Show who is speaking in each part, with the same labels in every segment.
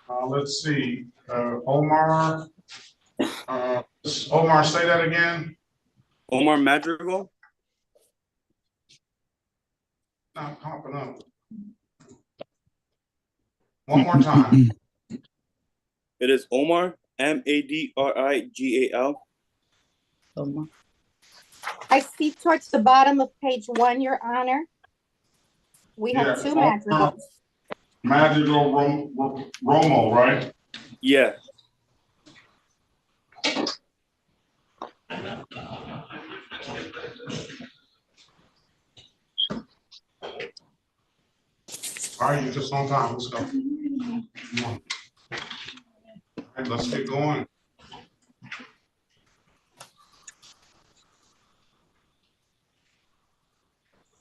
Speaker 1: Let's see, Omar. Omar, say that again.
Speaker 2: Omar Madrigal.
Speaker 1: Not popping up. One more time.
Speaker 2: It is Omar, Madrigal.
Speaker 3: Omar.
Speaker 4: I see towards the bottom of page 1, Your Honor. We have two Madrigals.
Speaker 1: Madrigal Romo, right?
Speaker 2: Yeah.
Speaker 1: All right, you're just on time. Let's go. Come on. All right, let's get going.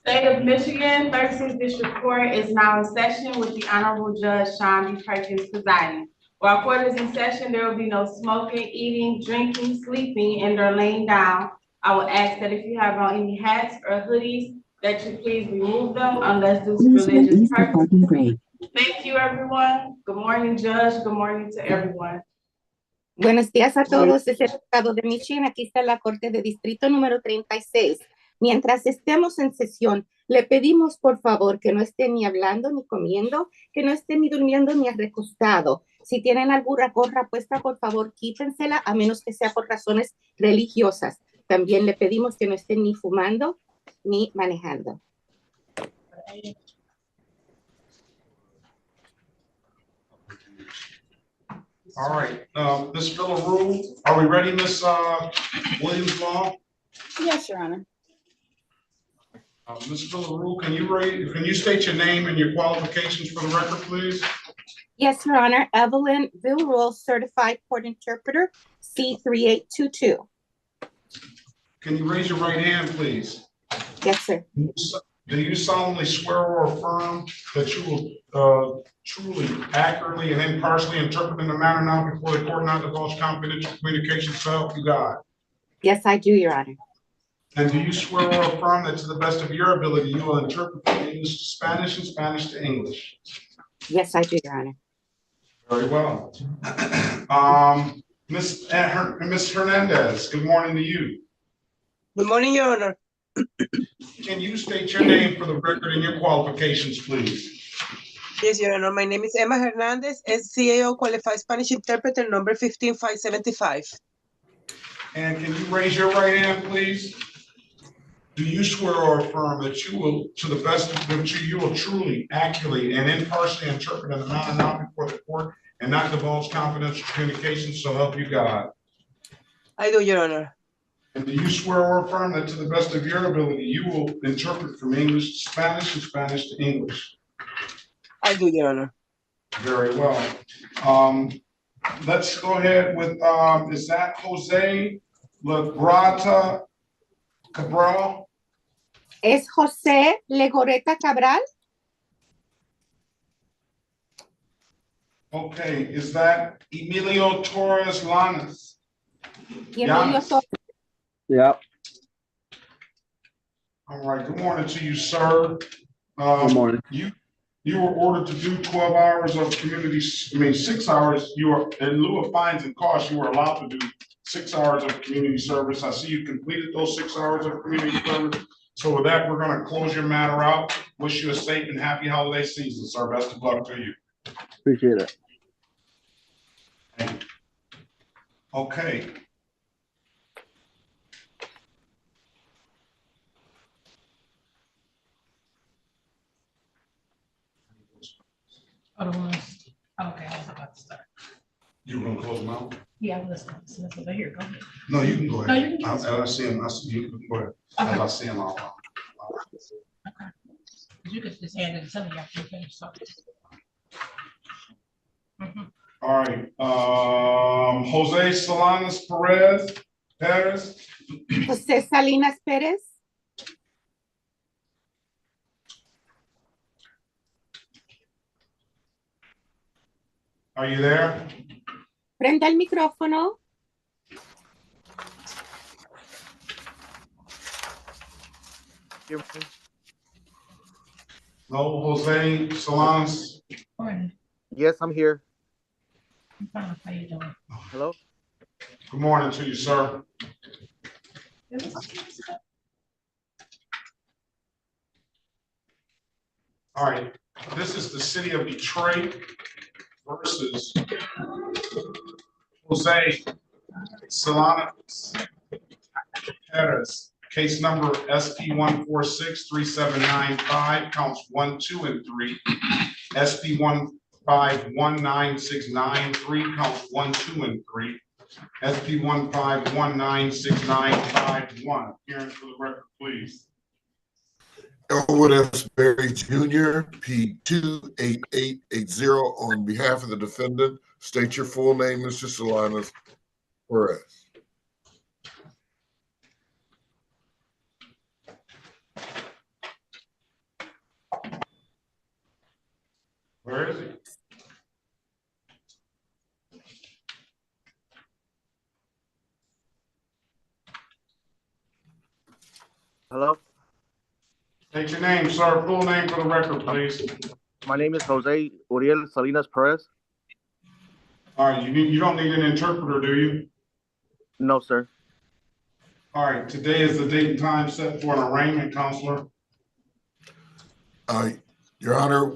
Speaker 5: State of Michigan, 13th District Court is now in session with the Honorable Judge Sean B. Perkins presiding. While court is in session, there will be no smoking, eating, drinking, sleeping, and or laying down. I will ask that if you have on any hats or hoodies, that you please remove them unless due to religious purposes. Thank you, everyone. Good morning, Judge. Good morning to everyone.
Speaker 4: Buenos días a todos. Desde el estado de Michigan, aquí está la Corte de Distrito número 36. Mientras estemos en sesión, le pedimos por favor que no estén ni hablando ni comiendo, que no estén ni durmiendo ni recostado. Si tienen alguna gorra puesta, por favor, quítensela, a menos que sea por razones religiosas. También le pedimos que no estén ni fumando ni manejando.
Speaker 1: All right, Ms. Villaroo, are we ready, Ms. Williams-Law?
Speaker 3: Yes, Your Honor.
Speaker 1: Ms. Villaroo, can you state your name and your qualifications for the record, please?
Speaker 4: Yes, Your Honor. Evelyn Villaroo, Certified Court Interpreter, C3822.
Speaker 1: Can you raise your right hand, please?
Speaker 4: Yes, sir.
Speaker 1: Do you solemnly swear or affirm that you will truly, accurately, and impartially interpret in the manner now before the court not divulge confidential communications to help you God?
Speaker 4: Yes, I do, Your Honor.
Speaker 1: And do you swear or affirm that to the best of your ability, you will interpret from English to Spanish and Spanish to English?
Speaker 4: Yes, I do, Your Honor.
Speaker 1: Very well. Ms. Hernandez, good morning to you.
Speaker 6: Good morning, Your Honor.
Speaker 1: Can you state your name for the record and your qualifications, please?
Speaker 6: Yes, Your Honor. My name is Emma Hernandez, SCAO Qualified Spanish Interpreter, number 15575.
Speaker 1: And can you raise your right hand, please? Do you swear or affirm that you will, to the best of you will truly, accurately, and impartially interpret in the manner now before the court and not divulge confidential communications, so help you God?
Speaker 6: I do, Your Honor.
Speaker 1: And do you swear or affirm that to the best of your ability, you will interpret from English to Spanish and Spanish to English?
Speaker 6: I do, Your Honor.
Speaker 1: Very well. Let's go ahead with, is that Jose Legrata Cabral?
Speaker 4: ¿Es José Legoreta Cabral?
Speaker 1: Okay, is that Emilio Torres Lanes?
Speaker 4: Emilio Torres.
Speaker 7: Yep.
Speaker 1: All right, good morning to you, sir.
Speaker 7: Good morning.
Speaker 1: You were ordered to do 12 hours of 6 hours. You are, in lieu of fines and costs, you were allowed to do 6 hours of community service. I see you completed those 6 hours of community service. So with that, we're gonna close your matter out. Wish you a safe and happy holiday season, sir. Best of luck to you.
Speaker 7: Appreciate it.
Speaker 1: Okay.
Speaker 8: Okay, I was about to start.
Speaker 1: You were gonna close them out?
Speaker 8: Yeah, I'm listening. So here, go ahead.
Speaker 1: No, you can go ahead.
Speaker 8: No, you can.
Speaker 1: I see him. I see you. Go ahead. As I see him, I'll.
Speaker 8: Okay. You could just hand it to somebody after you finish talking.
Speaker 1: All right, Jose Salinas Perez.
Speaker 4: José Salinas Pérez.
Speaker 1: Are you there?
Speaker 4: Prenda el micrófono.
Speaker 1: No, Jose Salinas.
Speaker 8: Morning.
Speaker 7: Yes, I'm here.
Speaker 8: How you doing?
Speaker 2: Hello?
Speaker 1: Good morning to you, sir. All right, this is the city of Detroit versus Jose Solanas Perez. Case number SP 1463795, counts 1, 2, and 3. SP 1519693, counts 1, 2, and 3. SP 1519691. Appearance for the record, please.
Speaker 9: Elwood S. Berry Jr., P 28880, on behalf of the defendant. State your full name, Mr. Solanas Perez.
Speaker 1: Where is he?
Speaker 2: Hello?
Speaker 1: State your name, sir. Full name for the record, please.
Speaker 2: My name is Jose Uriel Salinas Perez.
Speaker 1: All right, you don't need an interpreter, do you?
Speaker 2: No, sir.
Speaker 1: All right, today is the date and time set for an arraignment, counselor.
Speaker 9: Your Honor,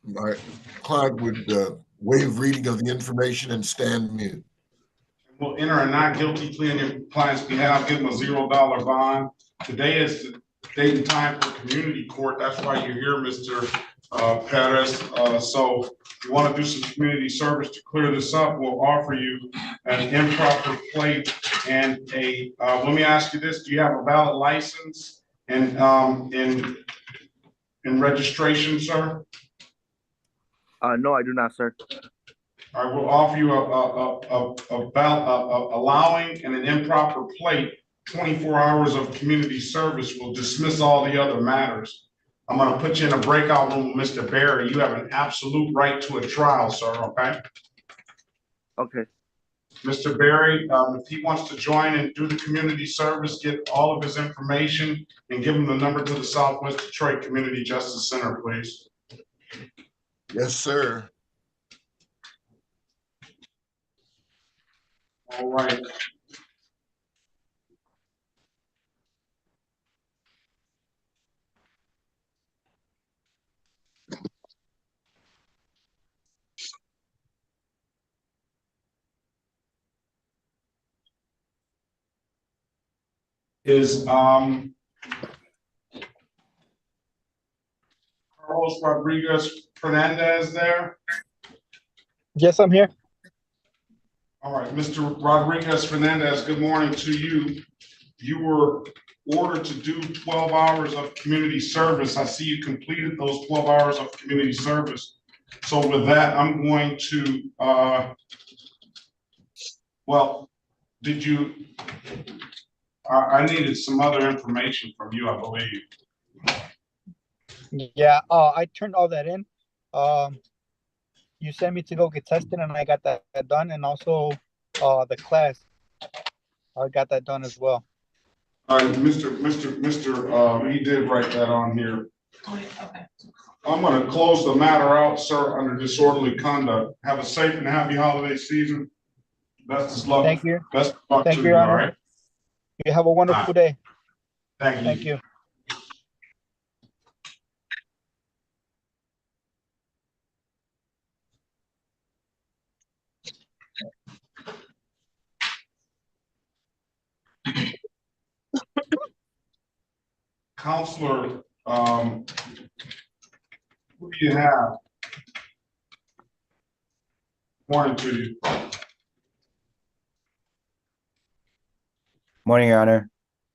Speaker 9: my client would waive reading of the information and stand mute.
Speaker 1: We'll enter a not guilty plea on your client's behalf, give him a $0 bond. Today is the date and time for community court. That's why you're here, Mr. Perez. So if you want to do some community service to clear this up, we'll offer you an improper plate and a, let me ask you this, do you have a valid license and in registration, sir?
Speaker 2: No, I do not, sir.
Speaker 1: I will offer you allowing and an improper plate, 24 hours of community service will dismiss all the other matters. I'm going to put you in a breakout room with Mr. Barry. You have an absolute right to a trial, sir, okay?
Speaker 2: Okay.
Speaker 1: Mr. Barry, if he wants to join and do the community service, get all of his information and give him the number to the Southwest Detroit Community Justice Center, please.
Speaker 9: Yes, sir.
Speaker 1: All right. Is Carlos Rodriguez Fernandez there?
Speaker 10: Yes, I'm here.
Speaker 1: All right, Mr. Rodriguez Fernandez, good morning to you. You were ordered to do 12 hours of community service. I see you completed those 12 hours of community service. So with that, I'm going to, well, did you, I needed some other information from you, I believe.
Speaker 10: Yeah, I turned all that in. You sent me to go get tested and I got that done, and also the class. I got that done as well.
Speaker 1: All right, Mr. He did write that on here.
Speaker 8: Okay.
Speaker 1: I'm gonna close the matter out, sir, under disorderly conduct. Have a safe and happy holiday season. Best of luck.
Speaker 10: Thank you.
Speaker 1: Best of luck
Speaker 10: Thank
Speaker 1: to
Speaker 10: you,
Speaker 1: you,
Speaker 10: Your
Speaker 1: all
Speaker 10: Honor.
Speaker 1: right?
Speaker 10: You have a wonderful day.
Speaker 1: Thank you.
Speaker 10: Thank you.
Speaker 1: Counselor, who do you have? Morning to you.
Speaker 11: Morning, Your Honor.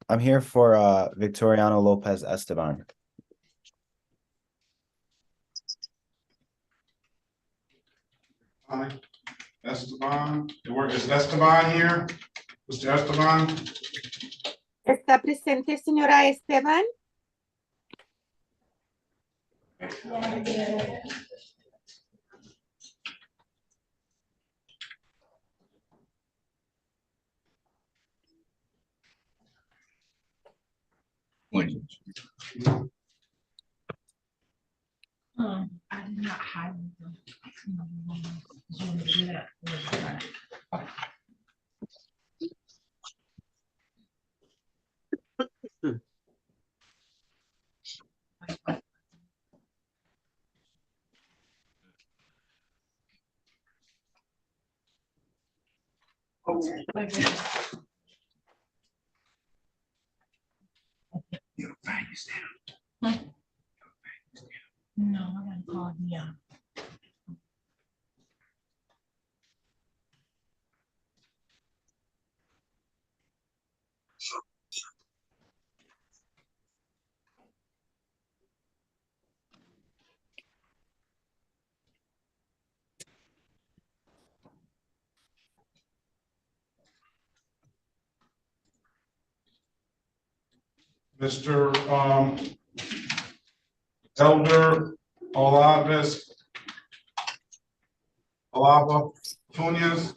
Speaker 11: I'm here for Victoriano Lopez Esteban.
Speaker 1: Hi, Esteban. Is Esteban here? Mr. Esteban?
Speaker 4: ¿Está presente, señora Esteban?
Speaker 8: I did not highlight them. You want me to do that? No, I gotta call the,
Speaker 1: Mr. Elder Olava Funes.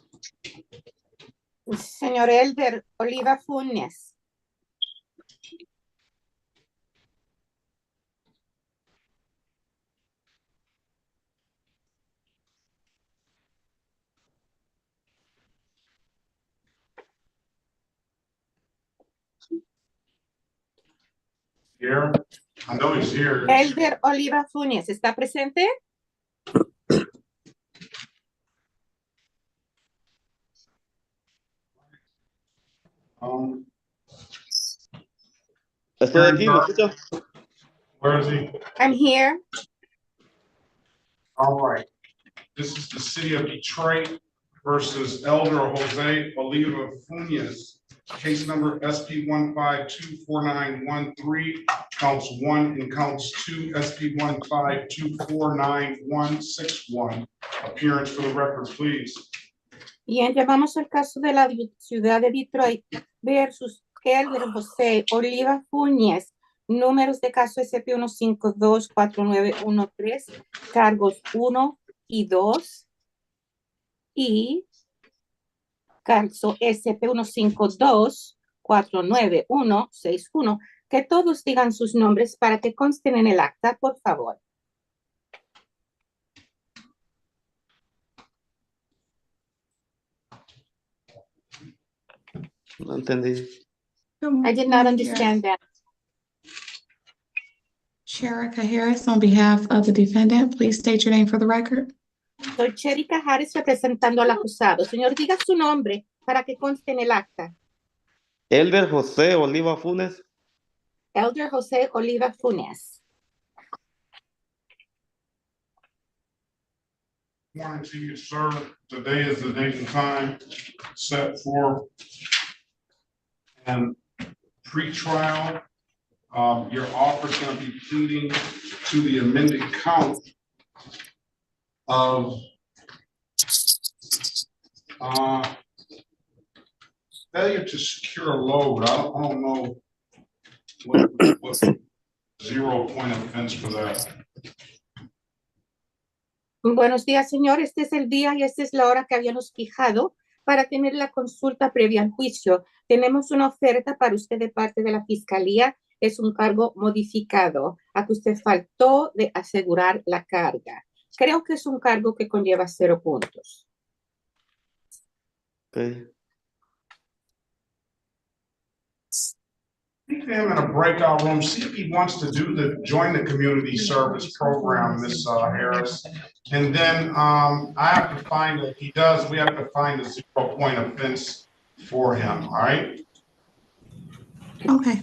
Speaker 4: Señor Elder Oliva Funes.
Speaker 1: Here, I know he's here.
Speaker 4: Elder Oliva Funes, ¿está presente?
Speaker 12: Estoy aquí, ¿me escucha?
Speaker 1: Where is he?
Speaker 4: I'm here.
Speaker 1: All right. This is the city of Detroit versus Elder Jose Oliva Funes. Case number SP 1524913, counts 1 and counts 2, SP 1524961. Appearance for the record, please.
Speaker 4: Bien, llamamos al caso de la ciudad de Detroit versus Elder José Oliva Funes. Números de caso SP 1524913, cargos 1 y 2. Y caso SP 152496161. Que todos digan sus nombres para que consten en el acta, por favor.
Speaker 12: No entendí.
Speaker 4: I did not understand that.
Speaker 13: Sherika Harris, on behalf of the defendant, please state your name for the record.
Speaker 4: Soy Sherika Harris representando al acusado. Señor, diga su nombre para que conste en el acta.
Speaker 12: Elder José Oliva Funes.
Speaker 4: Elder José Oliva Funes.
Speaker 1: Morning to you, sir. Today is the date and time set for and pre-trial. Your offer is going to be pleading to the amended count of failure to secure a load. I don't know what 0-point offense for that.
Speaker 4: Buenos días, señor. Este es el día y esta es la hora que habíamos fijado para tener la consulta previa al juicio. Tenemos una oferta para usted de parte de la Fiscalía. Es un cargo modificado a que usted faltó de asegurar la carga. Creo que es un cargo que conlleva 0 puntos.
Speaker 12: Okay.
Speaker 1: Speak to him in a breakout room. See if he wants to join the community service program, Ms. Harris. And then I have to find, if he does, we have to find a 0-point offense for him, all right?
Speaker 13: Okay.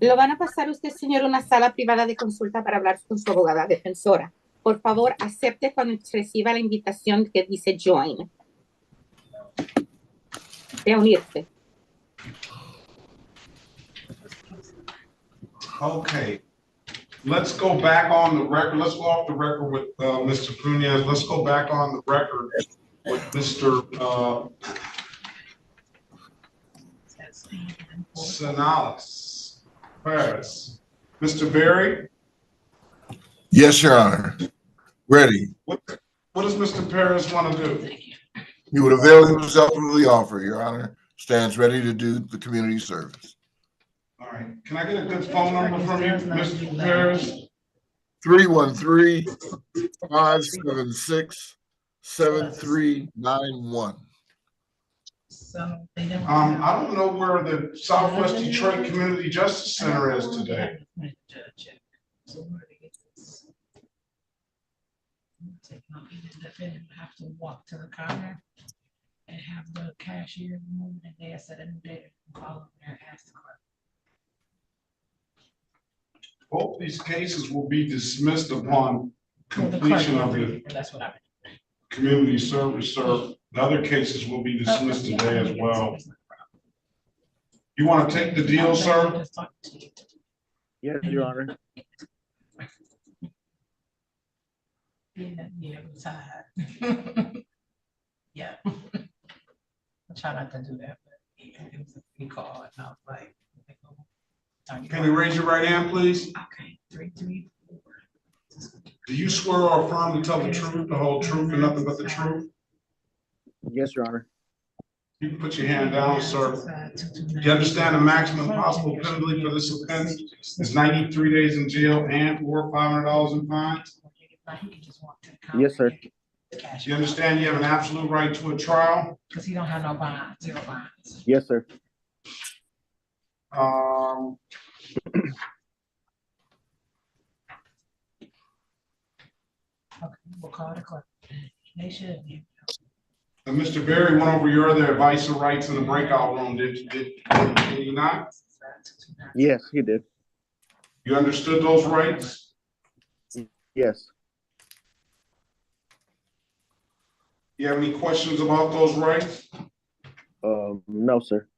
Speaker 4: Lo van a pasar usted, señor, a una sala privada de consulta para hablar con su abogada defensora. Por favor, acepte cuando reciba la invitación que dice join. De unirse.
Speaker 1: Okay. Let's go back on the record. Let's go off the record with Mr. Funes. Let's go back on the record with Mr. Sanales Perez. Mr. Berry?
Speaker 9: Yes, Your Honor. Ready.
Speaker 1: What does Mr. Perez want to do?
Speaker 9: He would avail himself of the offer, Your Honor. Stands ready to do the community service.
Speaker 1: All right. Can I get a good phone number from you, Mr. Perez?
Speaker 9: 313-576-7391.
Speaker 1: I don't know where the Southwest Detroit Community Justice Center is today.
Speaker 8: Have to walk to the counter. and have the cashier move and they set a new date and call them there and ask the clerk.
Speaker 1: Both these cases will be dismissed upon
Speaker 8: Well, the clerk
Speaker 1: completion of
Speaker 8: will
Speaker 1: the
Speaker 8: read it, that's what I meant.
Speaker 1: community service, sir. The other cases will be dismissed today as well. You want to take the deal, sir?
Speaker 2: Yes, Your Honor.
Speaker 8: Yeah, I'm tired. Yeah. I try not to do that, but it was a free call and I was like.
Speaker 1: Can you raise your right hand, please?
Speaker 8: Okay, 3, 3, 4.
Speaker 1: Do you swear or affirm to tell the truth, the whole truth, and nothing but the truth?
Speaker 2: Yes, Your Honor.
Speaker 1: You can put your hand down, sir. Do you understand the maximum possible penalty for this offense is 93 days in jail and or $500 in fines?
Speaker 2: Yes, sir.
Speaker 1: Do you understand you have an absolute right to a trial?
Speaker 8: Because he don't have no bond, 0 bonds.
Speaker 2: Yes, sir.
Speaker 8: Okay, we'll call the clerk. They should be.
Speaker 1: And Mr. Berry went over your other advice or rights in the breakout room, did you not?
Speaker 2: Yes, he did.
Speaker 1: You understood those rights?
Speaker 2: Yes.
Speaker 1: You have any questions about those rights?
Speaker 2: No, sir.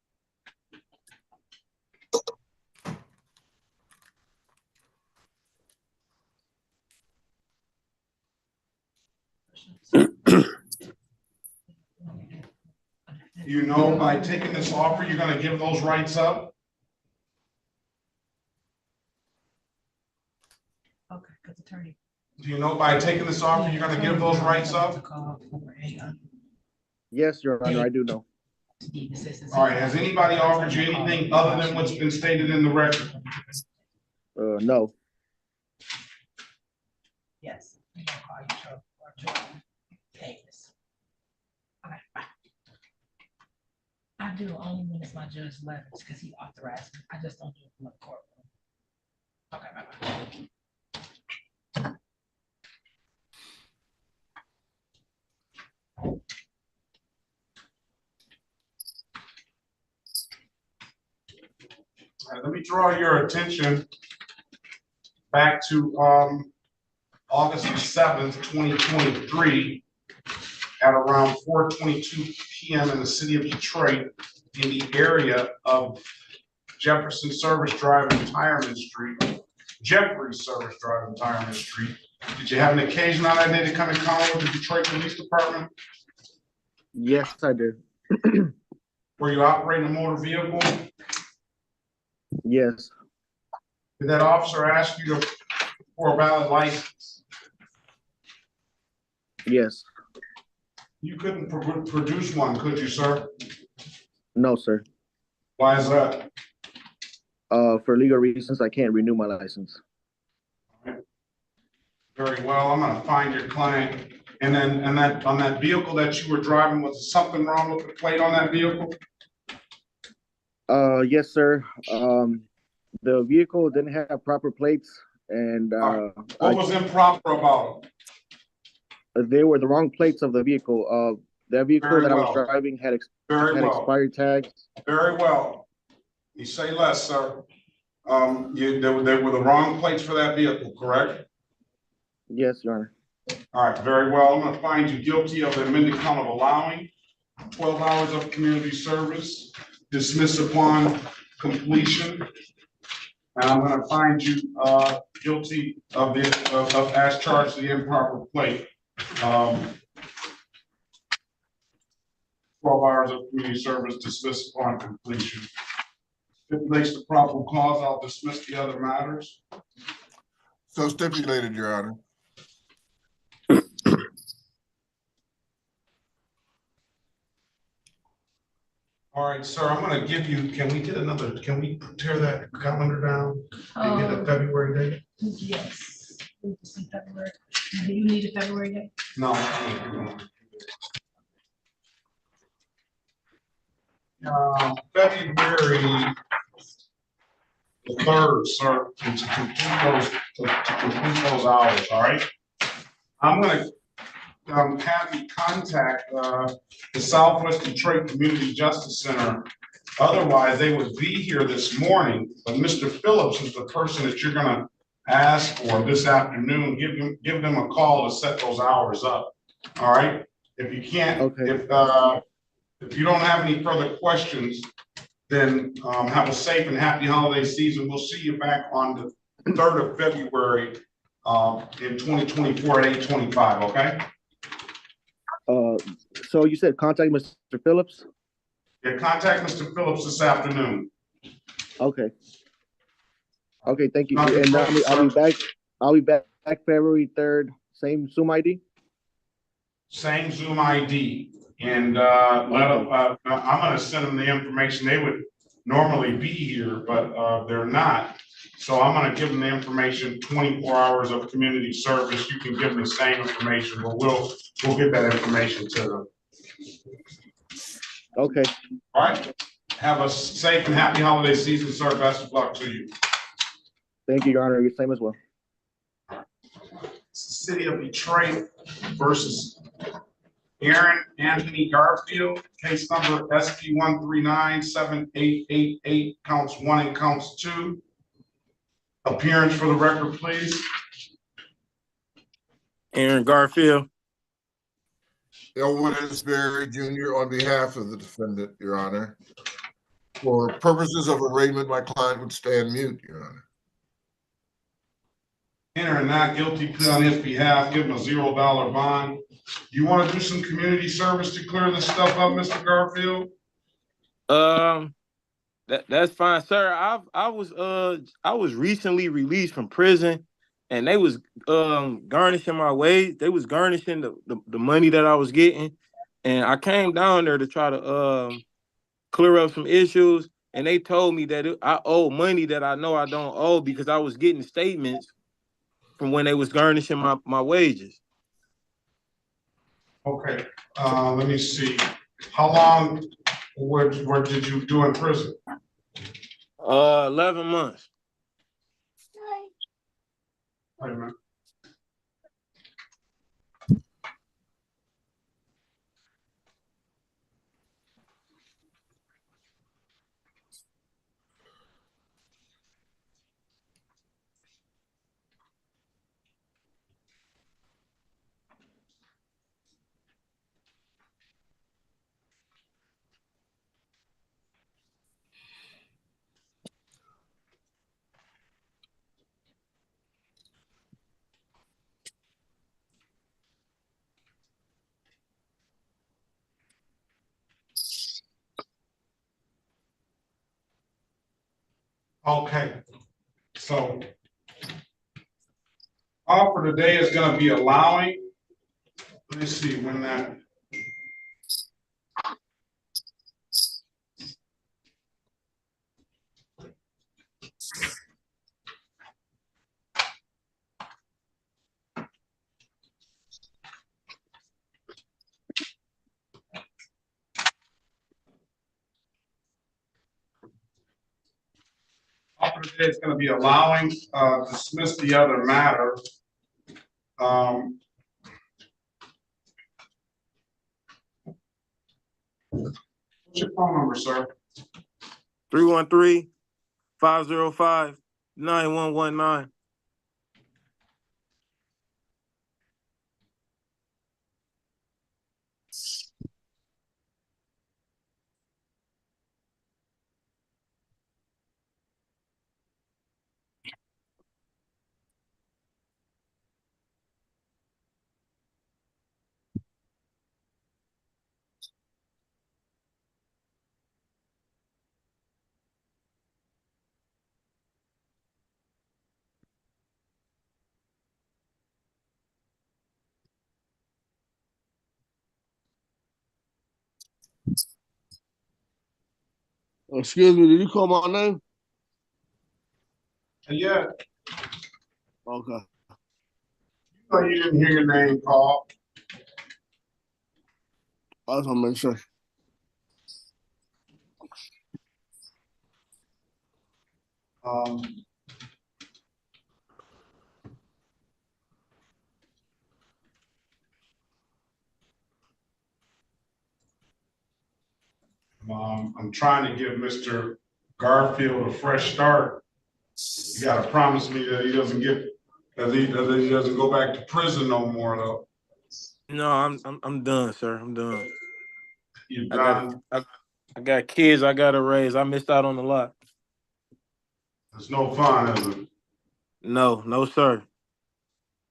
Speaker 1: You know, by taking this offer, you're gonna give those rights up?
Speaker 8: Okay, because attorney.
Speaker 1: Do you know by taking this offer, you're gonna give those rights up?
Speaker 2: Yes, Your Honor, I do know.
Speaker 1: All right, has anybody offered you anything other than what's been stated in the record?
Speaker 2: No.
Speaker 8: Yes. I'm gonna call you, Joe, or Joe. Davis. Okay, bye. I do only when it's my judge letters, because he authorized me. I just don't do it in the courtroom. Okay, bye-bye.
Speaker 1: Let me draw your attention back to August 7th, 2023, at around 4:22 p.m. in the city of Detroit, in the area of Jefferson Service Drive and Tyerman Street, Jeffrey's Service Drive and Tyerman Street. Did you have an occasion on that day to come in contact with the Detroit Police Department?
Speaker 2: Yes, I did.
Speaker 1: Were you operating a motor vehicle?
Speaker 2: Yes.
Speaker 1: Did that officer ask you for a valid license?
Speaker 2: Yes.
Speaker 1: You couldn't produce one, could you, sir?
Speaker 2: No, sir.
Speaker 1: Why is that?
Speaker 2: For legal reasons, I can't renew my license.
Speaker 1: Very well. I'm gonna find your client. And then, on that vehicle that you were driving, was something wrong with the plate on that vehicle?
Speaker 2: Yes, sir. The vehicle didn't have proper plates, and
Speaker 1: What was improper about it?
Speaker 2: they were the wrong plates of the vehicle. That vehicle
Speaker 1: Very
Speaker 2: that I
Speaker 1: well.
Speaker 2: was driving had
Speaker 1: Very well.
Speaker 2: expired tags.
Speaker 1: Very well. You say less, sir. They were the wrong plates for that vehicle, correct?
Speaker 2: Yes, Your Honor.
Speaker 1: All right, very well. I'm gonna find you guilty of the amended count of allowing 12 hours of community service, dismiss upon completion. And I'm gonna find you guilty of as charged the improper plate. 12 hours of community service, dismiss upon completion. Stipulates the probable cause, I'll dismiss the other matters.
Speaker 9: So stipulated, Your Honor.
Speaker 1: All right, sir, I'm gonna give you, can we tear that calendar down and get a February date?
Speaker 8: Yes. February. Do you need a February date?
Speaker 1: No. February the 3rd, sir, to complete those hours, all right? I'm gonna have you contact, the Southwest Detroit Community Justice Center. Otherwise, they would be here this morning, but Mr. Phillips is the person that you're gonna ask for this afternoon. Give them a call to set those hours up. All right? If you can't,
Speaker 2: Okay.
Speaker 1: if you don't have any further questions, then have a safe and happy holiday season. We'll see you back on the 3rd of February in 2024 at 8:25, okay?
Speaker 2: So you said contact Mr. Phillips?
Speaker 1: Yeah, contact Mr. Phillips this afternoon.
Speaker 2: Okay. Okay, thank you.
Speaker 1: Nothing
Speaker 2: And
Speaker 1: further,
Speaker 2: I'll be back February 3rd, same Zoom ID?
Speaker 1: Same Zoom ID. And I'm gonna send them the information. They would normally be here, but they're not. So I'm gonna give them the information, 24 hours of community service. You can give them the same information, but we'll get that information to them.
Speaker 2: Okay.
Speaker 1: All right. Have a safe and happy holiday season, sir. Best of luck to you.
Speaker 2: Thank you, Your Honor. You're same as well.
Speaker 1: It's the City of Detroit versus Aaron Anthony Garfield, case number SP 1397888, counts 1 and counts 2. Appearance for the record, please.
Speaker 14: Aaron Garfield.
Speaker 9: Elwood Asbury Jr. on behalf of the defendant, Your Honor. For purposes of arraignment, my client would stand mute, Your Honor.
Speaker 1: Enter a not guilty plea on his behalf, give him a $0 bond. You want to do some community service to clear this stuff up, Mr. Garfield?
Speaker 14: That's fine, sir. I was recently released from prison, and they was garnishing my wage. They was garnishing the money that I was getting, and I came down there to try to clear up some issues, and they told me that I owe money that I know I don't owe because I was getting statements from when they was garnishing my wages.
Speaker 1: Okay, let me see. How long what did you do in prison?
Speaker 14: 11 months.
Speaker 1: Wait a minute. Okay, so offer today is going to be allowing. Let me see when that. Offer today is going to be allowing, dismiss the other matter. What's your phone number, sir?
Speaker 14: 313-505-9119.
Speaker 7: Excuse me, did you call my name?
Speaker 1: Yeah.
Speaker 7: Okay.
Speaker 1: Oh, you didn't hear your name called.
Speaker 7: I just want to make sure.
Speaker 1: I'm trying to give Mr. Garfield a fresh start. You gotta promise me that he doesn't go back to prison no more, though.
Speaker 14: No, I'm done, sir. I'm done.
Speaker 1: You're
Speaker 14: I
Speaker 1: done.
Speaker 14: got kids I gotta raise. I missed out on a lot.
Speaker 1: It's no fun, is it?
Speaker 14: No, sir.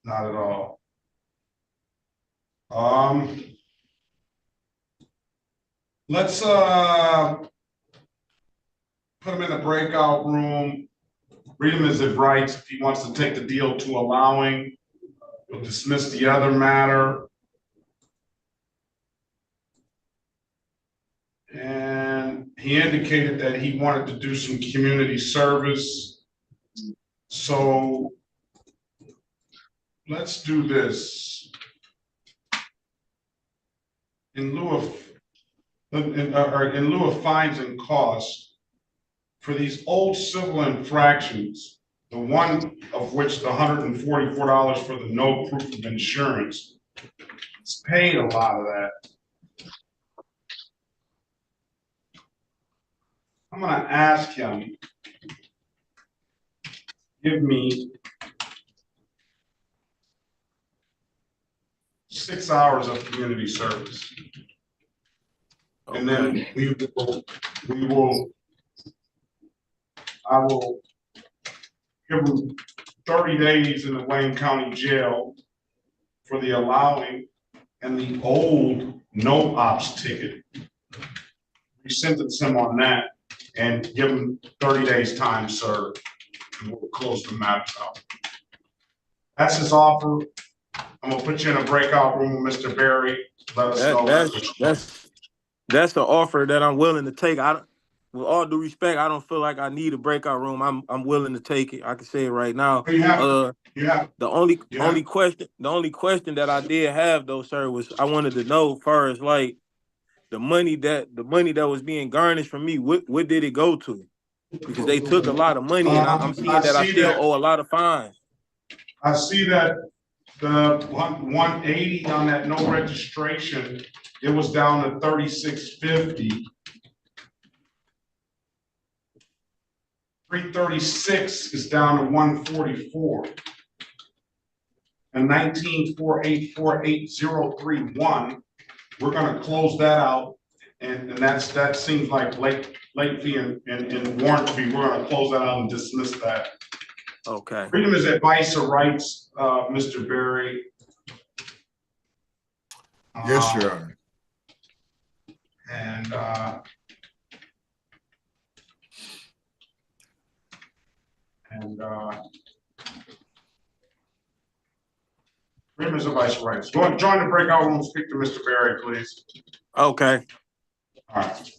Speaker 1: Not at all. Let's put him in a breakout room, read him his rights. If he wants to take the deal to allowing, we'll dismiss the other matter. And he indicated that he wanted to do some community service. So let's do this. In lieu of fines and costs for these old civil infractions, the one of which the $144 for the no proof of insurance, it's paid a lot of that. I'm gonna ask him, give me 6 hours of community service.
Speaker 14: Okay.
Speaker 1: And then I will give him 30 days in the Wayne County Jail for the allowing and the old no ops ticket. We sentence him on that and give him 30 days time served, and we'll close the matter out. That's his offer. I'm gonna put you in a breakout room with Mr. Berry. Let us know.
Speaker 14: That's the offer that I'm willing to take. With all due respect, I don't feel like I need a breakout room. I'm willing to take it. I can say it right now. The only question that I did have though, sir, was I wanted to know first, like the money that was being garnished from me, what did it go to? Because they took a lot of money, and I'm seeing that I still owe a lot of fines.
Speaker 1: I see that the 180 on that no registration, it was down to 3650. 336 is down to 144. And 19484831, we're gonna close that out. And that seems like late fee and warrant fee. We're gonna close that out and dismiss that.
Speaker 14: Okay.
Speaker 1: Freedom is advice or rights, Mr. Berry.
Speaker 9: Yes, Your Honor.
Speaker 1: And freedom is advice or rights. Go and join the breakout room. Speak to Mr. Berry, please.
Speaker 14: Okay.
Speaker 1: All right.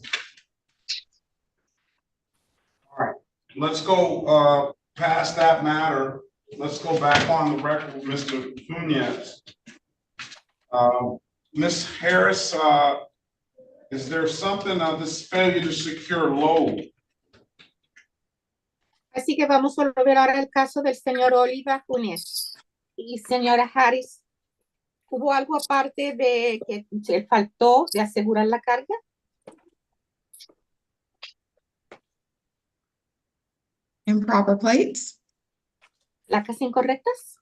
Speaker 1: All right. Let's go past that matter. Let's go back on the record with Mr. Funes. Ms. Harris, is there something of this failure to secure load?
Speaker 4: Así que vamos a ver ahora el caso del señor Oliva Funes y señora Harris. ¿Hubo algo aparte de que se faltó de asegurar la carga?
Speaker 13: Improper plates.
Speaker 4: ¿Placas incorrectas?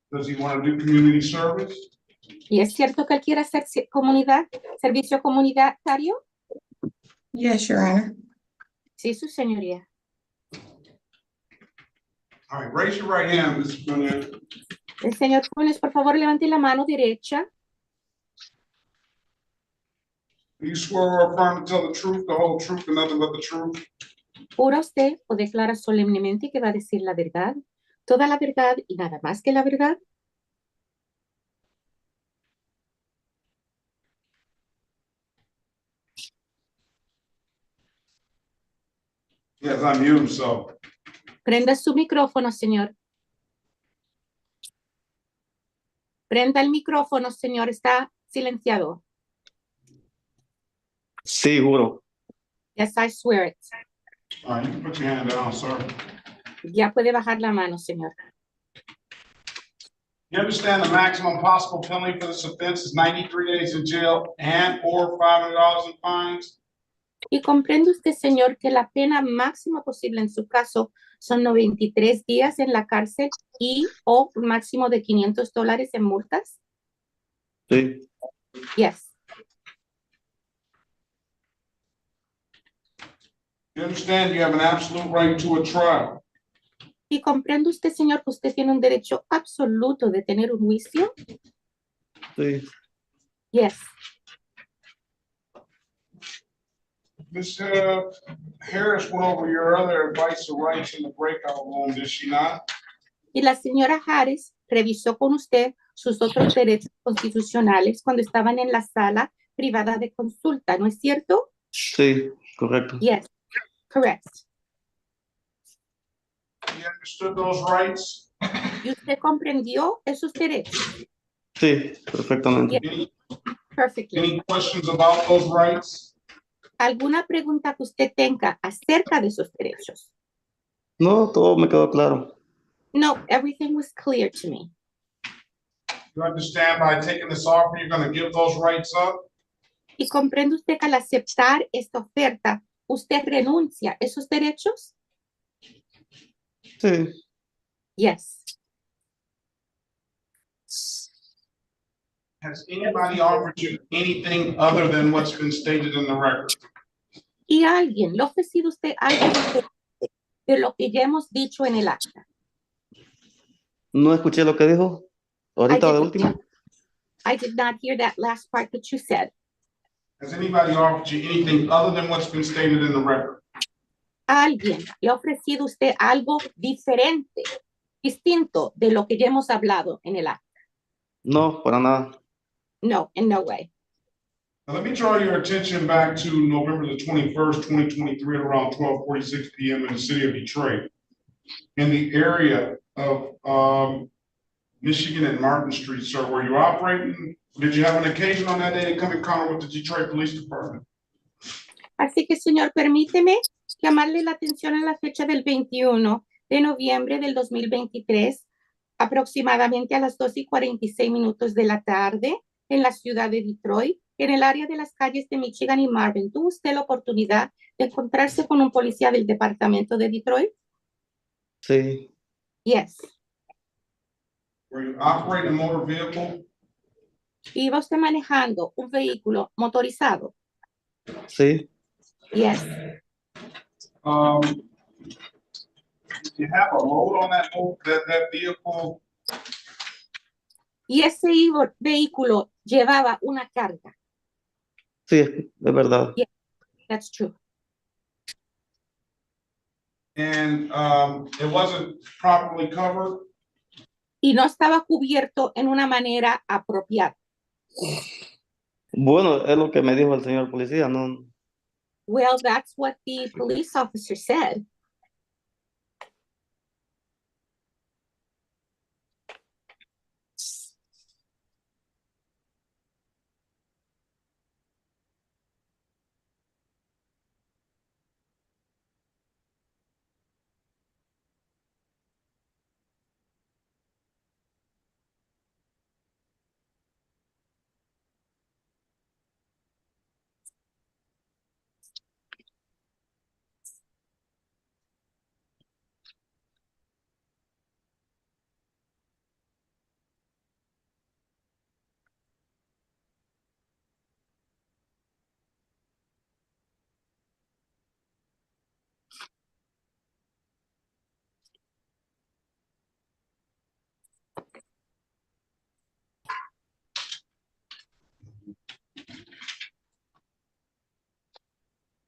Speaker 1: Does he want to do community service?
Speaker 4: ¿Y es cierto que él quiere hacer servicio comunitario?
Speaker 13: Yes, Your Honor.
Speaker 4: Sí, su señoría.
Speaker 1: All right, raise your right hand, Mr. Funes.
Speaker 4: El señor Funes, por favor, levante la mano derecha.
Speaker 1: Do you swear or affirm to tell the truth, the whole truth, and nothing but the truth?
Speaker 4: ¿Jura usted o declara solemnemente que va a decir la verdad, toda la verdad y nada más que la verdad?
Speaker 1: Yes, I'm you, so.
Speaker 4: Prenda su micrófono, señor. Prenda el micrófono, señor. Está silenciado.
Speaker 12: Sí, juro.
Speaker 4: Yes, I swear it.
Speaker 1: All right, you can put your hand down, sir.
Speaker 4: Ya puede bajar la mano, señor.
Speaker 1: You understand the maximum possible penalty for this offense is 93 days in jail and or $500 in fines?
Speaker 4: Y comprende usted, señor, que la pena máxima posible en su caso son 93 días en la cárcel y o un máximo de $500 en multas?
Speaker 12: Sí,
Speaker 4: Yes.
Speaker 1: You understand you have an absolute right to a trial?
Speaker 4: Y comprende usted, señor, que usted tiene un derecho absoluto de tener un juicio?
Speaker 12: sí.
Speaker 4: Yes.
Speaker 1: Ms. Harris went over your other advice or rights in the breakout room, did she not?
Speaker 4: Y la señora Harris revisó con usted sus otros derechos constitucionales cuando estaban en la sala privada de consulta, ¿no es cierto?
Speaker 12: Sí, correcto.
Speaker 4: Yes, correct.
Speaker 1: You understood those rights?
Speaker 4: ¿Y usted comprendió esos derechos?
Speaker 12: Sí, perfectamente.
Speaker 1: Any,
Speaker 4: Perfectly.
Speaker 1: any questions about those rights?
Speaker 4: ¿Alguna pregunta que usted tenga acerca de esos derechos?
Speaker 12: No, todo me quedó claro.
Speaker 4: No, everything was clear to me.
Speaker 1: You understand by taking this offer, you're going to give those rights up?
Speaker 4: ¿Y comprende usted que al aceptar esta oferta, usted renuncia a esos derechos?
Speaker 12: Sí.
Speaker 4: Yes.
Speaker 1: Has anybody offered you anything other than what's been stated in the record?
Speaker 4: ¿Y alguien le ha ofrecido usted algo diferente de lo que ya hemos dicho en el acta?
Speaker 12: No escuché lo que dijo. Ahorita de último.
Speaker 4: I did not hear that last part that you said.
Speaker 1: Has anybody offered you anything other than what's been stated in the record?
Speaker 4: ¿Alguien le ha ofrecido usted algo diferente, distinto de lo que ya hemos hablado en el acta?
Speaker 12: No, para nada.
Speaker 4: No, in no way.
Speaker 1: Now, let me draw your attention back to November the 21st, 2023, at around 12:46 p.m. in the city of Detroit. In the area of Michigan and Martin Street, sir, were you operating? Did you have an occasion on that day to come in contact with the Detroit Police Department?
Speaker 4: Así que, señor, permíteme llamarle la atención a la fecha del 21 de noviembre del 2023, aproximadamente a las 2:46 de la tarde, en la ciudad de Detroit, en el área de las calles de Michigan y Marvin. ¿Tuvo usted la oportunidad de encontrarse con un policía del departamento de Detroit?
Speaker 12: Sí.
Speaker 4: Yes.
Speaker 1: Were you operating a motor vehicle?
Speaker 4: ¿Iba usted manejando un vehículo motorizado?
Speaker 12: Sí.
Speaker 4: Yes.
Speaker 1: Did you have a load on that vehicle?
Speaker 4: ¿Y ese vehículo llevaba una carga?
Speaker 12: Sí, es verdad.
Speaker 4: Yes, that's true.
Speaker 1: And it wasn't properly covered?
Speaker 4: Y no estaba cubierto en una manera apropiada.
Speaker 12: Bueno, es lo que me dijo el señor policía, no.
Speaker 4: Well, that's what the police officer said.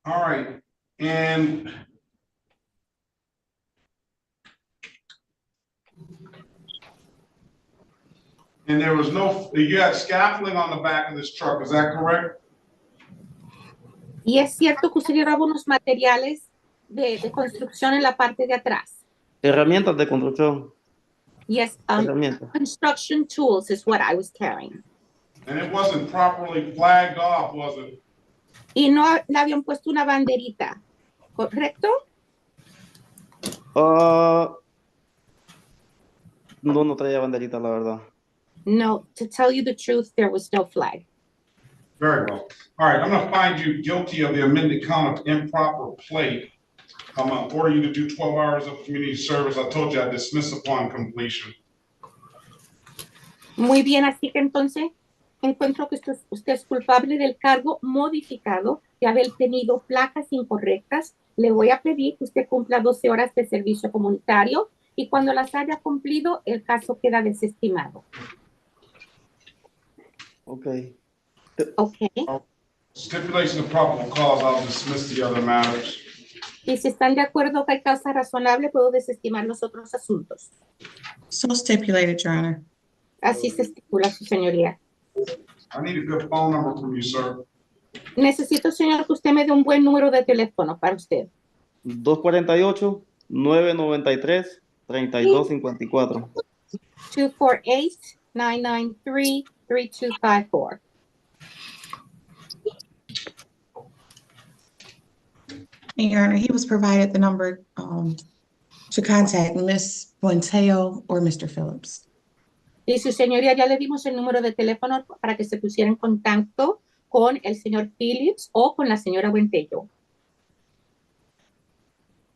Speaker 1: All right, and there was you had scaffolding on the back of this truck, is that correct?
Speaker 4: Y es cierto que usted llevaba unos materiales de construcción en la parte de atrás.
Speaker 12: Herramientas de construcción.
Speaker 4: Yes,
Speaker 12: Herramientas.
Speaker 4: construction tools is what I was carrying.
Speaker 1: And it wasn't properly flagged off, was it?
Speaker 4: Y no le habían puesto una banderita, ¿correcto?
Speaker 12: No traía banderita, la verdad.
Speaker 4: No, to tell you the truth, there was no flag.
Speaker 1: Very well. All right, I'm gonna find you guilty of the amended count of improper plate. I'm gonna order you to do 12 hours of community service. I told you I dismiss upon completion.
Speaker 4: Muy bien, así que entonces encuentro que usted es culpable del cargo modificado de haber tenido placas incorrectas. Le voy a pedir que usted cumpla 12 horas de servicio comunitario y cuando las haya cumplido, el caso queda desestimado.
Speaker 12: Okay.
Speaker 4: Okay.
Speaker 1: Stipulation of probable cause, I'll dismiss the other matters.
Speaker 4: Y si están de acuerdo que hay causa razonable, puedo desestimar los otros asuntos.
Speaker 13: So stipulated, Your Honor.
Speaker 4: Así se estipula, su señoría.
Speaker 1: I need a good phone number from you, sir.
Speaker 4: Necesito, señor, que usted me dé un buen número de teléfono para usted.
Speaker 12: 248-993-3254.
Speaker 4: 248-993-3254.
Speaker 13: Your Honor, he was provided the number to contact Ms. Buenteo or Mr. Phillips.
Speaker 4: Y su señoría, ya le dimos el número de teléfono para que se pusiera en contacto con el señor Phillips o con la señora Buentello.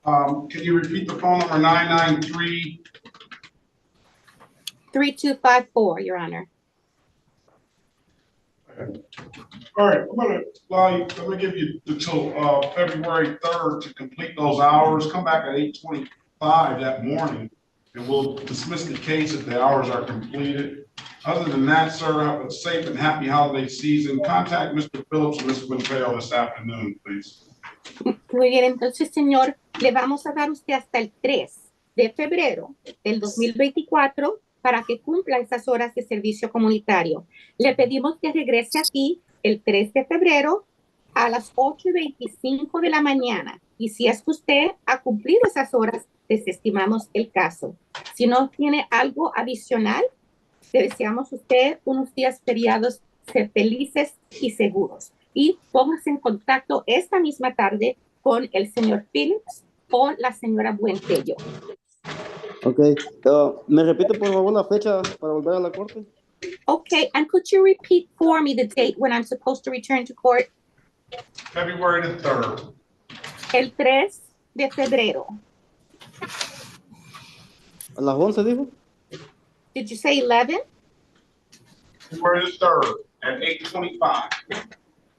Speaker 1: Can you repeat the phone number? 993.
Speaker 4: 3254, Your Honor.
Speaker 1: All right, I'm gonna allow you, I'm gonna give you until February 3rd to complete those hours. Come back at 8:25 that morning, and we'll dismiss the case if the hours are completed. Other than that, sir, have a safe and happy holiday season. Contact Mr. Phillips and Ms. Quintero this afternoon, please.
Speaker 4: Muy bien, entonces, señor, le vamos a dar usted hasta el 3 de febrero del 2024 para que cumpla esas horas de servicio comunitario. Le pedimos que regrese aquí el 3 de febrero a las 8:25 de la mañana. Y si es que usted ha cumplido esas horas, desestimamos el caso. Si no tiene algo adicional, le deseamos a usted unos días feriados felices y seguros. Y póngase en contacto esta misma tarde con el señor Phillips o la señora Buentello.
Speaker 12: Okay. ¿Me repite por favor la fecha para volver a la corte?
Speaker 4: Okay, and could you repeat for me the date when I'm supposed to return to court?
Speaker 1: February the 3rd.
Speaker 4: El 3 de febrero.
Speaker 12: ¿A las 11 dijo?
Speaker 4: Did you say 11?
Speaker 1: February the 3rd at 8:25.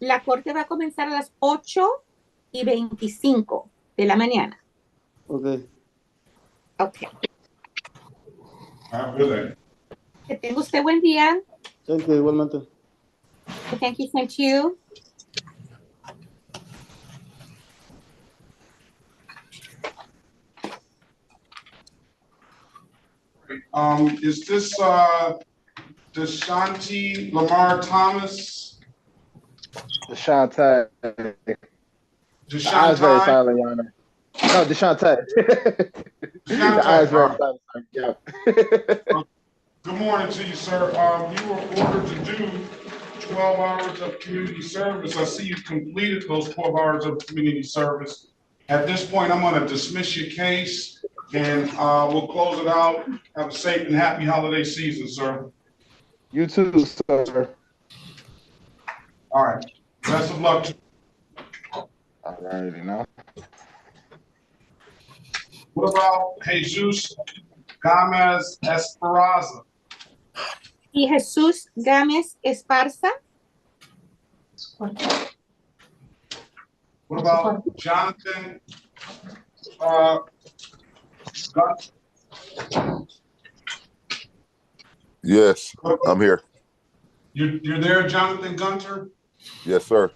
Speaker 4: La corte va a comenzar a las 8:25 de la mañana.
Speaker 12: Okay.
Speaker 4: Okay.
Speaker 1: Have a good day.
Speaker 4: Que tenga usted buen día.
Speaker 12: Thank you, igualmente.
Speaker 4: Thank you, same to you.
Speaker 1: Is this Deshanti Lamar Thomas?
Speaker 10: Deshante. The eyes very
Speaker 1: Deshanti?
Speaker 10: silent, Your Honor. No, Deshante. The eyes very silent. Yeah.
Speaker 1: Good morning to you, sir. You were ordered to do 12 hours of community service. I see you completed those 12 hours of community service. At this point, I'm going to dismiss your case and we'll close it out. Have a safe and happy holiday season, sir.
Speaker 10: You too, sir.
Speaker 1: All right. Best of luck.
Speaker 10: All righty now.
Speaker 1: What about Jesus Gomez Esperanza?
Speaker 4: Y Jesús Gámez Esparza.
Speaker 1: What about Jonathan Gunter?
Speaker 15: Yes, I'm here.
Speaker 1: You're there, Jonathan Gunter?
Speaker 15: Yes, sir.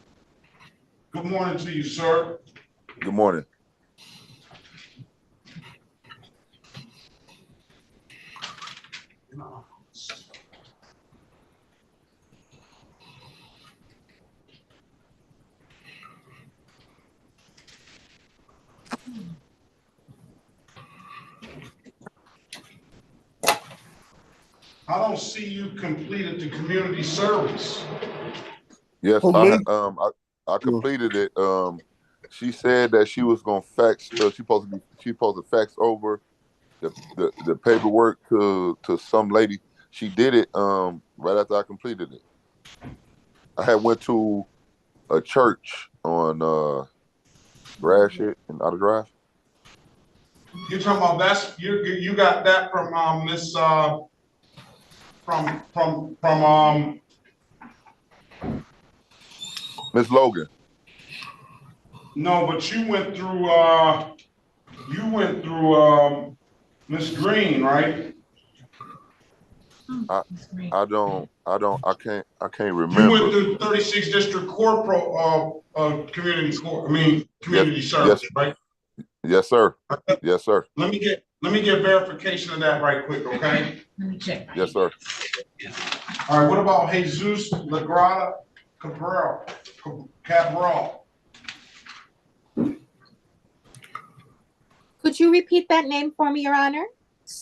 Speaker 1: Good morning to you, sir.
Speaker 15: Good morning.
Speaker 1: I don't see you completed the community service.
Speaker 15: Yes, I completed it. She said that she was gonna fax. She supposed to fax over the paperwork to some lady. she did it right after I completed it. I had went to a church on Gratiot and Outer Drive.
Speaker 1: You're talking about you got that from Miss from
Speaker 15: Miss Logan.
Speaker 1: No, but you went through Miss Green, right?
Speaker 15: I can't
Speaker 1: You
Speaker 15: remember.
Speaker 1: went through 36 District Court community court, community service,
Speaker 15: yes,
Speaker 1: right?
Speaker 15: Yes, sir. Yes, sir.
Speaker 1: Let me get verification of that right quick, okay?
Speaker 8: Let me check.
Speaker 15: Yes, sir.
Speaker 1: All right, what about Jesus Lagrada Cabral?
Speaker 4: Could you repeat that name for me, Your Honor?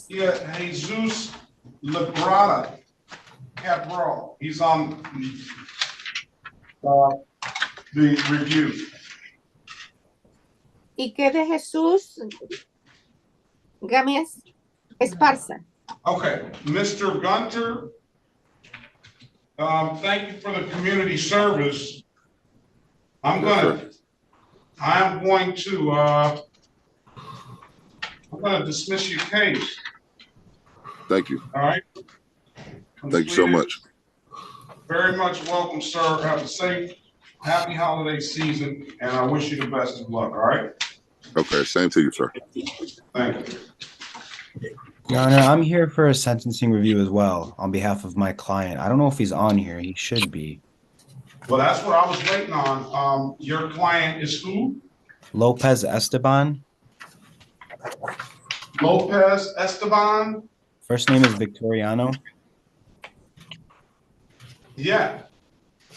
Speaker 1: Yeah, Jesus Lagrada Cabral. He's on the review.
Speaker 4: ¿Y qué de Jesús Gámez Esparza?
Speaker 1: Okay, Mr. Gunter, thank you for the community service. I'm going to dismiss your case.
Speaker 15: Thank you.
Speaker 1: All right.
Speaker 15: Thank you so much.
Speaker 1: Very much welcome, sir. Have a safe, happy holiday season, and I wish you the best of luck. All right.
Speaker 15: Okay, same to you, sir.
Speaker 1: Thank you.
Speaker 11: Your Honor, I'm here for a sentencing review as well on behalf of my client. I don't know if he's on here. He should be.
Speaker 1: Well, that's what I was waiting on. Your client is who?
Speaker 11: Lopez Esteban.
Speaker 1: Lopez Esteban.
Speaker 11: First name is Victoriano.
Speaker 1: Yeah.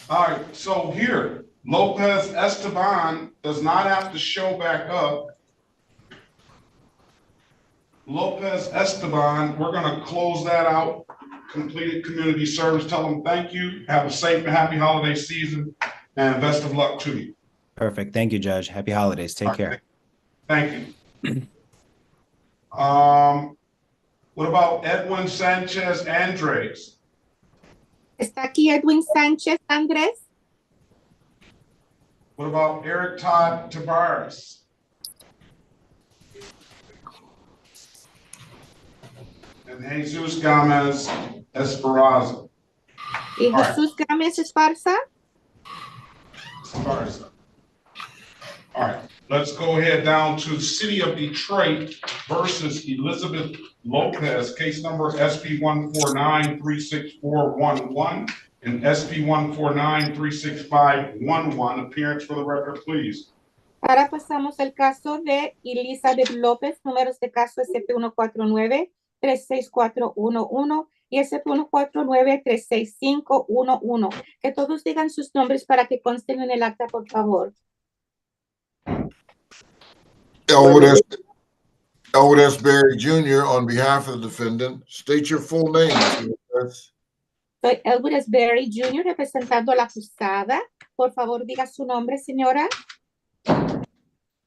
Speaker 1: All right. So here, Lopez Esteban does not have to show back up. Lopez Esteban, we're going to close that out. Completed community service. Tell them thank you. Have a safe and happy holiday season, and best of luck to you.
Speaker 11: Perfect. Thank you, Judge. Happy holidays. Take care.
Speaker 1: Thank you. What about Edwin Sanchez Andres?
Speaker 4: ¿Está aquí Edwin Sánchez Andrés?
Speaker 1: What about Eric Todd Tavares? And Jesus Gomez Esperanza.
Speaker 4: ¿Y Jesús Gámez Esparza?
Speaker 1: Esparza. All right, let's go ahead down to the City of Detroit versus Elizabeth Lopez, case number SP 149-36411 and SP 149-36511. Appearance for the record, please.
Speaker 4: Ahora pasamos al caso de Elizabeth López, números de caso SP149-36411 y SP149-36511. Que todos digan sus nombres para que consten en el acta, por favor.
Speaker 9: Elwood S. Berry Jr. on behalf of the defendant. State your full name.
Speaker 4: Soy Elwood S. Berry Jr. representando a la acusada. Por favor, diga su nombre, señora.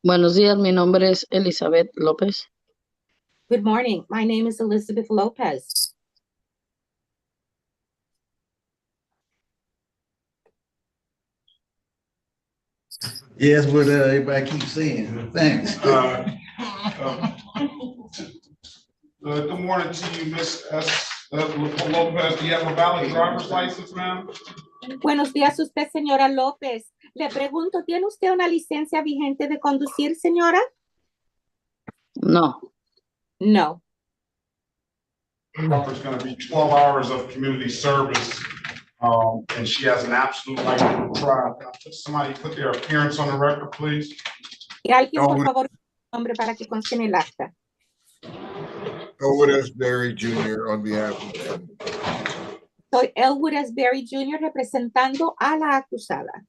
Speaker 3: Buenos días, mi nombre es Elizabeth López.
Speaker 4: Good morning. My name is Elizabeth Lopez.
Speaker 16: Yes, what everybody keeps saying. Thanks.
Speaker 1: Good morning to you, Miss Lopez. Do you have a valid driver's license, ma'am?
Speaker 4: Buenos días, usted, señora López. Le pregunto, ¿tiene usted una licencia vigente de conducir, señora?
Speaker 3: No.
Speaker 4: No.
Speaker 1: There's going to be 12 hours of community service, and she has an absolute right to trial. Somebody put their appearance on the record, please.
Speaker 4: Y alguien, por favor, nombre para que conste en el acta.
Speaker 9: Elwood S. Berry Jr. on behalf of the defendant.
Speaker 4: Soy Elwood S. Berry Jr. representando a la acusada.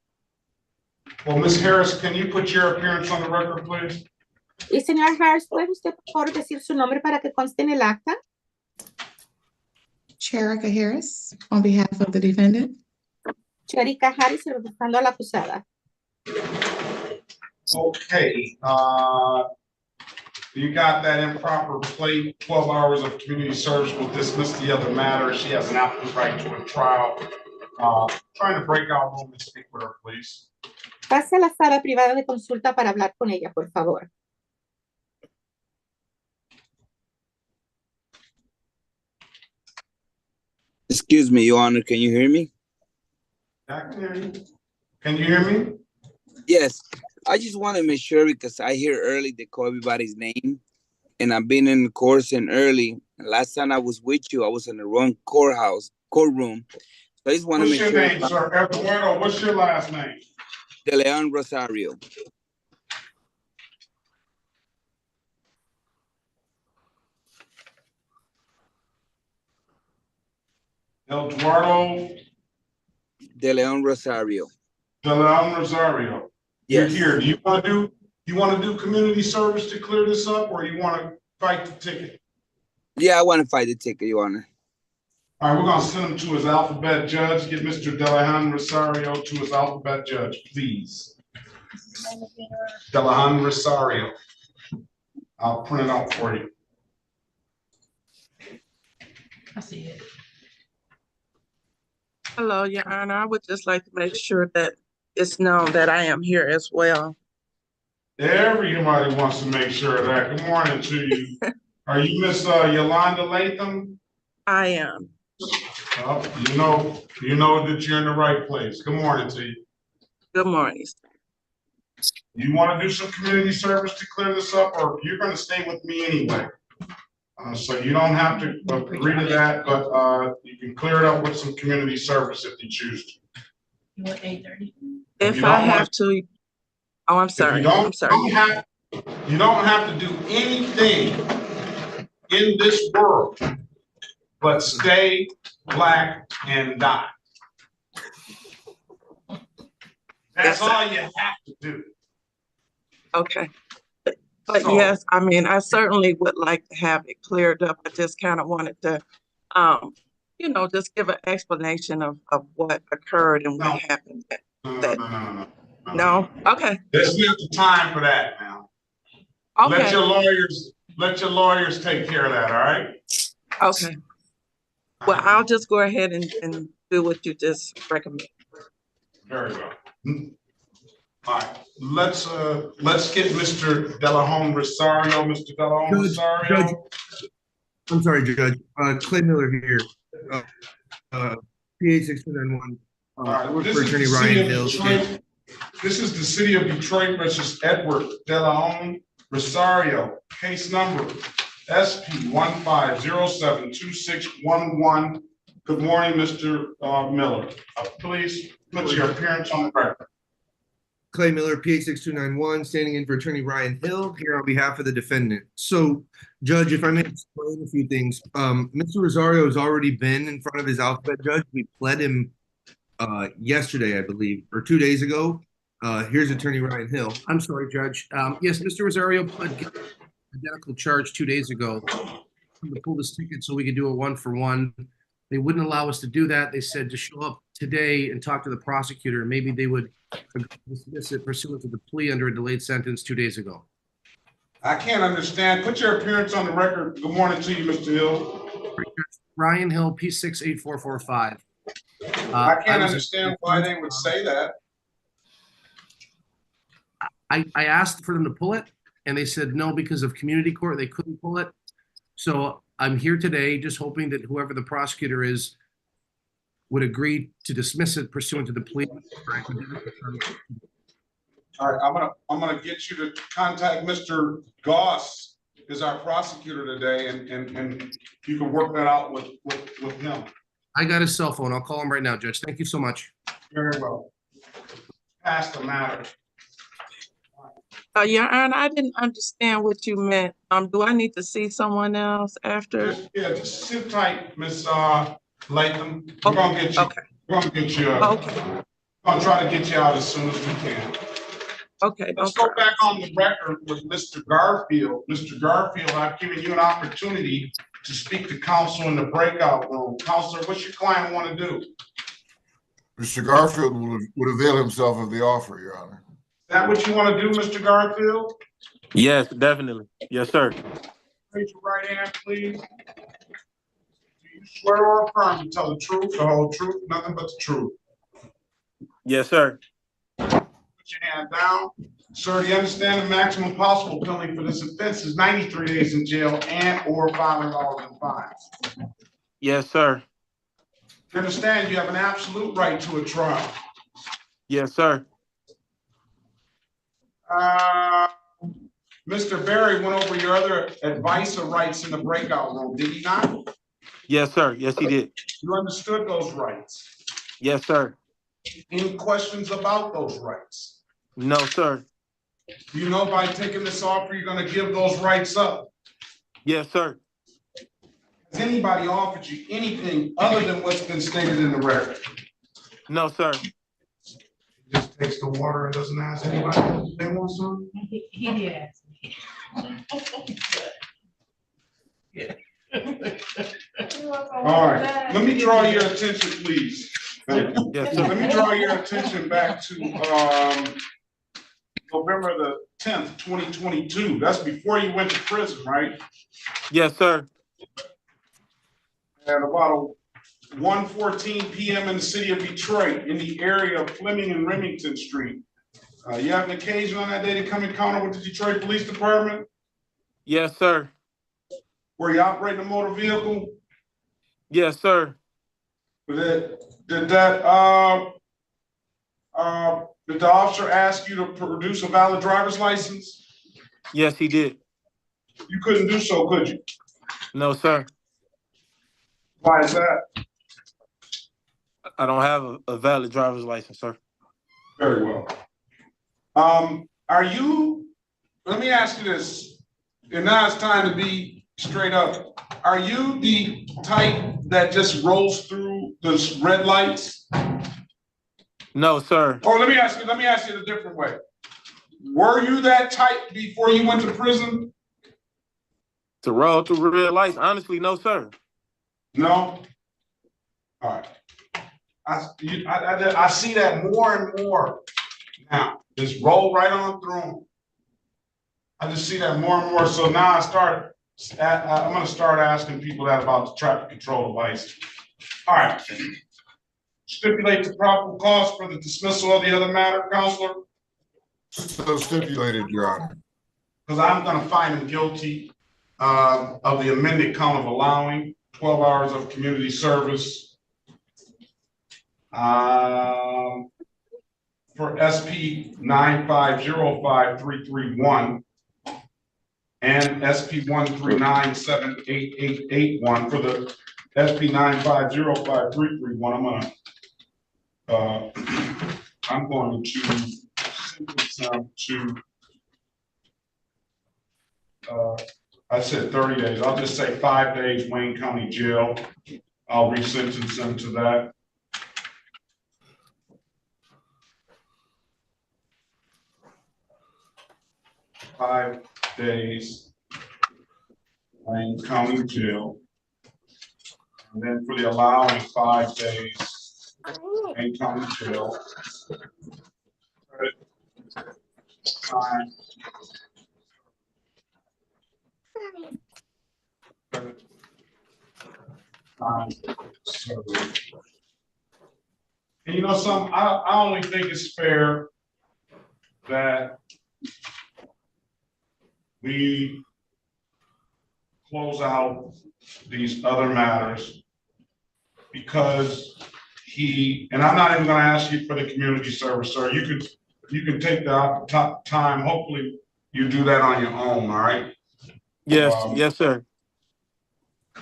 Speaker 1: Well, Ms. Harris, can you put your appearance on the record, please?
Speaker 4: Y señor Harris, ¿puede usted por favor decir su nombre para que conste en el acta?
Speaker 13: Cherica Harris, on behalf of the defendant.
Speaker 4: Cherica Harris representando a la acusada.
Speaker 1: Okay. You got that improper plate, 12 hours of community service will dismiss the other matter. She has an absolute right to a trial. Trying to break out room and speak with her, please.
Speaker 4: Pase a la sala privada de consulta para hablar con ella, por favor.
Speaker 17: Excuse me, Your Honor, can you hear me?
Speaker 1: I can hear you. Can you hear me?
Speaker 17: Yes. I just want to make sure because I hear early they call everybody's name, and I've been in the course and early. Last time I was with you, I was in the wrong courtroom. So I just want to make sure.
Speaker 1: What's your name, sir? Eduardo, what's your last name?
Speaker 17: De Leon Rosario.
Speaker 1: Eduardo
Speaker 17: De Leon Rosario.
Speaker 1: De Leon Rosario.
Speaker 17: Yes.
Speaker 1: You're here. Do you want to do community service to clear this up, or you want to fight the ticket?
Speaker 17: Yeah, I want to fight the ticket, Your Honor.
Speaker 1: All right, we're gonna send him to his alphabet judge. Get Mr. De Leon Rosario to his alphabet judge, please. De Leon Rosario. I'll print it out for you.
Speaker 8: I see it.
Speaker 18: Hello, Your Honor. I would just like to make sure that it's known that I am here as well.
Speaker 1: Everybody wants to make sure of that. Good morning to you. Are you Miss Yolanda Latham?
Speaker 18: I am.
Speaker 1: You know that you're in the right place. Good morning to you.
Speaker 18: Good morning.
Speaker 1: You want to do some community service to clear this up, or you're going to stay with me anyway? So you don't have to agree to that, but you can clear it up with some community service if you choose to.
Speaker 8: You want 8:30?
Speaker 18: If I have to, oh, I'm sorry. I'm sorry.
Speaker 1: You don't have to do anything in this world but stay black and die. That's all you have to do.
Speaker 18: Okay. But yes, I mean, I certainly would like to have it cleared up. I just kind of wanted to, just give an explanation of what occurred and what happened. No? Okay.
Speaker 1: There's not the time for that now.
Speaker 18: Okay.
Speaker 1: Let your lawyers take care of that, all right?
Speaker 18: Okay. Well, I'll just go ahead and do what you just recommend.
Speaker 1: Very well. All right, let's get Mr. De Leon Rosario. Mr. De Leon Rosario.
Speaker 19: Judge, I'm sorry, Judge. Clay Miller here. PA 6291. I work for Attorney Ryan Hill.
Speaker 1: This is the City of Detroit versus Edward De Leon Rosario. Case number SP 15072611. Good morning, Mr. Miller. Please put your appearance on the record.
Speaker 19: Clay Miller, PA 6291, standing in for Attorney Ryan Hill, here on behalf of the defendant. So, Judge, if I may explain a few things. Mr. Rosario has already been in front of his alphabet judge. We pled him yesterday, I believe, or 2 days ago. Here's Attorney Ryan Hill.
Speaker 20: I'm sorry, Judge. Yes, Mr. Rosario pled identical charge 2 days ago to pull this ticket so we could do a 1-for-1. They wouldn't allow us to do that. They said to show up today and talk to the prosecutor. Maybe they would dismiss it pursuant to the plea under a delayed sentence 2 days ago.
Speaker 1: I can't understand. Put your appearance on the record. Good morning to you, Mr. Hill.
Speaker 20: Ryan Hill, P68445.
Speaker 1: I can't understand why they would say that.
Speaker 20: I asked for them to pull it, and they said no because of community court. They couldn't pull it. So I'm here today just hoping that whoever the prosecutor is would agree to dismiss it pursuant to the plea.
Speaker 1: All right, I'm gonna get you to contact Mr. Goss, is our prosecutor today, and you can work that out with him.
Speaker 20: I got his cell phone. I'll call him right now, Judge. Thank you so much.
Speaker 1: Very well. Pass the matter.
Speaker 18: Your Honor, I didn't understand what you meant. Do I need to see someone else after?
Speaker 1: Just sit tight, Miss Latham. We're gonna get you.
Speaker 18: Okay.
Speaker 1: We're gonna get you.
Speaker 18: Okay.
Speaker 1: We're gonna try to get you out as soon as we can.
Speaker 18: Okay.
Speaker 1: Let's go back on the record with Mr. Garfield. Mr. Garfield, I've given you an opportunity to speak to counsel in the breakout room. Counselor, what's your client want to do?
Speaker 9: Mr. Garfield would avail himself of the offer, Your Honor.
Speaker 1: Is that what you want to do, Mr. Garfield?
Speaker 14: Yes, definitely. Yes, sir.
Speaker 1: Raise your right hand, please. Do you swear or affirm to tell the truth, the whole truth, nothing but the truth?
Speaker 14: Yes, sir.
Speaker 1: Put your hand down. Sir, do you understand the maximum possible penalty for this offense is 93 days in jail and or $500 in fines?
Speaker 14: Yes, sir.
Speaker 1: You understand you have an absolute right to a trial.
Speaker 14: Yes, sir.
Speaker 1: Mr. Berry went over your other advice or rights in the breakout room, did he not?
Speaker 14: Yes, sir. Yes, he did.
Speaker 1: You understood those rights.
Speaker 14: Yes, sir.
Speaker 1: Any questions about those rights?
Speaker 14: No, sir.
Speaker 1: You know by taking this offer, you're going to give those rights up.
Speaker 14: Yes, sir.
Speaker 1: Has anybody offered you anything other than what's been stated in the record?
Speaker 14: No, sir.
Speaker 1: Just takes the water and doesn't ask anybody if they want some?
Speaker 8: He did ask me. Yeah.
Speaker 1: All right, let me draw your attention, please.
Speaker 14: Yes, sir.
Speaker 1: Let me draw your attention back to November the 10th, 2022. That's before you went to prison, right?
Speaker 14: Yes, sir.
Speaker 1: At about 1:14 p.m. in the city of Detroit, in the area of Fleming and Remington Street. You have an occasion on that day to come encounter with the Detroit Police Department?
Speaker 14: Yes, sir.
Speaker 1: Were you operating a motor vehicle?
Speaker 14: Yes, sir.
Speaker 1: Did the officer ask you to produce a valid driver's license?
Speaker 14: Yes, he did.
Speaker 1: You couldn't do so, could you?
Speaker 14: No, sir.
Speaker 1: Why is that?
Speaker 14: I don't have a valid driver's license, sir.
Speaker 1: Very well. Let me ask you this, and now it's time to be straight up. Are you the type that just rolls through the red lights?
Speaker 14: No, sir.
Speaker 1: Or let me ask you a different way. Were you that type before you went to prison?
Speaker 14: To roll through red lights? Honestly, no, sir.
Speaker 1: No? All right. I see that more and more now. Just roll right on through them. I just see that more and more. So now I'm going to start asking people that about the traffic control device. All right. Stipulate the probable cause for the dismissal of the other matter, Counselor?
Speaker 9: So stipulated, Your Honor.
Speaker 1: Because I'm going to find him guilty of the amended count of allowing 12 hours of community service for SP 9505331 and SP 1397881 for the SP 9505331. I'm going to sentence them to I said 30 days. I'll just say 5 days Wayne County Jail. I'll resentence them to that. Five days Wayne County Jail. And then for the allowing 5 days Wayne County Jail. Time. And you know something, I only think it's fair that we close out these other matters because and I'm not even going to ask you for the community service, sir. You can take the time. Hopefully you do that on your own, all right?
Speaker 14: Yes, yes, sir.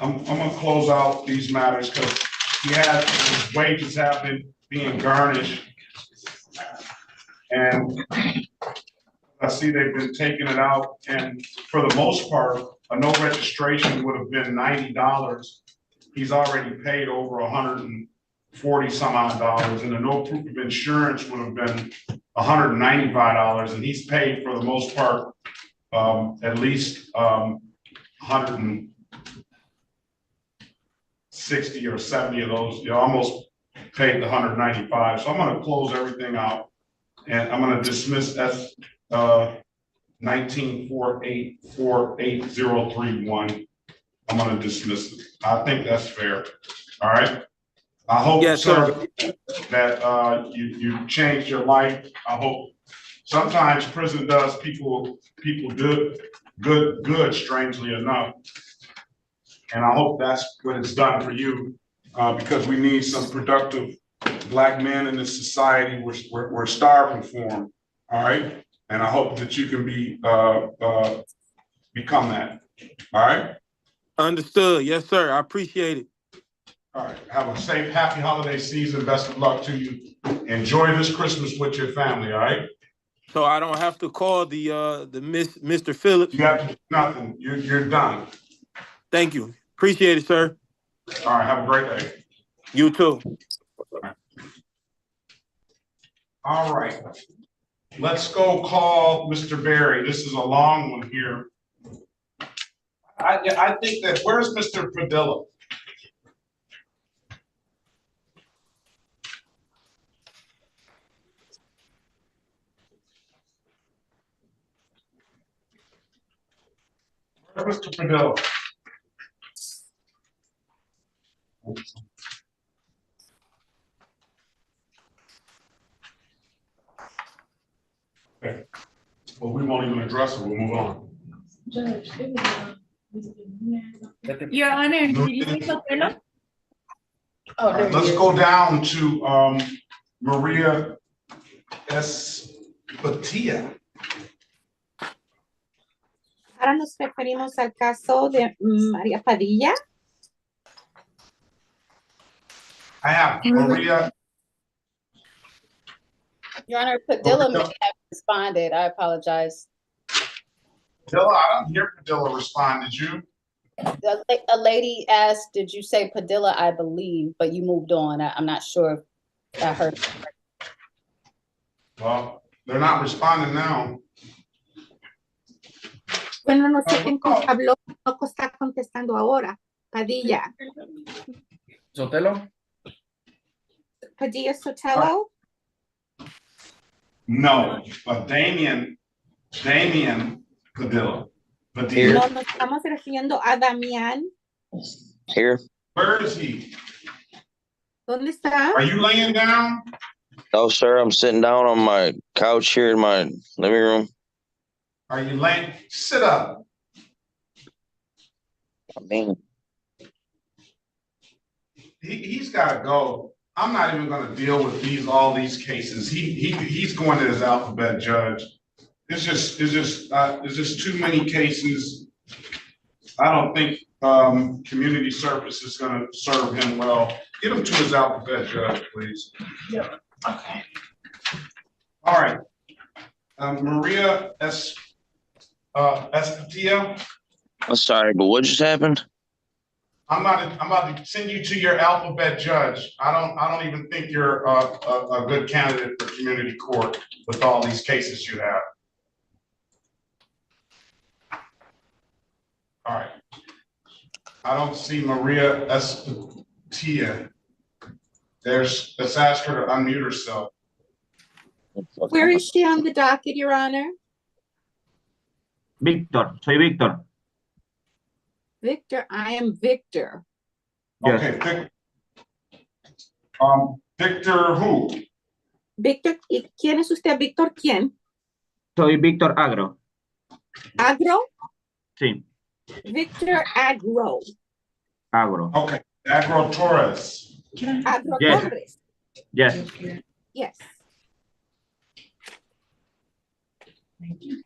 Speaker 1: I'm going to close out these matters because his wages have been being garnished. And I see they've been taking it out. And for the most part, a no registration would have been $90. He's already paid over $140 some odd dollars. And a no proof of insurance would have been $195. And he's paid for the most part, at least 160 or 70 of those. You almost paid the 195. So I'm going to close everything out, and I'm going to dismiss 1948483031. I'm gonna dismiss it. I think that's fair. All right. I hope,
Speaker 14: Yes,
Speaker 1: sir, that you changed your life. I hope sometimes prison does people good, strangely enough. And I hope that's what it's done for you, because we need some productive Black men in this society. We're starving for them. All right. And I hope that you can become that. All right.
Speaker 14: Understood. Yes, sir. I appreciate it.
Speaker 1: All right. Have a safe, happy holiday season. Best of luck to you. Enjoy this Christmas with your family. All right.
Speaker 14: So I don't have to call the Mr. Phillips.
Speaker 1: You got nothing. You're done.
Speaker 14: Thank you. Appreciate it, sir.
Speaker 1: All right. Have a great day.
Speaker 14: You too.
Speaker 1: All right. Let's go call Mr. Berry. This is a long one here. I think that, where's Mr. Padilla? Where's Mr. Padilla? Okay. Well, we won't even address it. We'll move on.
Speaker 5: Judge, Your Honor, did you say Sotelo?
Speaker 1: All right, let's go down to Maria Espatia.
Speaker 4: Ahora nos referimos al caso de María Padilla.
Speaker 1: I have Maria.
Speaker 21: Your Honor, Padilla may have responded. I apologize.
Speaker 1: Padilla, I don't hear Padilla respond. Did you?
Speaker 21: A lady asked, did you say Padilla, I believe, but you moved on. I'm not sure if I heard.
Speaker 1: Well, they're not responding now.
Speaker 4: Bueno, no sé quién habló, no está contestando ahora. Padilla.
Speaker 22: Sotelo?
Speaker 4: Padilla Sotelo?
Speaker 1: No, but Damian Padilla.
Speaker 4: No, nos estamos refiriendo a Damián.
Speaker 23: Here.
Speaker 1: Where is he?
Speaker 4: ¿Dónde está?
Speaker 1: Are you laying down?
Speaker 23: No, sir. I'm sitting down on my couch here in my living room.
Speaker 1: Are you laying? Sit up.
Speaker 23: I mean,
Speaker 1: He's got to go. I'm not even going to deal with all these cases. He's going to his alphabet judge. It's just too many cases. I don't think community service is going to serve him well. Get him to his alphabet judge, please.
Speaker 8: Yeah. Okay.
Speaker 1: All right. Maria Espatia.
Speaker 23: I'm sorry, but what just happened?
Speaker 1: I'm about to send you to your alphabet judge. I don't even think you're a good candidate for community court with all these cases you have. All right. I don't see Maria Espatia. Let's ask her to unmute herself.
Speaker 4: Where is she on the docket, Your Honor?
Speaker 24: Víctor, soy Víctor.
Speaker 4: Victor, I am Victor.
Speaker 24: Yes.
Speaker 1: Okay, Victor who?
Speaker 4: Victor, ¿y quién es usted? Víctor, ¿quién?
Speaker 24: Soy Víctor Agro.
Speaker 4: ¿Agro?
Speaker 24: Sí,
Speaker 4: Victor Agro.
Speaker 24: Agro.
Speaker 1: Okay, Agro Torres.
Speaker 4: Agro
Speaker 24: Yes.
Speaker 4: Torres.
Speaker 24: Yes.
Speaker 4: Yes.
Speaker 8: Thank you.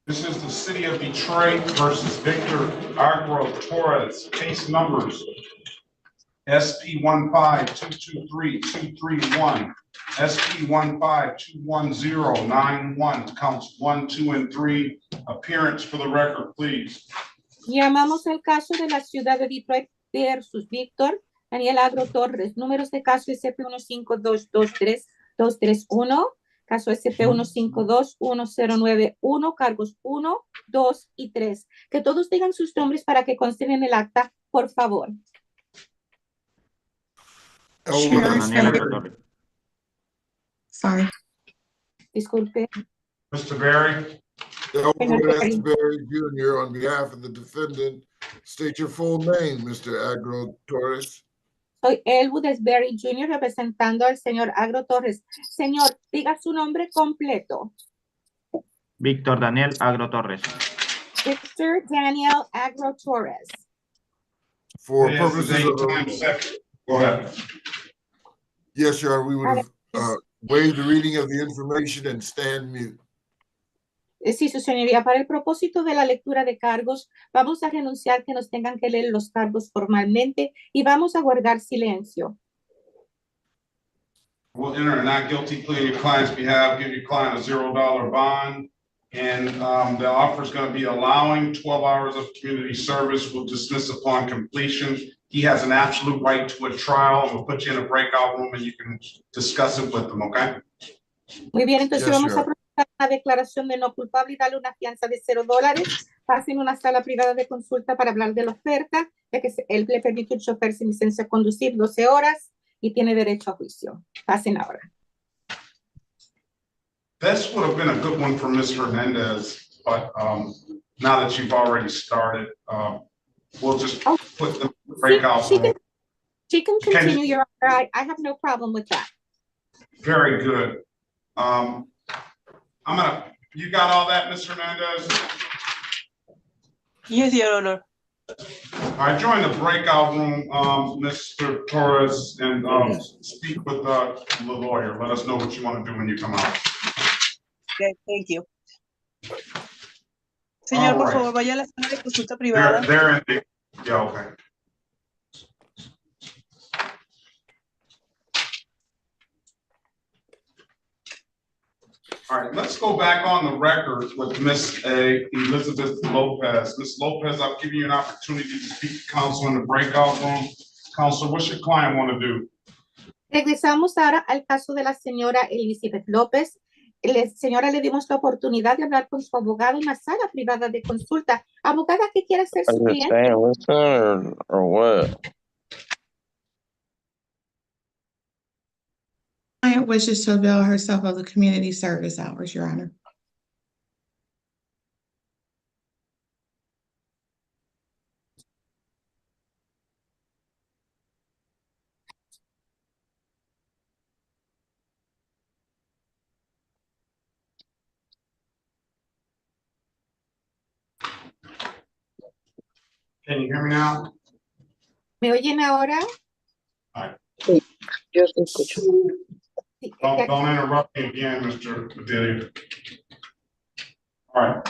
Speaker 1: This is the city of Detroit versus Victor Agro Torres. Case numbers SP 15223-231, SP 1521091, counts 1, 2, and 3. Appearance for the record, please.
Speaker 4: Llamamos el caso de la ciudad de Detroit versus Víctor Daniel Agro Torres. Números de caso SP 15223-231, Caso SP-152-1091, cargos 1, 2 y 3. Que todos digan sus nombres para que consten en el acta, por favor.
Speaker 24: Daniel Agro Torres.
Speaker 13: Sorry.
Speaker 4: Disculpe.
Speaker 1: Mr. Berry,
Speaker 9: Elwood S. Berry Jr. on behalf of the defendant. State your full name, Mr. Agro Torres.
Speaker 4: Soy Elwood S. Berry Jr. representando al señor Agro Torres. Señor, diga su nombre completo.
Speaker 24: Víctor Daniel Agro Torres.
Speaker 4: Victor Daniel Agro Torres.
Speaker 9: For
Speaker 1: Yes,
Speaker 9: purposes
Speaker 1: date,
Speaker 9: of
Speaker 1: time, second. Go ahead.
Speaker 9: yes, Your Honor, we would have waived the reading of the information and stand mute.
Speaker 4: Sí, su señoría, para el propósito de la lectura de cargos, vamos a renunciar que nos tengan que leer los cargos formalmente y vamos a guardar silencio.
Speaker 1: We'll enter a not guilty plea on your client's behalf, give your client a $0 bond. And the offer is going to be allowing 12 hours of community service. We'll dismiss upon completion. He has an absolute right to a trial. We'll put you in a breakout room and you can discuss it with him, okay?
Speaker 4: Muy bien, entonces
Speaker 9: Yes,
Speaker 4: vamos
Speaker 9: Your
Speaker 4: a
Speaker 9: Honor.
Speaker 4: procesar una declaración de no culpable y darle una fianza de $0. Pasen una sala privada de consulta para hablar de la oferta, ya que él le permite un chofer sin licencia de conducir 12 horas y tiene derecho a juicio. Pasen ahora.
Speaker 1: This would have been a good one for Ms. Hernandez, but now that you've already started, we'll just put the breakout room.
Speaker 4: She can continue, Your Honor. I have no problem with that.
Speaker 1: Very good. You got all that, Ms. Hernandez?
Speaker 2: Yes, Your Honor.
Speaker 1: All right, join the breakout room, Mr. Torres, and speak with the lawyer. Let us know what you want to do when you come out.
Speaker 2: Okay, thank you. Señor,
Speaker 1: All
Speaker 2: por
Speaker 1: right.
Speaker 2: favor, vaya a la sala de consulta privada.
Speaker 1: They're in the, yeah, okay. All right, let's go back on the record with Miss Elizabeth Lopez. Ms. Lopez, I'll give you an opportunity to speak to counsel in the breakout room. Counselor, what's your client want to do?
Speaker 4: Regresamos ahora al caso de la señora Elizabeth López. Señora, le dimos la oportunidad de hablar con su abogado en una sala privada de consulta. Abogada, ¿qué quiere hacer su cliente?
Speaker 23: Or what?
Speaker 13: Client wishes to avail herself of the community service hours, Your Honor.
Speaker 1: Can you hear me now?
Speaker 4: ¿Me oyen ahora?
Speaker 3: Sí, yo te escucho.
Speaker 4: Sí,
Speaker 1: Don't interrupt me again, Mr. Padilla. All right.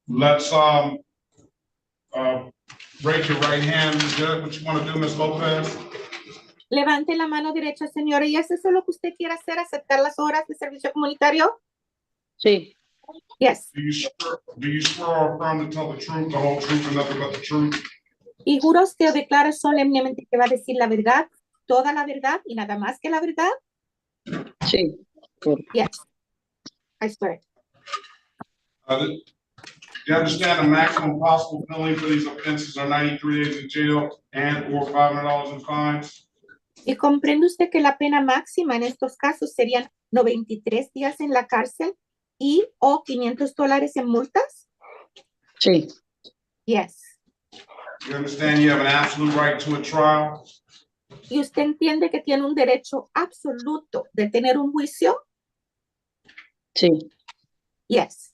Speaker 1: Let's raise your right hand. What you want to do, Ms. Lopez?
Speaker 4: Levante la mano derecha, señora. ¿Y es eso lo que usted quiere hacer? ¿Aceptar las horas de servicio comunitario?
Speaker 3: Sí.
Speaker 4: Yes.
Speaker 1: Do you swear or affirm to tell the truth, the whole truth, and nothing but the truth?
Speaker 4: ¿Y jura usted o declara solemnemente que va a decir la verdad, toda la verdad y nada más que la verdad?
Speaker 3: Sí.
Speaker 4: Yes. I swear.
Speaker 1: Do you understand the maximum possible penalty for these offenses are 93 days in jail and or $500 in fines?
Speaker 4: ¿Y comprende usted que la pena máxima en estos casos serían 93 días en la cárcel y o $500 en multas?
Speaker 3: Sí.
Speaker 4: Yes.
Speaker 1: You understand you have an absolute right to a trial?
Speaker 4: ¿Y usted entiende que tiene un derecho absoluto de tener un juicio?
Speaker 3: Sí.
Speaker 4: Yes.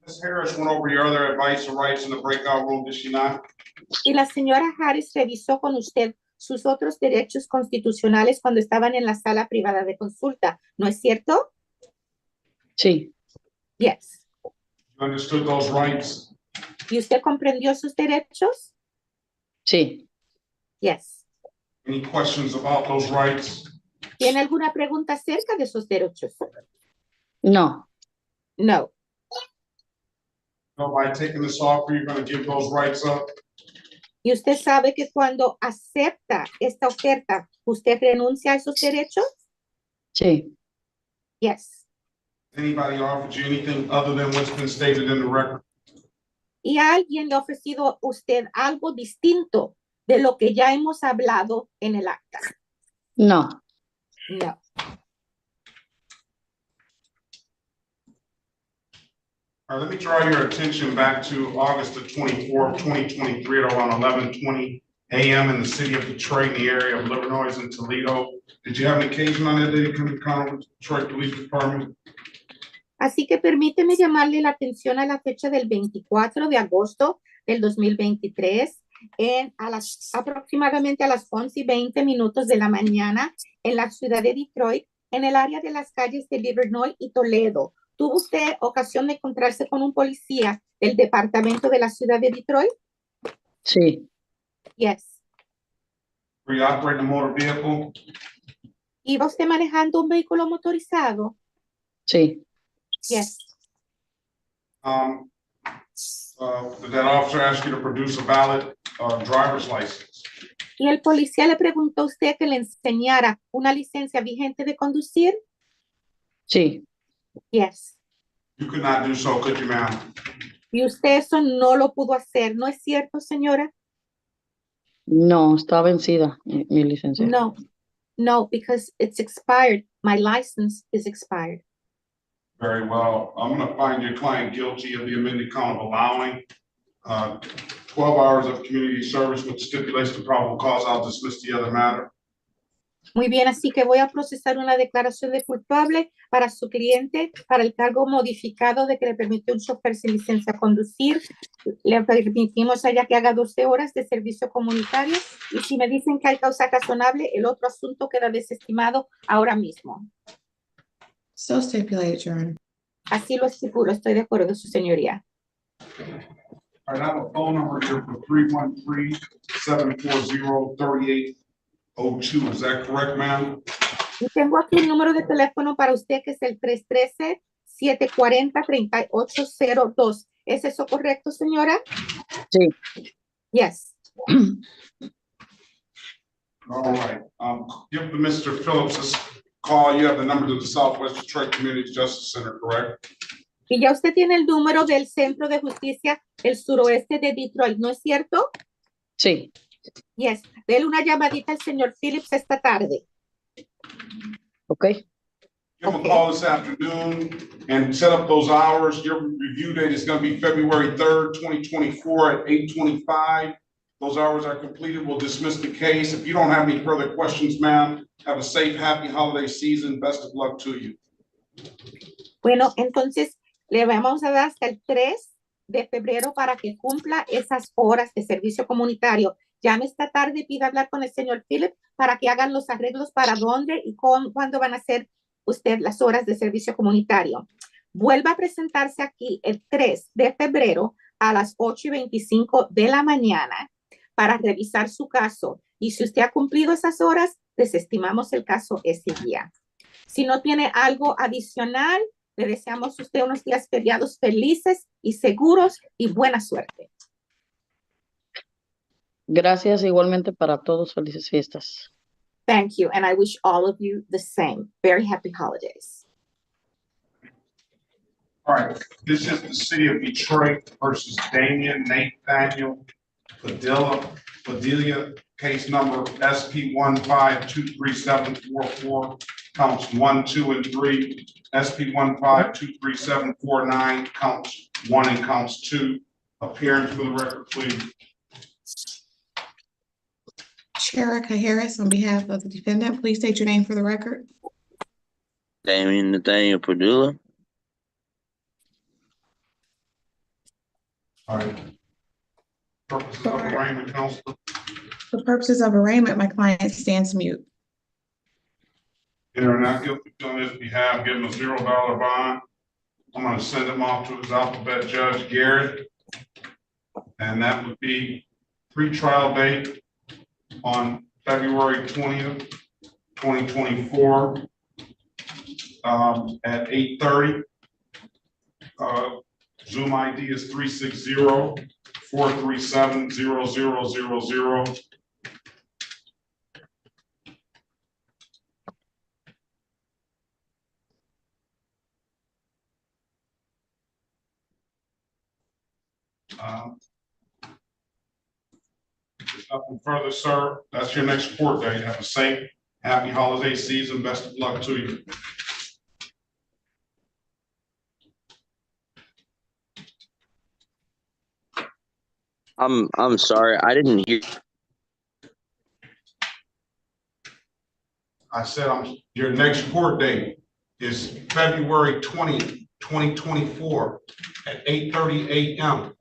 Speaker 1: Ms. Harris went over your other advice or rights in the breakout room, did she not?
Speaker 4: Y la señora Harris revisó con usted sus otros derechos constitucionales cuando estaban en la sala privada de consulta, ¿no es cierto?
Speaker 3: Sí.
Speaker 4: Yes.
Speaker 1: You understood those rights?
Speaker 4: ¿Y usted comprendió sus derechos?
Speaker 3: Sí.
Speaker 4: Yes.
Speaker 1: Any questions about those rights?
Speaker 4: ¿Tiene alguna pregunta acerca de esos derechos?
Speaker 3: No.
Speaker 4: No.
Speaker 1: So by taking this offer, you're going to give those rights up?
Speaker 4: ¿Y usted sabe que cuando acepta esta oferta, usted renuncia a esos derechos?
Speaker 3: Sí.
Speaker 4: Yes.
Speaker 1: Anybody offered you anything other than what's been stated in the record?
Speaker 4: ¿Y alguien le ha ofrecido a usted algo distinto de lo que ya hemos hablado en el acta?
Speaker 3: No.
Speaker 4: No.
Speaker 1: All right, let me draw your attention back to August the 24th, 2023 at around 11:20 a.m. in the city of Detroit, in the area of Livernois and Toledo. Did you have an occasion on that day to come to contact with Detroit Police Department?
Speaker 4: Así que permíteme llamarle la atención a la fecha del 24 de agosto del 2023 aproximadamente a las 11:20 de la mañana en la ciudad de Detroit, en el área de las calles de Livernois y Toledo. ¿Tuvo usted ocasión de encontrarse con un policía del departamento de la ciudad de Detroit?
Speaker 3: Sí.
Speaker 4: Yes.
Speaker 1: Were you operating a motor vehicle?
Speaker 4: ¿Iba usted manejando un vehículo motorizado?
Speaker 3: Sí.
Speaker 4: Yes.
Speaker 1: Did that officer ask you to produce a valid driver's license?
Speaker 4: ¿Y el policía le preguntó a usted que le enseñara una licencia vigente de conducir?
Speaker 3: Sí.
Speaker 4: Yes.
Speaker 1: You could not do so, could you, ma'am?
Speaker 4: Y usted eso no lo pudo hacer, ¿no es cierto, señora?
Speaker 3: No, está vencida mi licencia.
Speaker 4: No. No, because it's expired. My license is expired.
Speaker 1: Very well. I'm going to find your client guilty of the amended count of allowing 12 hours of community service, which stipulates the probable cause. I'll dismiss the other matter.
Speaker 4: Muy bien, así que voy a procesar una declaración de culpable para su cliente para el cargo modificado de que le permitió un chofer sin licencia a conducir. Le permitimos a ella que haga 12 horas de servicio comunitario y si me dicen que hay causa razonable, el otro asunto queda desestimado ahora mismo.
Speaker 13: So stipulated, Your Honor.
Speaker 4: Así lo estipulo, estoy de acuerdo, su señoría.
Speaker 1: All right, I have a phone number here for 313-740-3802. Is that correct, ma'am?
Speaker 4: Y tengo aquí un número de teléfono para usted que es el 313-740-3802. ¿Es eso correcto, señora?
Speaker 3: Sí.
Speaker 4: Yes.
Speaker 1: All right. Give Mr. Phillips this call. You have the number to the Southwest Detroit Community Justice Center, correct?
Speaker 4: Y ya usted tiene el número del Centro de Justicia del Suroeste de Detroit, ¿no es cierto?
Speaker 3: Sí.
Speaker 4: Yes. Dele una llamadita al señor Phillips esta tarde.
Speaker 3: Okay.
Speaker 1: Give him a call this afternoon and set up those hours. Your review date is going to be February 3rd, 2024 at 8:25. Those hours are completed. We'll dismiss the case. If you don't have any further questions, ma'am, have a safe, happy holiday season. Best of luck to you.
Speaker 4: Bueno, entonces le vamos a dar hasta el 3 de febrero para que cumpla esas horas de servicio comunitario. Llame esta tarde y pida hablar con el señor Philip para que hagan los arreglos para dónde y cuándo van a hacer usted las horas de servicio comunitario. Vuelva a presentarse aquí el 3 de febrero a las 8:25 de la mañana para revisar su caso. Y si usted ha cumplido esas horas, desestimamos el caso ese día. Si no tiene algo adicional, le deseamos a usted unos días feriados felices y seguros y buena suerte.
Speaker 3: Gracias igualmente para todos. Felices fiestas.
Speaker 4: Thank you, and I wish all of you the same. Very happy holidays.
Speaker 1: All right, this is the city of Detroit versus Damian Nathaniel Padilla, case number SP 1523744, counts 1, 2, and 3. SP 1523749, counts 1 and counts 2. Appearance for the record, please.
Speaker 13: Sherica Harris, on behalf of the defendant, please state your name for the record.
Speaker 23: Damian Nathaniel Padilla.
Speaker 1: All right. Purposes of arraignment, counsel.
Speaker 13: For purposes of arraignment, my client stands mute.
Speaker 1: They're not guilty on his behalf, give him a $0 bond. I'm gonna send him off to his alphabet judge, Garrett. And that would be pre-trial date on February 20th, 2024, at 8:30. Zoom ID is 360-437-0000. There's nothing further, sir. That's your next court date. Have a safe, happy holiday season. Best of luck to you.
Speaker 23: I'm sorry, I didn't hear.
Speaker 1: I said your next court date is February 20th, 2024 at 8:30 a.m.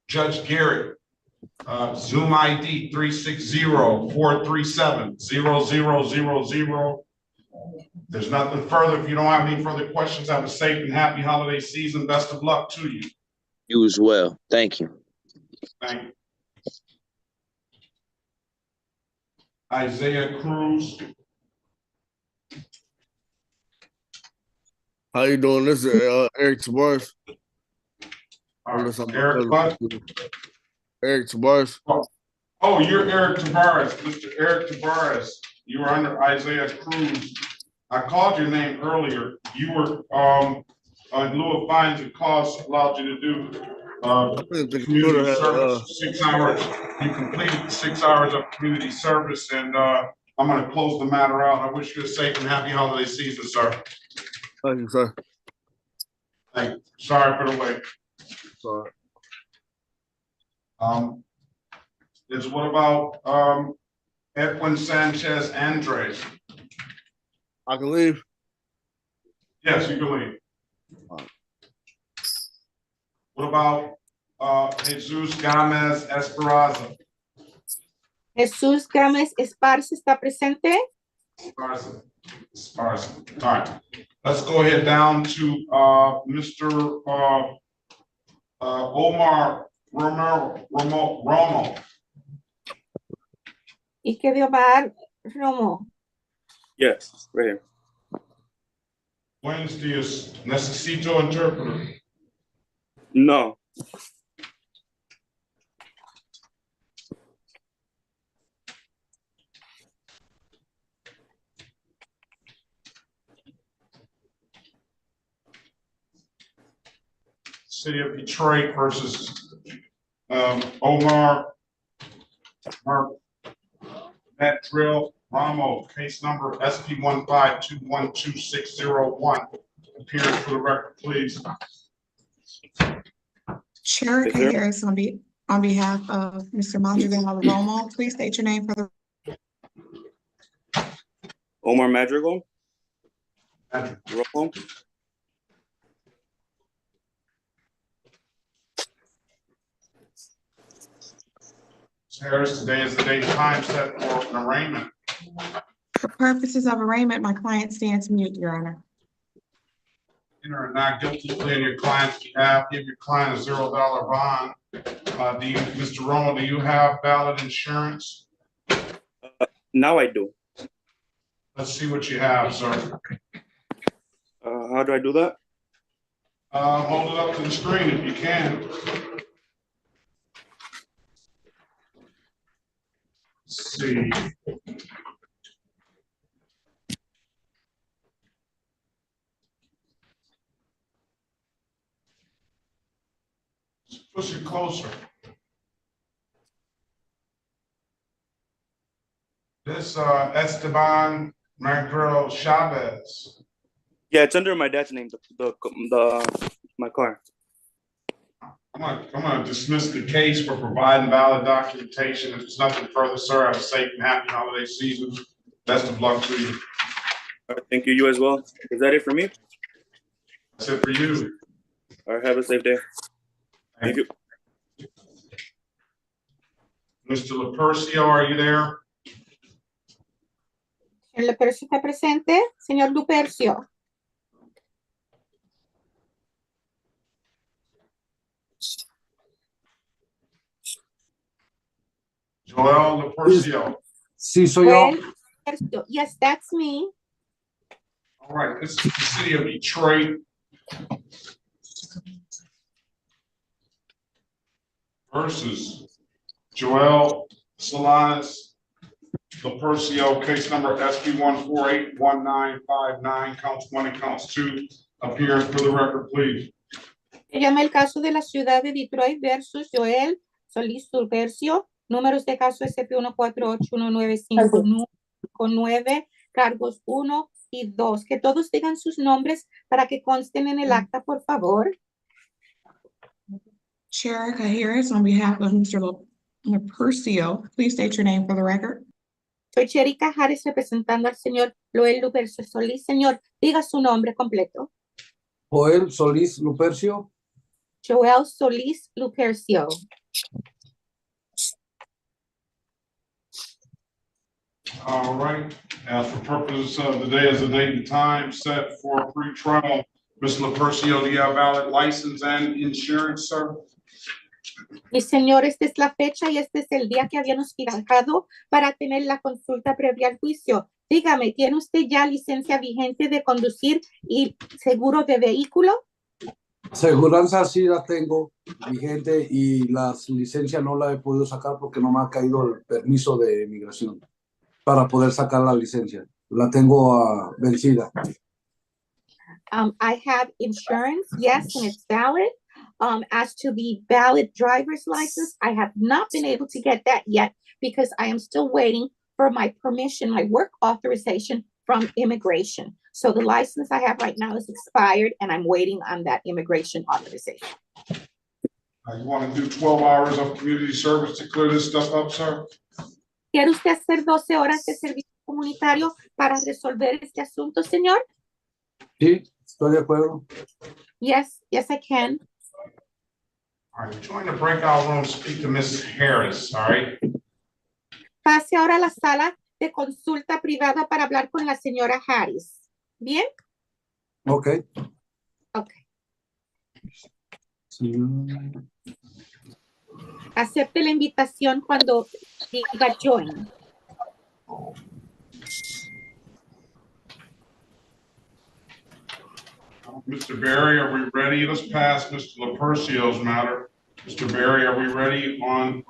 Speaker 1: Judge Garrett, Zoom ID 360-437-0000. There's nothing further. If you don't have any further questions, have a safe and happy holiday season. Best of luck to you.
Speaker 23: You as well. Thank you.
Speaker 1: Thank you. Isaiah Cruz.
Speaker 6: How you doing? This is Eric Tavares.
Speaker 1: Eric what?
Speaker 6: Eric Tavares.
Speaker 1: Oh, you're Eric Tavares, Mr. Eric Tavares. You were under Isaiah Cruz. I called your name earlier. You were in lieu of fines and costs allowed you to do community service 6 hours. You completed 6 hours of community service, and I'm going to close the matter out. I wish you a safe and happy holiday season, sir.
Speaker 6: Thank you, sir.
Speaker 1: Thank you. Sorry for the wait.
Speaker 6: Sorry.
Speaker 1: What about Edwin Sanchez Andres?
Speaker 6: I can leave.
Speaker 1: Yes, you can leave. What about Jesus Gomez Esparza?
Speaker 4: Jesús Gámez Esparza está presente.
Speaker 1: Esparza. All right. Let's go ahead down to Mr. Omar Romo.
Speaker 4: ¿Y qué de Omar Romo?
Speaker 7: Yes, right here.
Speaker 1: Buenos dias. Necesito interpreter.
Speaker 7: No.
Speaker 1: City of Detroit versus Omar Drill Ramo, case number SP152122601. Appears for the record, please.
Speaker 13: Chair Harris, on behalf of Mr. Madrigal Romo, please state your name for the.
Speaker 7: Omar Madrigal. Romo.
Speaker 1: Harris, today is the date and time set for an arraignment.
Speaker 13: For purposes of arraignment, my client stands mute, Your Honor.
Speaker 1: Enter a not guilty plea on your client's behalf. Give your client a $0 bond. Mr. Romo, do you have valid insurance?
Speaker 7: Now I do.
Speaker 1: Let's see what you have, sir.
Speaker 7: How do I do that?
Speaker 1: Hold it up to the screen if you can. Let's see. Push it closer. This Esteban Magro Chavez.
Speaker 7: Yeah, it's under my dad's name. My car.
Speaker 1: I'm gonna dismiss the case for providing valid documentation. If there's nothing further, sir, have a safe and happy holiday season. Best of luck to you.
Speaker 7: All right, thank you. You as well. Is that it for me?
Speaker 1: That's it for you.
Speaker 7: All right, have a safe day. Thank you.
Speaker 1: Mr. Lupercio, are you there?
Speaker 4: ¿El Lupercio está presente? Señor Lupercio.
Speaker 1: Joel Lupercio.
Speaker 10: Sí, soy yo.
Speaker 4: Lupercio. Yes, that's me.
Speaker 1: All right, this is the city of Detroit versus Joel Solanas Lupercio, case number SP1481959, counts 1 and counts 2. Appearing for the record, please.
Speaker 4: Se llama el caso de la ciudad de Detroit versus Joel Solís Sulpercio, números de caso SP1481959, cargos 1 y 2. Que todos digan sus nombres para que consten en el acta, por favor.
Speaker 13: Sherika Harris, on behalf of Mr. Lupercio, please state your name for the record.
Speaker 4: Soy Sherika Harris representando al señor Joel Lupercio Solís. Señor, diga su nombre completo.
Speaker 10: Joel Solís Lupercio.
Speaker 4: Joel Solís Lupercio.
Speaker 1: All right, for purposes of the day as a date and time set for pre-trial, Ms. Lupercio, do you have valid license and insurance, sir?
Speaker 4: Mi señor, esta es la fecha y este es el día que habíamos fijado para tener la consulta previa al juicio. Dígame, ¿tiene usted ya licencia vigente de conducir y seguro de vehículo?
Speaker 10: Seguranza sí la tengo vigente y la licencia no la he podido sacar porque no me ha caído el permiso de migración para poder sacar la licencia. La tengo vencida.
Speaker 4: I have insurance, yes, and it's valid. As to the valid driver's license, I have not been able to get that yet because I am still waiting for my permission, my work authorization from immigration. So the license I have right now is expired and I'm waiting on that immigration authorization.
Speaker 1: You want to do 12 hours of community service to clear this stuff up, sir?
Speaker 4: ¿Quiere usted hacer 12 horas de servicio comunitario para resolver este asunto, señor?
Speaker 10: Sí, estoy de acuerdo.
Speaker 4: Yes, yes, I can.
Speaker 1: All right, join the breakout room, speak to Ms. Harris, all right?
Speaker 4: Pase ahora a la sala de consulta privada para hablar con la señora Harris. ¿Bien?
Speaker 10: Ok.
Speaker 4: Ok.
Speaker 10: Sí.
Speaker 4: Acepte la invitación cuando diga join.
Speaker 1: Mr. Berry, are we ready? Let's pass Mr. Lupercio's matter. Mr. Berry, are we ready on,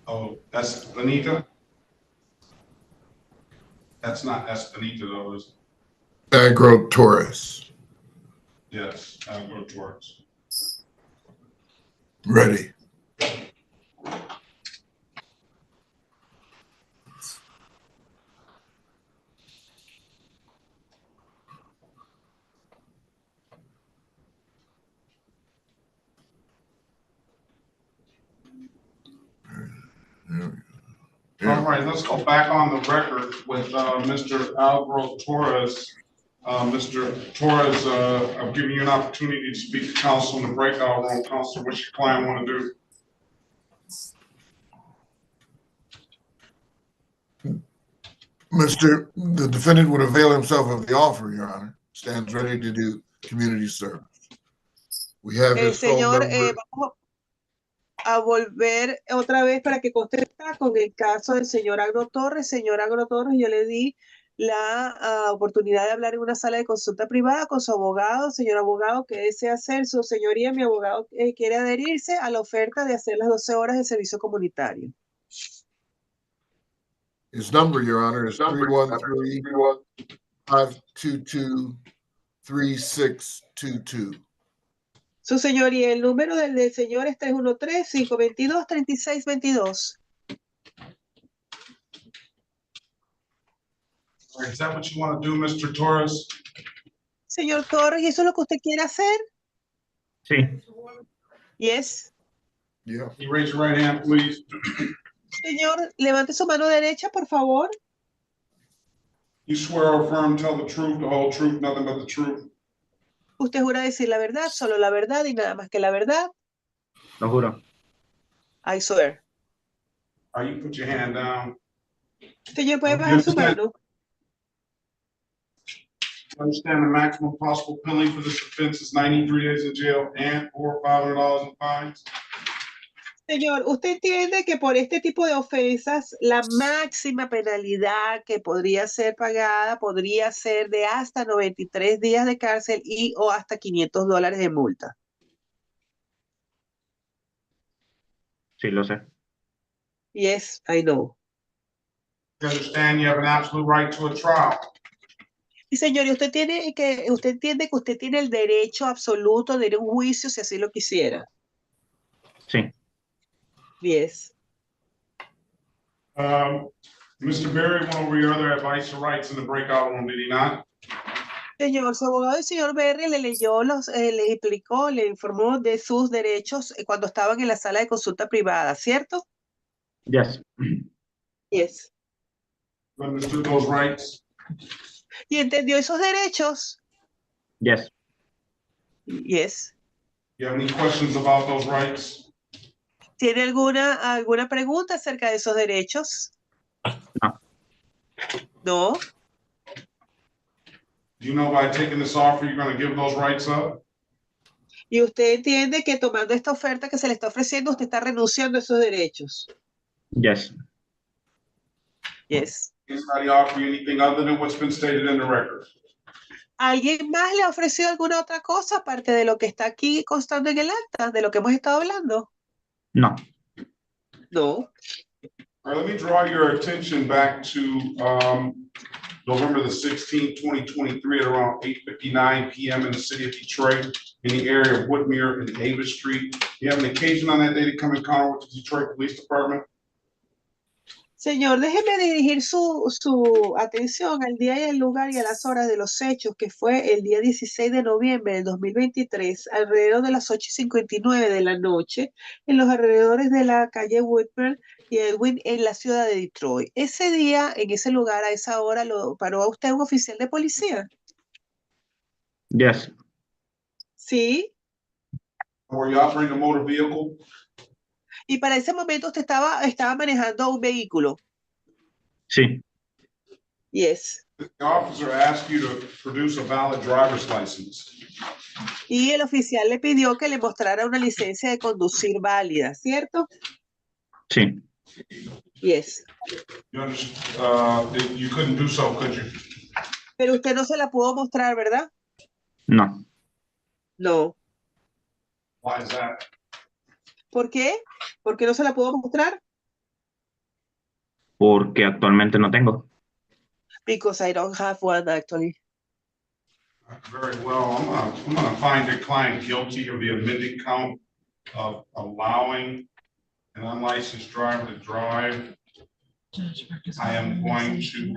Speaker 1: oh, that's Benita? That's not Espanita though, is it?
Speaker 9: Agro Torres.
Speaker 1: Yes, Agro Torres.
Speaker 9: Ready.
Speaker 1: All right, let's go back on the record with Mr. Agro Torres. Mr. Torres, I've given you an opportunity to speak to counsel in the breakout room. Counsel, what's your client want to do?
Speaker 9: The defendant would avail himself of the offer, Your Honor. Stands ready to do community service. We have his phone
Speaker 2: Señor,
Speaker 9: number.
Speaker 2: vamos a volver otra vez para que conste con el caso del señor Agro Torres. Señor Agro Torres, yo le di la oportunidad de hablar en una sala de consulta privada con su abogado. Señor abogado, ¿qué desea hacer? Su señoría, mi abogado quiere adherirse a la oferta de hacer las 12 horas de servicio comunitario.
Speaker 9: His number, Your Honor, is 313-522-3622.
Speaker 2: Su señoría, el número del señor es 313-522-3622.
Speaker 1: Is that what you want to do, Mr. Torres?
Speaker 2: Señor Torres, ¿eso es lo que usted quiere hacer?
Speaker 24: Sí.
Speaker 2: Yes.
Speaker 1: Yeah. You raise your right hand, please.
Speaker 2: Señor, levante su mano derecha, por favor.
Speaker 1: You swear or affirm, tell the truth, the whole truth, nothing but the truth.
Speaker 2: Usted jura decir la verdad, solo la verdad y nada más que la verdad.
Speaker 24: Lo juro.
Speaker 2: I swear.
Speaker 1: All right, you put your hand down.
Speaker 2: Señor, puede bajar su mano.
Speaker 1: Understand the maximum possible penalty for this offense is 93 days in jail and or $500 in fines.
Speaker 2: Señor, ¿usted entiende que por este tipo de ofensas la máxima penalidad que podría ser pagada podría ser de hasta 93 días de cárcel y o hasta $500 de multa?
Speaker 24: Sí, lo sé.
Speaker 2: Yes, I know.
Speaker 1: You understand you have an absolute right to a trial.
Speaker 2: Y señor, usted entiende que usted tiene el derecho absoluto de ir a un juicio si así lo quisiera.
Speaker 24: Sí.
Speaker 2: Yes.
Speaker 1: Mr. Berry went over your other advice or rights in the breakout room, did he not?
Speaker 2: Señor, su abogado, el señor Berry, le leyó le explicó, le informó de sus derechos cuando estaban en la sala de consulta privada, ¿cierto?
Speaker 24: Yes.
Speaker 2: Yes.
Speaker 1: You understood those rights?
Speaker 2: ¿Y entendió esos derechos?
Speaker 24: Yes.
Speaker 2: Yes.
Speaker 1: You have any questions about those rights?
Speaker 2: ¿Tiene alguna pregunta acerca de esos derechos?
Speaker 24: No.
Speaker 2: No.
Speaker 1: Do you know by taking this offer, you're going to give those rights up?
Speaker 2: Y usted entiende que tomando esta oferta que se le está ofreciendo, usted está renunciando a esos derechos.
Speaker 24: Yes.
Speaker 2: Yes.
Speaker 1: Anybody offer you anything other than what's been stated in the record?
Speaker 2: ¿Alguien más le ha ofrecido alguna otra cosa aparte de lo que está aquí constando en el acta, de lo que hemos estado hablando?
Speaker 24: No.
Speaker 2: No.
Speaker 1: All right, let me draw your attention back to November the 16th, 2023 at around 8:59 p.m. in the city of Detroit in the area of Woodmere and Davis Street. Do you have an occasion on that day to come in contact with the Detroit Police Department?
Speaker 2: Señor, déjeme dirigir su atención al día y al lugar y a las horas de los hechos, que fue el día 16 de noviembre del 2023, alrededor de las 8:59 de la noche, en los alrededores de la calle Woodmere y Edwin, en la ciudad de Detroit. Ese día, en ese lugar, a esa hora, ¿lo paró a usted un oficial de policía?
Speaker 24: Yes.
Speaker 2: Sí.
Speaker 1: Were you operating a motor vehicle?
Speaker 2: Y para ese momento usted estaba manejando un vehículo.
Speaker 24: Sí.
Speaker 2: Yes.
Speaker 1: The officer asked you to produce a valid driver's license.
Speaker 2: Y el oficial le pidió que le mostrara una licencia de conducir válida, ¿cierto?
Speaker 24: Sí.
Speaker 2: Yes.
Speaker 1: You couldn't do so, could you?
Speaker 2: Pero usted no se la pudo mostrar, ¿verdad?
Speaker 24: No.
Speaker 2: No.
Speaker 1: Why is that?
Speaker 2: ¿Por qué? ¿Por qué no se la pudo mostrar?
Speaker 24: Porque actualmente no tengo.
Speaker 2: Because I don't have one, actually.
Speaker 1: Very well. I'm gonna find your client guilty of the amended count of allowing an unlicensed driver to drive. I am going to,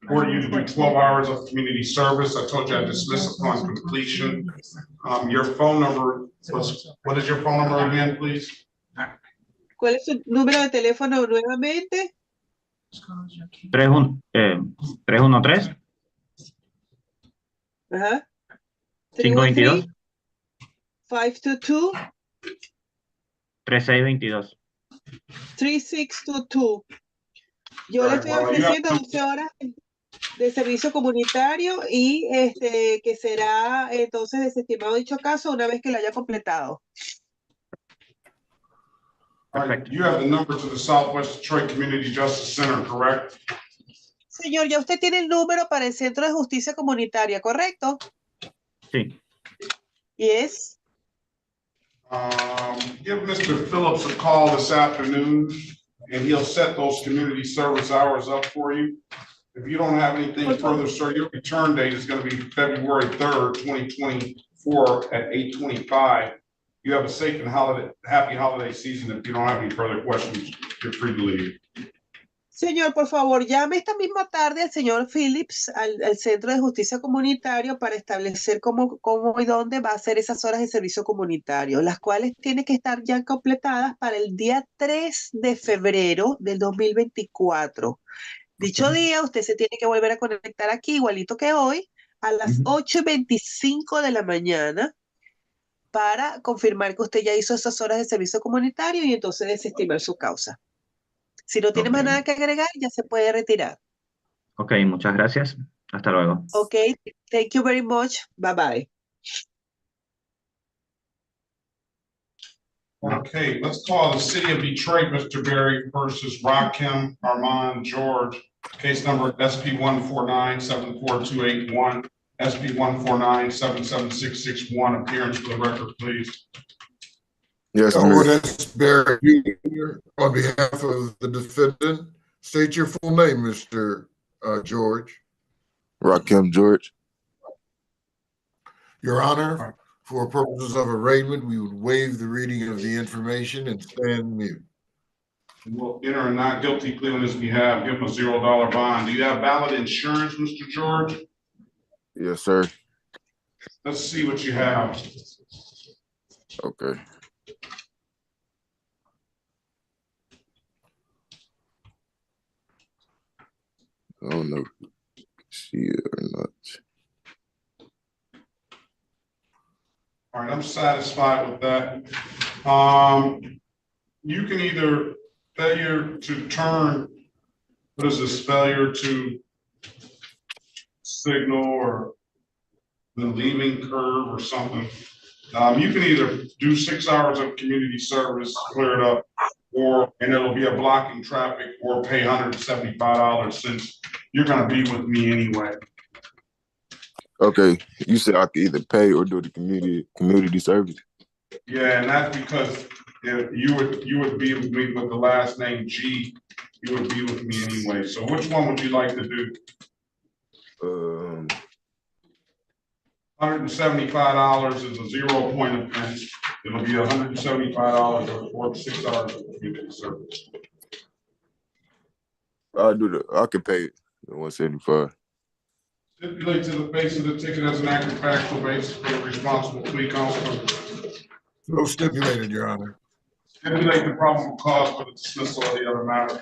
Speaker 1: for you to do 12 hours of community service. I told you I dismiss upon completion. Your phone number was, what is your phone number again, please?
Speaker 2: ¿Cuál es su número de teléfono nuevamente?
Speaker 24: 313.
Speaker 2: Ajá.
Speaker 24: 522.
Speaker 2: 522.
Speaker 24: 3622.
Speaker 2: 3622. Yo le estoy ofreciendo 12 horas de servicio comunitario y que será entonces desestimado dicho caso una vez que lo haya completado.
Speaker 1: All right, you have the number to the Southwest Detroit Community Justice Center, correct?
Speaker 2: Señor, ya usted tiene el número para el Centro de Justicia Comunitaria, ¿correcto?
Speaker 24: Sí.
Speaker 2: Yes.
Speaker 1: Give Mr. Phillips a call this afternoon and he'll set those community service hours up for you. If you don't have anything further, sir, your return date is going to be February 3rd, 2024 at 8:25. You have a safe and happy holiday season. If you don't have any further questions, you're free to leave.
Speaker 2: Señor, por favor, llame esta misma tarde al señor Phillips al Centro de Justicia Comunitario para establecer cómo y dónde va a hacer esas horas de servicio comunitario, las cuales tienen que estar ya completadas para el día 3 de febrero del 2024. Dicho día, usted se tiene que volver a conectar aquí, igualito que hoy, a las 8:25 de la mañana para confirmar que usted ya hizo esas horas de servicio comunitario y entonces desestimar su causa. Si no tiene más nada que agregar, ya se puede retirar.
Speaker 24: Ok, muchas gracias. Hasta luego.
Speaker 2: Ok, thank you very much. Bye bye.
Speaker 1: Okay, let's call the city of Detroit, Mr. Berry versus Rakim Armand George. Case number SP 149-74281, SP 149-77661. Appearance for the record, please.
Speaker 6: Yes, I'm
Speaker 9: Elwood
Speaker 6: here.
Speaker 9: S. Barry Jr. on behalf of the defendant. State your full name, Mr. George.
Speaker 6: Rakim George.
Speaker 9: Your Honor, for purposes of arraignment, we would waive the reading of the information and stand mute.
Speaker 1: We'll enter a not guilty plea on his behalf, give him a $0 bond. Do you have valid insurance, Mr. George?
Speaker 6: Yes, sir.
Speaker 1: Let's see what you have.
Speaker 6: Okay. I don't know if you can see it or not.
Speaker 1: All right, I'm satisfied with that. You can either failure to turn, what is this, failure to signal or the leaving curve or something. You can either do 6 hours of community service, clear it up, and it'll be a blocking traffic, or pay $175 since you're gonna be with me anyway.
Speaker 6: Okay, you said I could either pay or do the community service.
Speaker 1: Yeah, and that's because if you would be with me with the last name G, you would be with me anyway. So which one would you like to do? $175 is a 0 point offense. It'll be $175 for 6 hours of community service.
Speaker 6: I could pay it, the 175.
Speaker 1: Stipulate to the face of the ticket as an act of factual basis for the responsible plea counsel.
Speaker 9: So stipulated, Your Honor.
Speaker 1: Stipulate the probable cause for the dismissal of the other matter.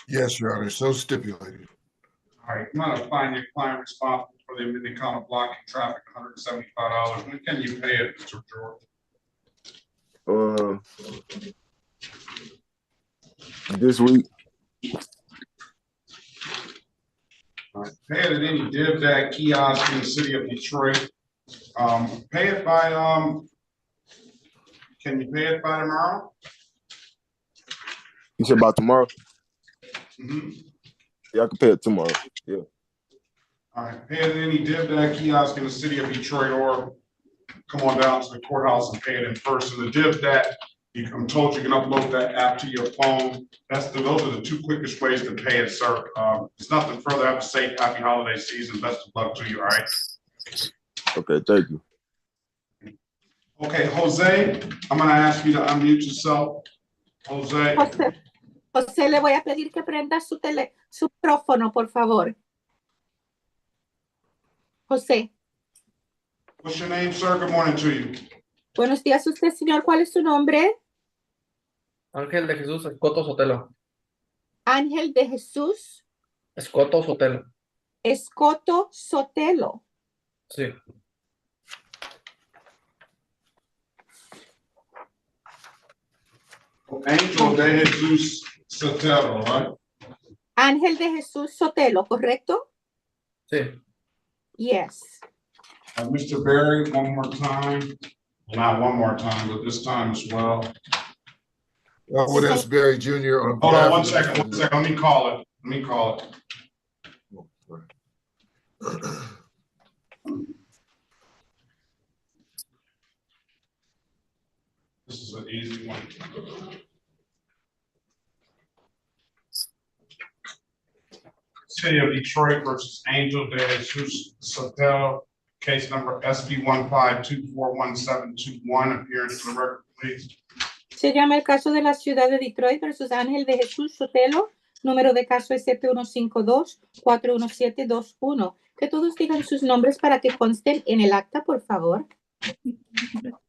Speaker 9: Yes, Your Honor, so stipulated.
Speaker 1: All right, I'm gonna find your client responsible for the immediate count of blocking traffic, $175. When can you pay it, Mr. George?
Speaker 6: This week.
Speaker 1: All right, pay it at any DivDag kiosk in the city of Detroit. Pay it by, can you pay it by tomorrow?
Speaker 6: You said about tomorrow?
Speaker 1: Mm-hmm.
Speaker 6: Yeah, I can pay it tomorrow. Yeah.
Speaker 1: All right, pay it at any DivDag kiosk in the city of Detroit, or come on down to the courthouse and pay it in person. The DivDag, I'm told you can upload that app to your phone. Those are the two quickest ways to pay it, sir. It's nothing further. Have a safe, happy holiday season. Best of luck to you, all right?
Speaker 6: Okay, thank you.
Speaker 1: Okay, Jose, I'm gonna ask you to unmute yourself. Jose.
Speaker 4: José, le voy a pedir que prenda su micrófono, por favor. José.
Speaker 1: What's your name, sir? Good morning to you.
Speaker 4: Buenos días, usted, señor. ¿Cuál es su nombre?
Speaker 22: Ángel de Jesús Escoto Sotelo.
Speaker 4: Ángel de Jesús
Speaker 22: Escoto Sotelo.
Speaker 4: Escoto Sotelo.
Speaker 22: Sí.
Speaker 1: Angel de Jesus Sotelo, right?
Speaker 4: Ángel de Jesús Sotelo, ¿correcto?
Speaker 22: Sí.
Speaker 4: Yes.
Speaker 1: Mr. Barry, one more time. Not one more time, but this time as well.
Speaker 9: Elwood S. Barry Jr. on
Speaker 1: Hold on
Speaker 9: behalf
Speaker 1: one
Speaker 9: of the
Speaker 1: second.
Speaker 9: defendant.
Speaker 1: Let me call it. This is an easy one. City of Detroit versus Angel de Jesus Sotelo, case number SP 152411721. Appearance for the record, please.
Speaker 4: Se llama el caso de la ciudad de Detroit versus Ángel de Jesús Sotelo. Número de caso es 7152-41721. Que todos digan sus nombres para que consten en el acta, por favor.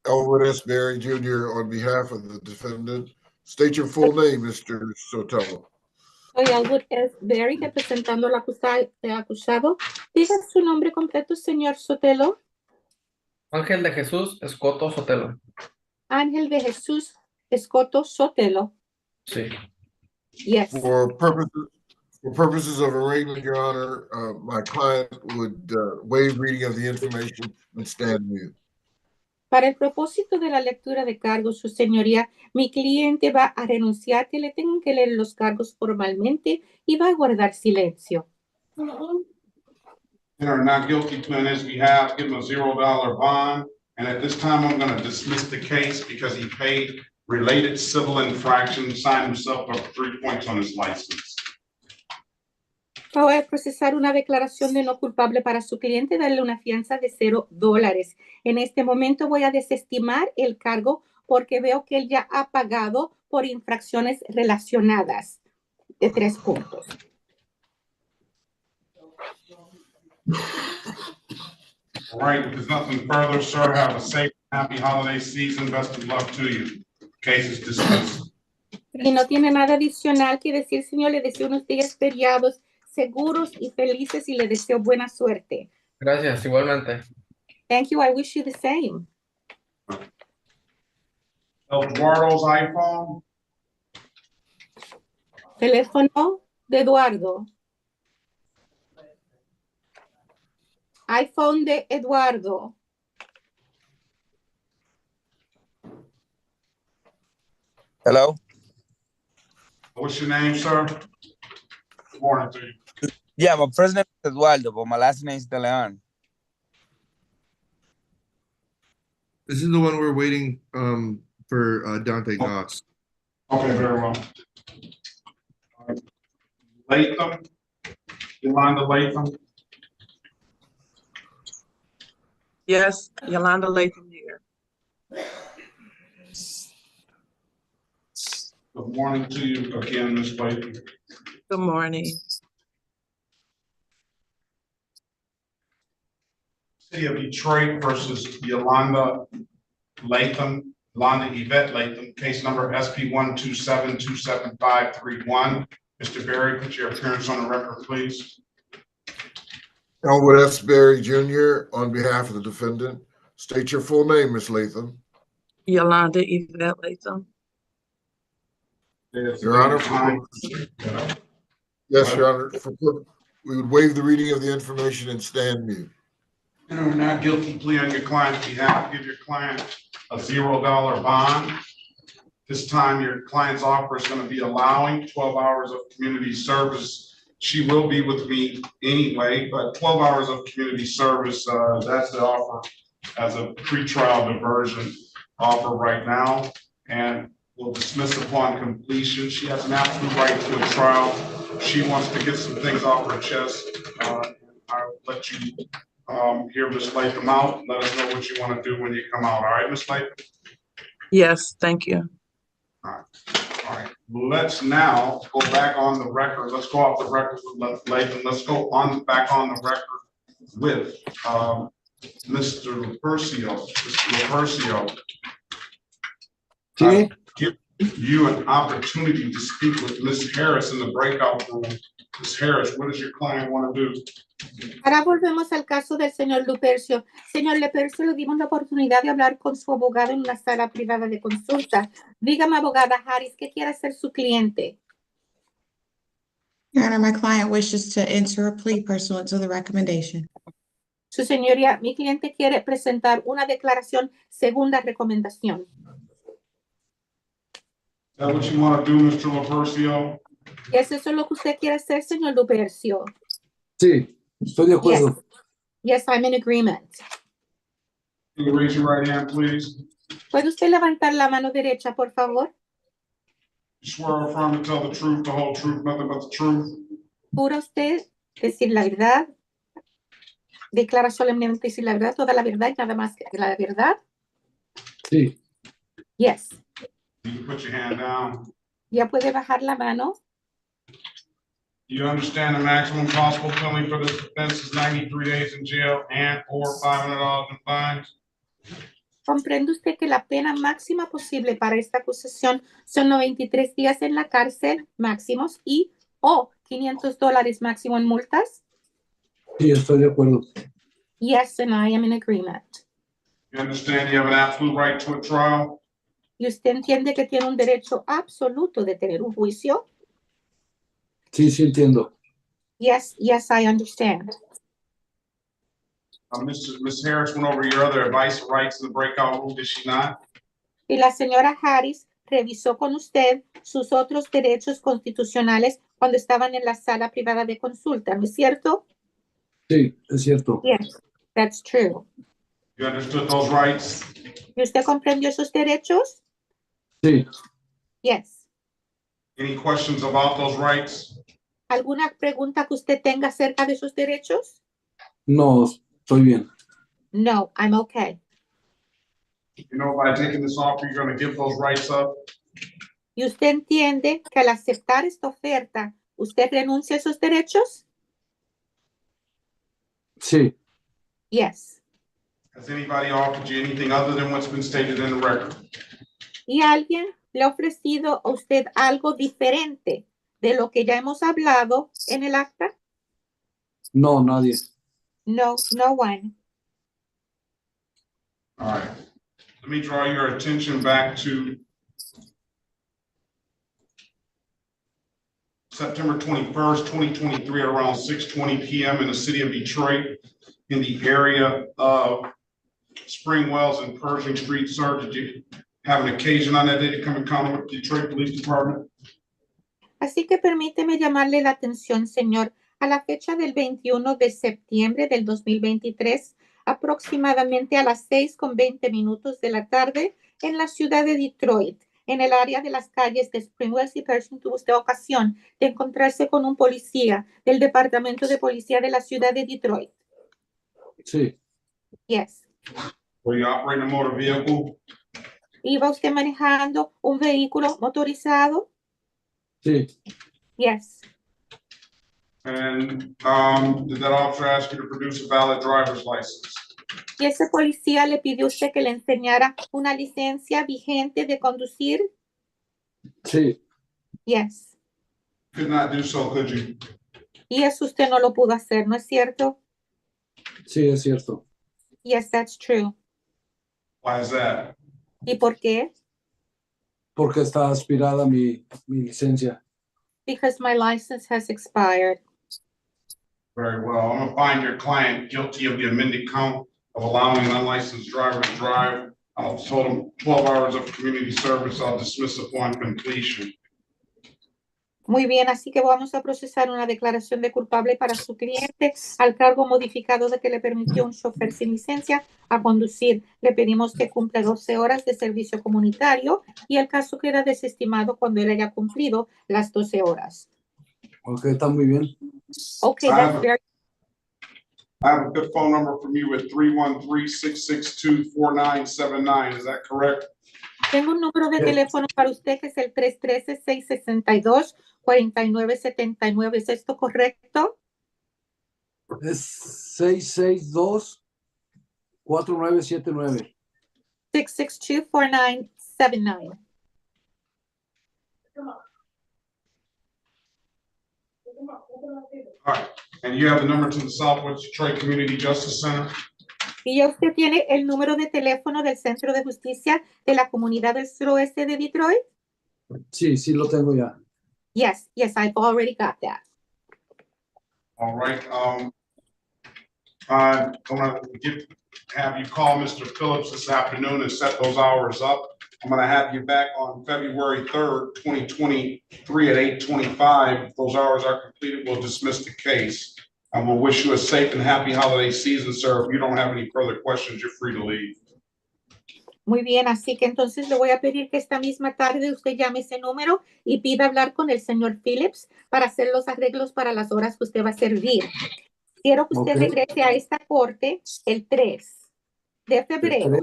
Speaker 9: Elwood S. Barry Jr. on behalf of the defendant. State your full name, Mr. Sotelo.
Speaker 4: Soy Elwood S. Barry, representando al acusado. Diga su nombre completo, señor Sotelo.
Speaker 22: Ángel de Jesús Escoto Sotelo.
Speaker 4: Ángel de Jesús Escoto Sotelo.
Speaker 22: Sí.
Speaker 4: Yes.
Speaker 9: For purposes of arraignment, Your Honor, my client would waive reading of the information and stand mute.
Speaker 4: Para el propósito de la lectura de cargos, su señoría, mi cliente va a renunciar que le tengan que leer los cargos formalmente y va a guardar silencio.
Speaker 1: Enter not guilty plea on his behalf, give him a $0 bond. And at this time, I'm gonna dismiss the case because he paid related civil infraction, signed himself up 3 points on his license.
Speaker 4: Voy a procesar una declaración de no culpable para su cliente y darle una fianza de $0. En este momento voy a desestimar el cargo porque veo que él ya ha pagado por infracciones relacionadas de 3 puntos.
Speaker 1: All right, if there's nothing further, sir, have a safe, happy holiday season. Best of luck to you. Case is dismissed.
Speaker 4: Y no tiene nada adicional que decir, señor. Le deseo unos días feriados seguros y felices y le deseo buena suerte.
Speaker 22: Gracias, igualmente.
Speaker 4: Thank you. I wish you the same.
Speaker 1: Eduardo's iPhone.
Speaker 4: Teléfono de Eduardo. iPhone de Eduardo.
Speaker 17: Hello?
Speaker 1: What's your name, sir? Good morning to you.
Speaker 17: Yeah, my first name is Eduardo, but my last name is De Leon.
Speaker 19: This is the one we're waiting for Dante Goss.
Speaker 1: Okay, very well. Latham, Yolanda Latham.
Speaker 18: Yes, Yolanda Latham here.
Speaker 1: Good morning to you again, Ms. Latham.
Speaker 18: Good morning.
Speaker 1: City of Detroit versus Yolanda Latham, Yolanda Yvette Latham, case number SP 127-27531. Mr. Berry, put your appearance on the record, please.
Speaker 9: Elwood S. Berry Jr. on behalf of the defendant. State your full name, Ms. Latham.
Speaker 18: Yolanda Yvette Latham.
Speaker 9: Your Honor, yes, Your Honor, we would waive the reading of the information and stand mute.
Speaker 1: You know, not guilty plea on your client's behalf. Give your client a $0 bond. This time, your client's offer is going to be allowing 12 hours of community service. She will be with me anyway, but 12 hours of community service, that's the offer as a pretrial diversion offer right now. And we'll dismiss upon completion. She has an absolute right to a trial. She wants to get some things off her chest. I'll let you hear Ms. Latham out. Let us know what you want to do when you come out. All right, Ms. Latham?
Speaker 18: Yes, thank you.
Speaker 1: All right. Let's now go back on the record. Let's go off the record with Latham. Let's go back on the record with Mr. Lupercio. Mr. Lupercio. Give you an opportunity to speak with Ms. Harris in the breakout room. Ms. Harris, what does your client want to do?
Speaker 4: Ahora volvemos al caso del señor Lupercio. Señor Lupercio, le dimos la oportunidad de hablar con su abogado en una sala privada de consulta. Dígame, abogada Harris, ¿qué quiere hacer su cliente?
Speaker 13: Your Honor, my client wishes to enter a plea pursuant to the recommendation.
Speaker 4: Su señoría, mi cliente quiere presentar una declaración según la recomendación.
Speaker 1: Is that what you want to do, Mr. Lupercio?
Speaker 4: ¿Y es eso lo que usted quiere hacer, señor Lupercio?
Speaker 10: Sí, estoy de acuerdo.
Speaker 4: Yes, I'm in agreement.
Speaker 1: Can you raise your right hand, please?
Speaker 4: ¿Puede usted levantar la mano derecha, por favor?
Speaker 1: You swear or affirm to tell the truth, the whole truth, nothing but the truth?
Speaker 4: ¿Jura usted decir la verdad? ¿Declara solemnemente decir la verdad, toda la verdad y nada más que la verdad?
Speaker 10: Sí.
Speaker 4: Yes.
Speaker 1: You can put your hand down.
Speaker 4: ¿Ya puede bajar la mano?
Speaker 1: You understand the maximum possible penalty for this offense is 93 days in jail and or $500 in fines?
Speaker 4: ¿Comprende usted que la pena máxima posible para esta acusación son 93 días en la cárcel máximos y o $500 máximo en multas?
Speaker 10: Sí, estoy de acuerdo.
Speaker 4: Yes, and I am in agreement.
Speaker 1: You understand you have an absolute right to a trial?
Speaker 4: ¿Y usted entiende que tiene un derecho absoluto de tener un juicio?
Speaker 10: Sí, sí entiendo.
Speaker 4: Yes, yes, I understand.
Speaker 1: Ms. Harris went over your other advice and rights in the breakout room, did she not?
Speaker 4: Y la señora Harris revisó con usted sus otros derechos constitucionales cuando estaban en la sala privada de consulta, ¿no es cierto?
Speaker 10: Sí, es cierto.
Speaker 4: Yes, that's true.
Speaker 1: You understood those rights?
Speaker 4: ¿Y usted comprendió esos derechos?
Speaker 10: Sí.
Speaker 4: Yes.
Speaker 1: Any questions about those rights?
Speaker 4: ¿Alguna pregunta que usted tenga acerca de esos derechos?
Speaker 10: No, estoy bien.
Speaker 4: No, I'm okay.
Speaker 1: You know, by taking this offer, you're going to give those rights up?
Speaker 4: ¿Y usted entiende que al aceptar esta oferta, usted renuncia a esos derechos?
Speaker 10: Sí.
Speaker 4: Yes.
Speaker 1: Has anybody offered you anything other than what's been stated in the record?
Speaker 4: ¿Y alguien le ha ofrecido a usted algo diferente de lo que ya hemos hablado en el acta?
Speaker 10: No, nadie.
Speaker 4: No, no one.
Speaker 1: All right. Let me draw your attention back to September 21st, 2023 at around 6:20 p.m. in the city of Detroit in the area of Spring Wells and Pershing Street. Sir, did you have an occasion on that day to come in contact with the Detroit Police Department?
Speaker 4: Así que permíteme llamarle la atención, señor, a la fecha del 21 de septiembre del 2023, aproximadamente a las 6:20 de la tarde, en la ciudad de Detroit, en el área de las calles de Spring Wells y Pershing. ¿Tuvo usted ocasión de encontrarse con un policía del Departamento de Policía de la ciudad de Detroit?
Speaker 10: Sí.
Speaker 4: Yes.
Speaker 1: Were you operating a motor vehicle?
Speaker 4: ¿Iba usted manejando un vehículo motorizado?
Speaker 10: Sí.
Speaker 4: Yes.
Speaker 1: And did that officer ask you to produce a valid driver's license?
Speaker 4: ¿Y ese policía le pidió a usted que le enseñara una licencia vigente de conducir?
Speaker 10: Sí.
Speaker 4: Yes.
Speaker 1: Could not do so, could you?
Speaker 4: Y eso usted no lo pudo hacer, ¿no es cierto?
Speaker 10: Sí, es cierto.
Speaker 4: Yes, that's true.
Speaker 1: Why is that?
Speaker 4: ¿Y por qué?
Speaker 10: Porque está aspirada mi licencia.
Speaker 4: Because my license has expired.
Speaker 1: Very well. I'm gonna find your client guilty of the amended count of allowing an unlicensed driver to drive. I'll total 12 hours of community service. I'll dismiss upon completion.
Speaker 4: Muy bien, así que vamos a procesar una declaración de culpable para su cliente al cargo modificado de que le permitió a un chofer sin licencia a conducir. Le pedimos que cumpla 12 horas de servicio comunitario y el caso queda desestimado cuando él haya cumplido las 12 horas.
Speaker 10: Ok, está muy bien.
Speaker 4: Okay, that's very...
Speaker 1: I have a good phone number from you at 313-662-4979. Is that correct?
Speaker 4: Tengo un número de teléfono para usted que es el 313-662-4979. ¿Es esto correcto?
Speaker 10: Es 662-4979.
Speaker 4: 662-4979.
Speaker 1: All right. And you have the number to the Southwest Detroit Community Justice Center?
Speaker 4: ¿Y ya usted tiene el número de teléfono del Centro de Justicia de la Comunidad del Suroeste de Detroit?
Speaker 10: Sí, sí lo tengo ya.
Speaker 4: Yes, I've already got that.
Speaker 1: All right. I'm gonna have you call Mr. Phillips this afternoon and set those hours up. I'm gonna have you back on February 3rd, 2023 at 8:25. If those hours are completed, we'll dismiss the case. And we'll wish you a safe and happy holiday season, sir. If you don't have any further questions, you're free to leave.
Speaker 4: Muy bien, así que entonces le voy a pedir que esta misma tarde usted llame ese número y pida hablar con el señor Phillips para hacer los arreglos para las horas que usted va a servir. Quiero que usted regrese a esta corte el 3 de febrero.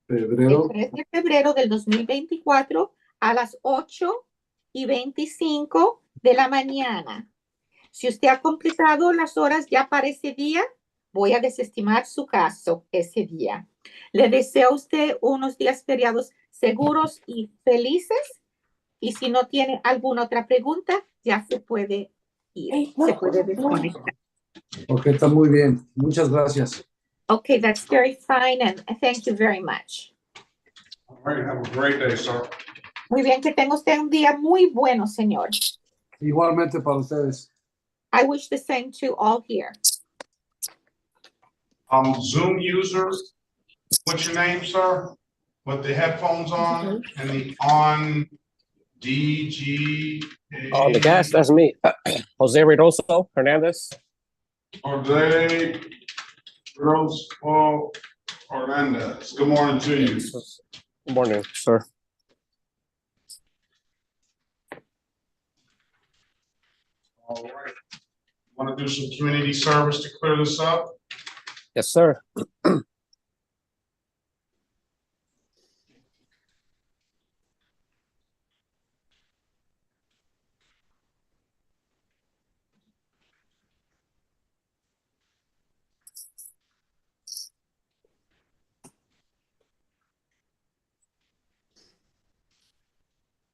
Speaker 4: El 3 de febrero del 2024 a las 8:25 de la mañana. Si usted ha completado las horas ya para ese día, voy a desestimar su caso ese día. Le deseo a usted unos días feriados seguros y felices. Y si no tiene alguna otra pregunta, ya se puede ir, se puede desconectar.
Speaker 10: Ok, está muy bien. Muchas gracias.
Speaker 4: Okay, that's very fine, and thank you very much.
Speaker 1: All right, have a great day, sir.
Speaker 4: Muy bien, que tenga usted un día muy bueno, señor.
Speaker 10: Igualmente para ustedes.
Speaker 4: I wish the same to all here.
Speaker 1: Zoom user, what's your name, sir? With the headphones on and the on DG.
Speaker 11: On the gas, that's me. Jose Reynoso Hernandez.
Speaker 1: Jose Reynoso Hernandez, good morning to you.
Speaker 11: Good morning, sir.
Speaker 1: All right. Want to do some community service to clear this up?
Speaker 11: Yes, sir.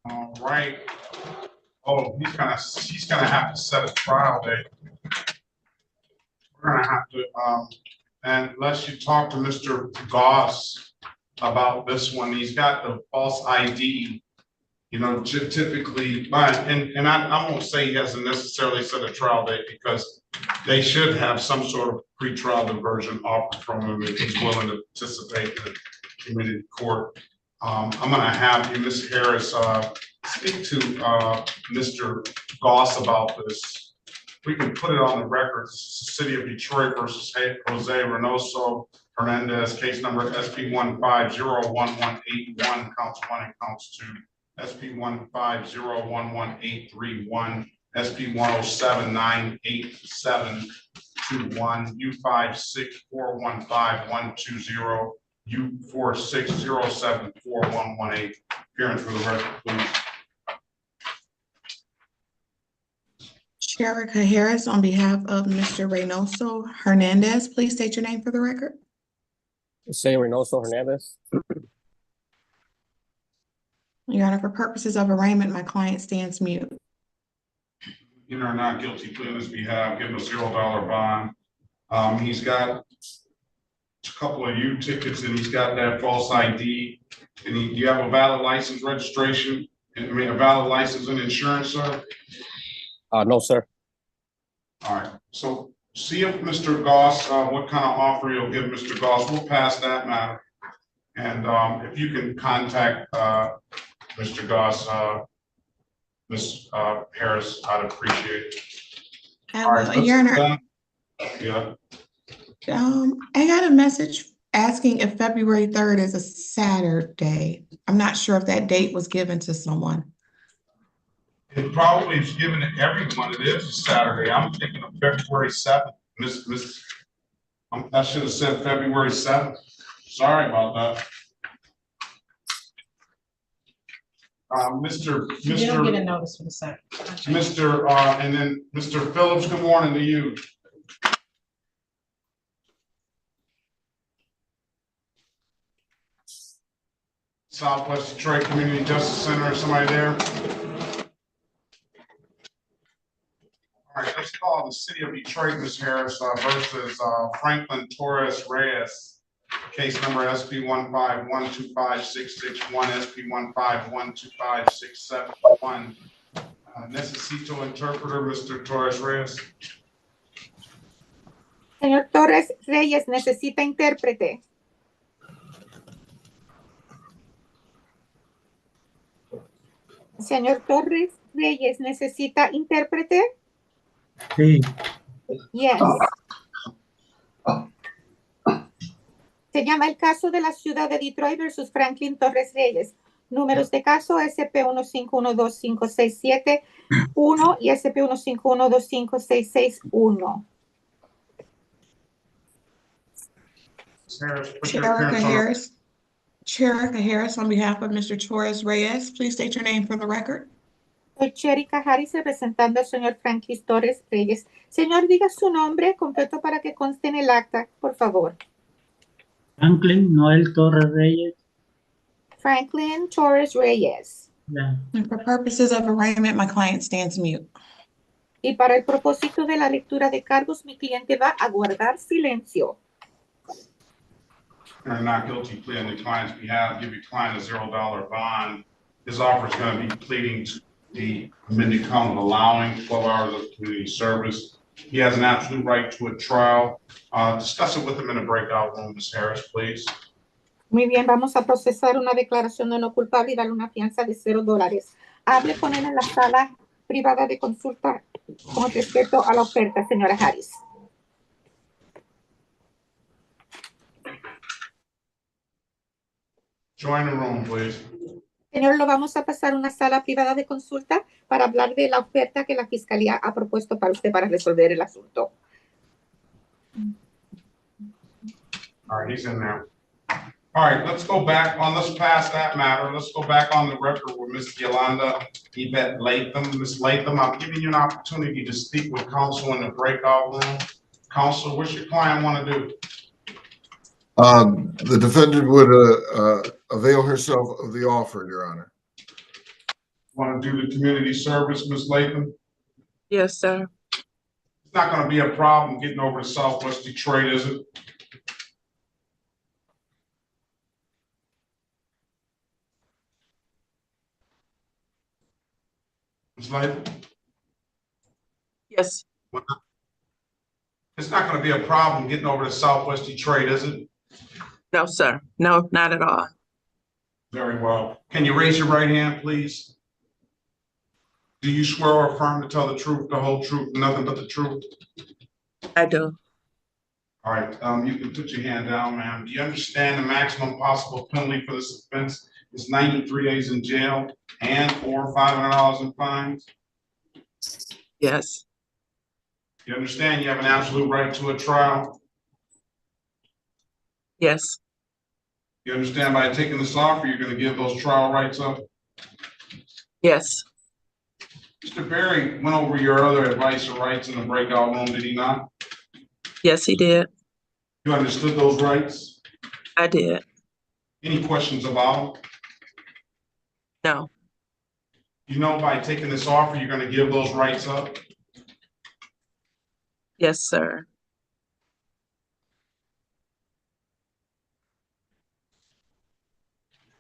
Speaker 1: All right. Oh, he's gonna have to set a trial date. We're gonna have to, unless you talk to Mr. Goss about this one, he's got the false ID. You know, typically, and I won't say he hasn't necessarily set a trial date because they should have some sort of pretrial diversion offer from him if he's willing to participate in the community court. I'm gonna have you, Ms. Harris, speak to Mr. Goss about this. We can put it on the record. This is the City of Detroit versus Jose Reynoso Hernandez, case number SP 1501181, counts 1 and counts 2. SP 1501181, SP 1079871, U564151120, U46074118. Appearance for the record, please.
Speaker 13: Sherica Harris, on behalf of Mr. Reynoso Hernandez, please state your name for the record.
Speaker 11: Jose Reynoso Hernandez.
Speaker 13: Your Honor, for purposes of arraignment, my client stands mute.
Speaker 1: You know, not guilty plea on his behalf, give him a $0 bond. He's got a couple of U tickets and he's got that false ID. And you have a valid license registration, a valid license and insurance, sir?
Speaker 11: No, sir.
Speaker 1: All right, so see if Mr. Goss, what kind of offer you'll give Mr. Goss. We'll pass that matter. And if you can contact Mr. Goss, Ms. Harris, I'd appreciate it. All right,
Speaker 13: Your Honor,
Speaker 1: yeah.
Speaker 13: I got a message asking if February 3rd is a Saturday. I'm not sure if that date was given to someone.
Speaker 1: It probably is given to everyone. It is a Saturday. I'm thinking of February 7th. I should have said February 7th. Sorry about that.
Speaker 8: You don't get a notice for the second.
Speaker 1: And then Mr. Phillips, good morning to you. Southwest Detroit Community Justice Center, is somebody there? All right, let's call the City of Detroit, Ms. Harris, versus Franklin Torres Reyes. Case number SP 151256661, SP 1512567. Necesito interpreter, Mr. Torres Reyes.
Speaker 4: Señor Torres Reyes, necesita intérprete. Señor Torres Reyes, necesita intérprete.
Speaker 12: Sí.
Speaker 4: Yes. Se llama el caso de la ciudad de Detroit versus Franklin Torres Reyes. Números de caso SP 1512567-1 y SP 1512566-1.
Speaker 13: Sherica Harris, on behalf of Mr. Torres Reyes, please state your name for the record.
Speaker 4: Soy Sherica Harris, representando al señor Franklin Torres Reyes. Señor, diga su nombre completo para que conste en el acta, por favor.
Speaker 12: Franklin Noel Torres Reyes.
Speaker 4: Franklin Torres Reyes.
Speaker 12: Yeah.
Speaker 13: And for purposes of arraignment, my client stands mute.
Speaker 4: Y para el propósito de la lectura de cargos, mi cliente va a guardar silencio.
Speaker 1: Not guilty plea on the client's behalf, give your client a $0 bond. His offer is going to be pleading to the amended count of allowing 12 hours of community service. He has an absolute right to a trial. Discuss it with him in a breakout room, Ms. Harris, please.
Speaker 4: Muy bien, vamos a procesar una declaración de no culpable y darle una fianza de $0. Hable con él en la sala privada de consulta con respecto a la oferta, señora Harris.
Speaker 1: Join the room, please.
Speaker 4: Señor, lo vamos a pasar a una sala privada de consulta para hablar de la oferta que la Fiscalía ha propuesto para usted para resolver el asunto.
Speaker 1: All right, he's in there. All right, let's go back on, let's pass that matter. Let's go back on the record with Ms. Yolanda Yvette Latham. Ms. Latham, I'm giving you an opportunity to speak with counsel in the breakout room. Counsel, what's your client want to do?
Speaker 9: The defendant would avail herself of the offer, Your Honor.
Speaker 1: Want to do the community service, Ms. Latham?
Speaker 18: Yes, sir.
Speaker 1: It's not going to be a problem getting over to Southwest Detroit, is it? Ms. Latham?
Speaker 18: Yes.
Speaker 1: It's not going to be a problem getting over to Southwest Detroit, is it?
Speaker 18: No, sir. No, not at all.
Speaker 1: Very well. Can you raise your right hand, please? Do you swear or affirm to tell the truth, the whole truth, nothing but the truth?
Speaker 18: I do.
Speaker 1: All right, you can put your hand down, ma'am. Do you understand the maximum possible penalty for this offense is 93 days in jail and or $500 in fines?
Speaker 18: Yes.
Speaker 1: You understand you have an absolute right to a trial?
Speaker 18: Yes.
Speaker 1: You understand by taking this offer, you're going to give those trial rights up?
Speaker 18: Yes.
Speaker 1: Mr. Berry went over your other advice or rights in the breakout room, did he not?
Speaker 18: Yes, he did.
Speaker 1: You understood those rights?
Speaker 18: I did.
Speaker 1: Any questions about them?
Speaker 18: No.
Speaker 1: You know by taking this offer, you're going to give those rights up?
Speaker 18: Yes, sir.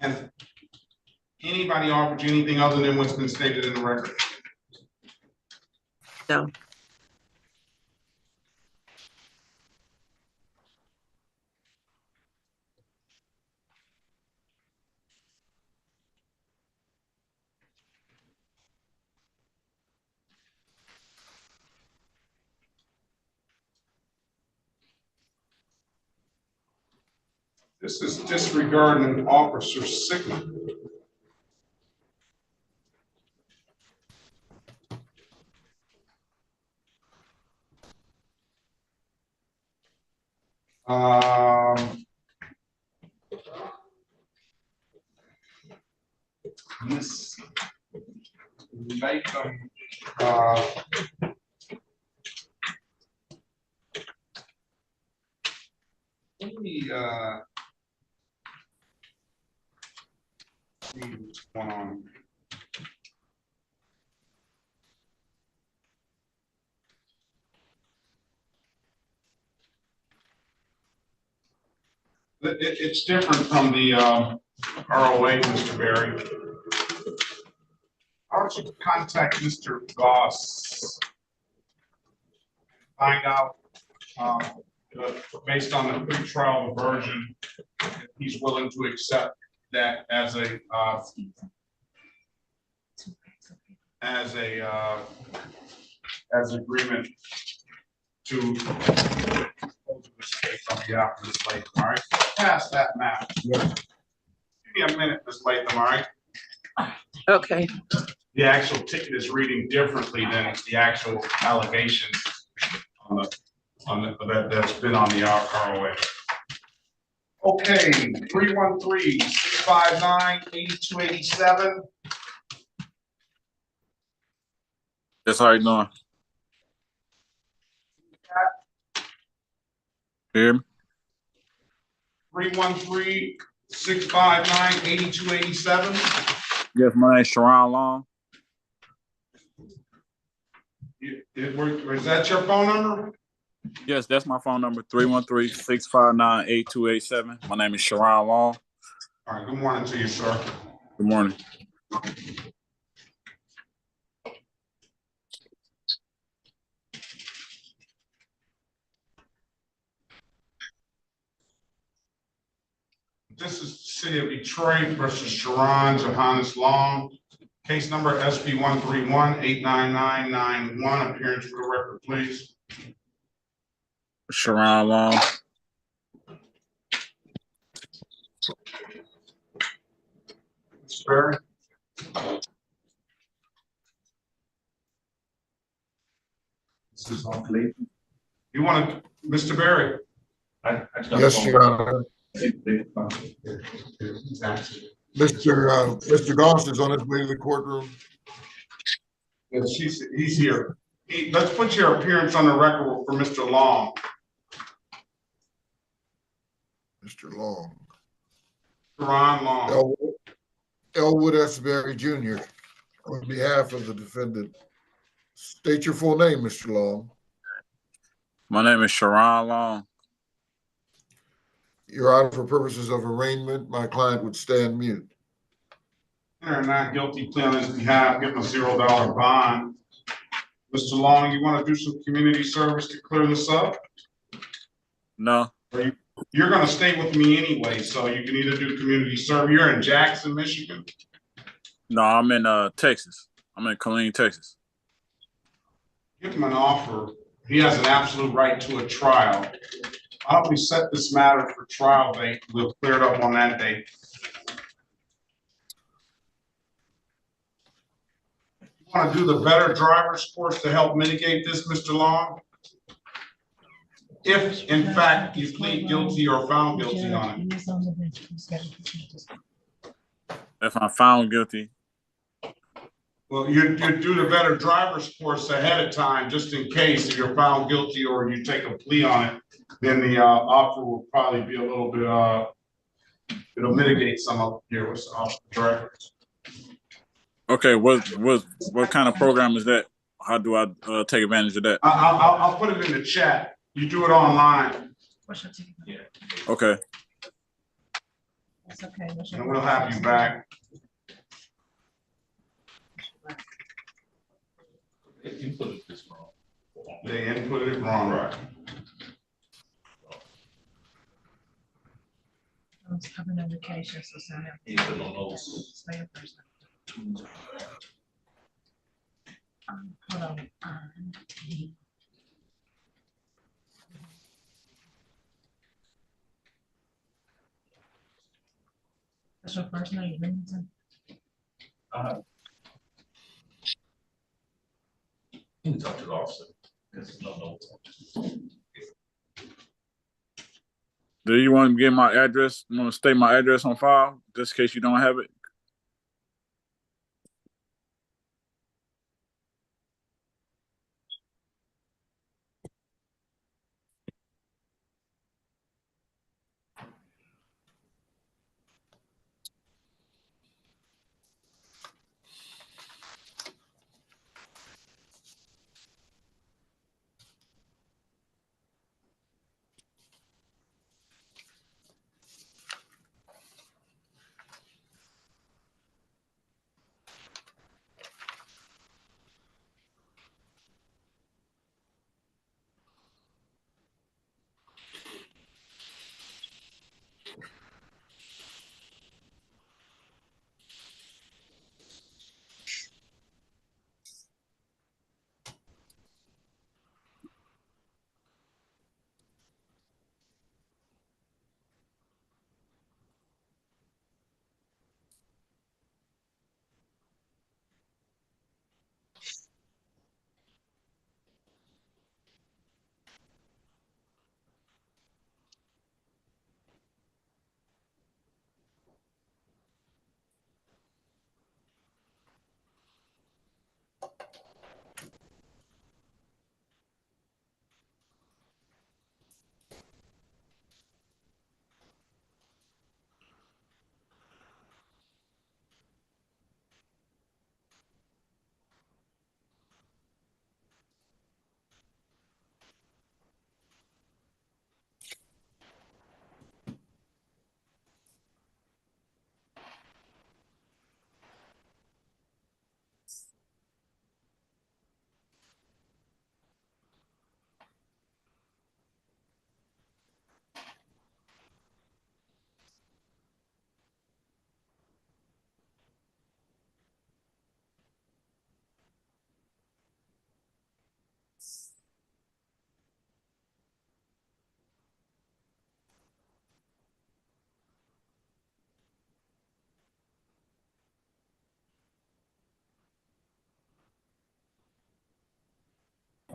Speaker 1: Has anybody offered you anything other than what's been stated in the record?
Speaker 18: No.
Speaker 1: This is disregarding an officer's signal. Miss Latham, let me see what's going on. It's different from the ROA, Mr. Berry. Why don't you contact Mr. Goss? Find out, based on the pretrial version, if he's willing to accept that as agreement to on behalf of Ms. Latham, all right? Pass that map. Yes. Give me a minute, Ms. Latham, all right?
Speaker 18: Okay.
Speaker 1: The actual ticket is reading differently than the actual allegations that's been on the ROA. Okay, 313-659-8287.
Speaker 14: Yes, how you doing? Hear me?
Speaker 1: 313-659-8287.
Speaker 14: Yes, my name's Sharon Long.
Speaker 1: Is that your phone number?
Speaker 14: Yes, that's my phone number, 313-659-8287. My name is Sharon Long.
Speaker 1: All right, good morning to you, sir.
Speaker 14: Good morning.
Speaker 1: This is the City of Detroit versus Sharon Johannes Long. Case number SB 131-89991. Appearance for the record, please.
Speaker 14: Sharon Long.
Speaker 1: Mr. Barry? This is awfully. You want to, Mr. Barry?
Speaker 9: Yes, Your Honor. Mr. Goss is on his way to the courtroom.
Speaker 1: Yes, he's here. Let's put your appearance on the record for Mr. Long.
Speaker 9: Mr. Long.
Speaker 1: Ron Long.
Speaker 9: Elwood S. Berry Jr. On behalf of the defendant. State your full name, Mr. Long.
Speaker 14: My name is Sharon Long.
Speaker 9: Your Honor, for purposes of arraignment, my client would stand mute.
Speaker 1: They're not guilty plea on his behalf, give him a $0 bond. Mr. Long, you want to do some community service to clear this up?
Speaker 14: No.
Speaker 1: You're going to stay with me anyway, so you can either do community service. You're in Jackson, Michigan?
Speaker 14: No, I'm in Texas. I'm in Killeen, Texas.
Speaker 1: Give him an offer. He has an absolute right to a trial. Why don't we set this matter for trial date? We'll clear it up on that date. You want to do the better driver's course to help mitigate this, Mr. Long? If, in fact, you plead guilty or found guilty on it.
Speaker 14: If I'm found guilty.
Speaker 1: Well, you do the better driver's course ahead of time, just in case if you're found guilty or you take a plea on it, then the offer will probably be a little bit, it'll mitigate some of your off the drivers.
Speaker 14: Okay, what kind of program is that? How do I take advantage of that?
Speaker 1: I'll put it in the chat. You do it online.
Speaker 8: Yeah.
Speaker 14: Okay.
Speaker 8: That's okay.
Speaker 1: And we'll have you back.
Speaker 5: They inputted this wrong.
Speaker 1: They inputted it wrong. Right.
Speaker 8: I was having a vacation, so sorry. Stay up there. Hold on. That's your first name, Remington?
Speaker 5: You can talk to the officer. There's no notes.
Speaker 14: Do you want to get my address? You want to state my address on file, just in case you don't have it?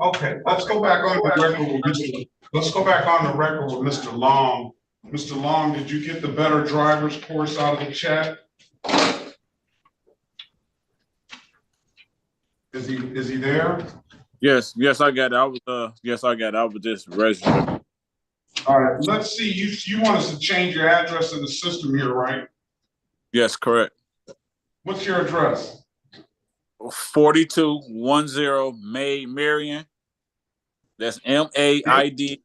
Speaker 1: Okay, let's go back on the record with Mr. Long. Mr. Long, did you get the better driver's course out of the chat? Is he there?
Speaker 14: Yes, I got it. I was just registered.
Speaker 1: All right, let's see, you want us to change your address in the system here, right?
Speaker 14: Yes, correct.
Speaker 1: What's your address?
Speaker 14: 4210 Marion. That's MAID.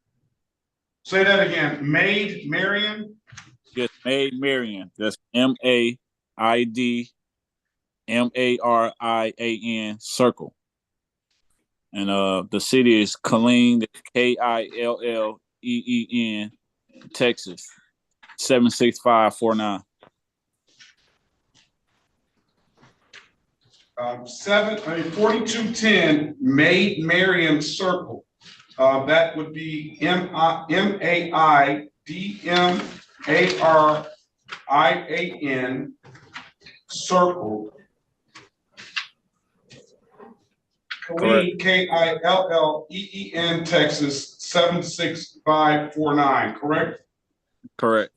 Speaker 1: Say that again, Marion?
Speaker 14: Yes, Marion. That's MAID Circle. And the city is Killeen, KILLEEN, Texas, 76549.
Speaker 1: 4210 Marion Circle. That would be MAIDMARIAN Circle. Killeen, KILLEEN, Texas, 76549, correct?
Speaker 14: Correct.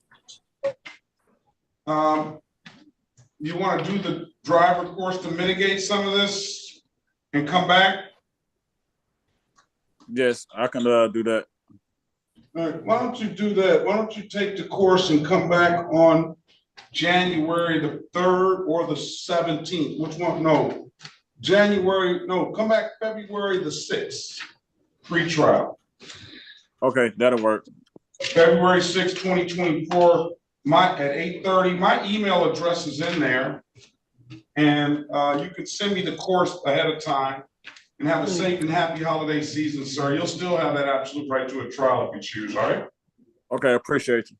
Speaker 1: You want to do the driver course to mitigate some of this and come back?
Speaker 14: Yes, I can do that.
Speaker 1: All right, why don't you do that? Why don't you take the course and come back on January the 3rd or the 17th? Which one? No, come back February the 6th, pre-trial.
Speaker 14: Okay, that'll work.
Speaker 1: February 6th, 2024, at 8:30. My email address is in there. And you can send me the course ahead of time and have a safe and happy holiday season, sir. You'll still have that absolute right to a trial if you choose, all right?
Speaker 14: Okay, appreciate you.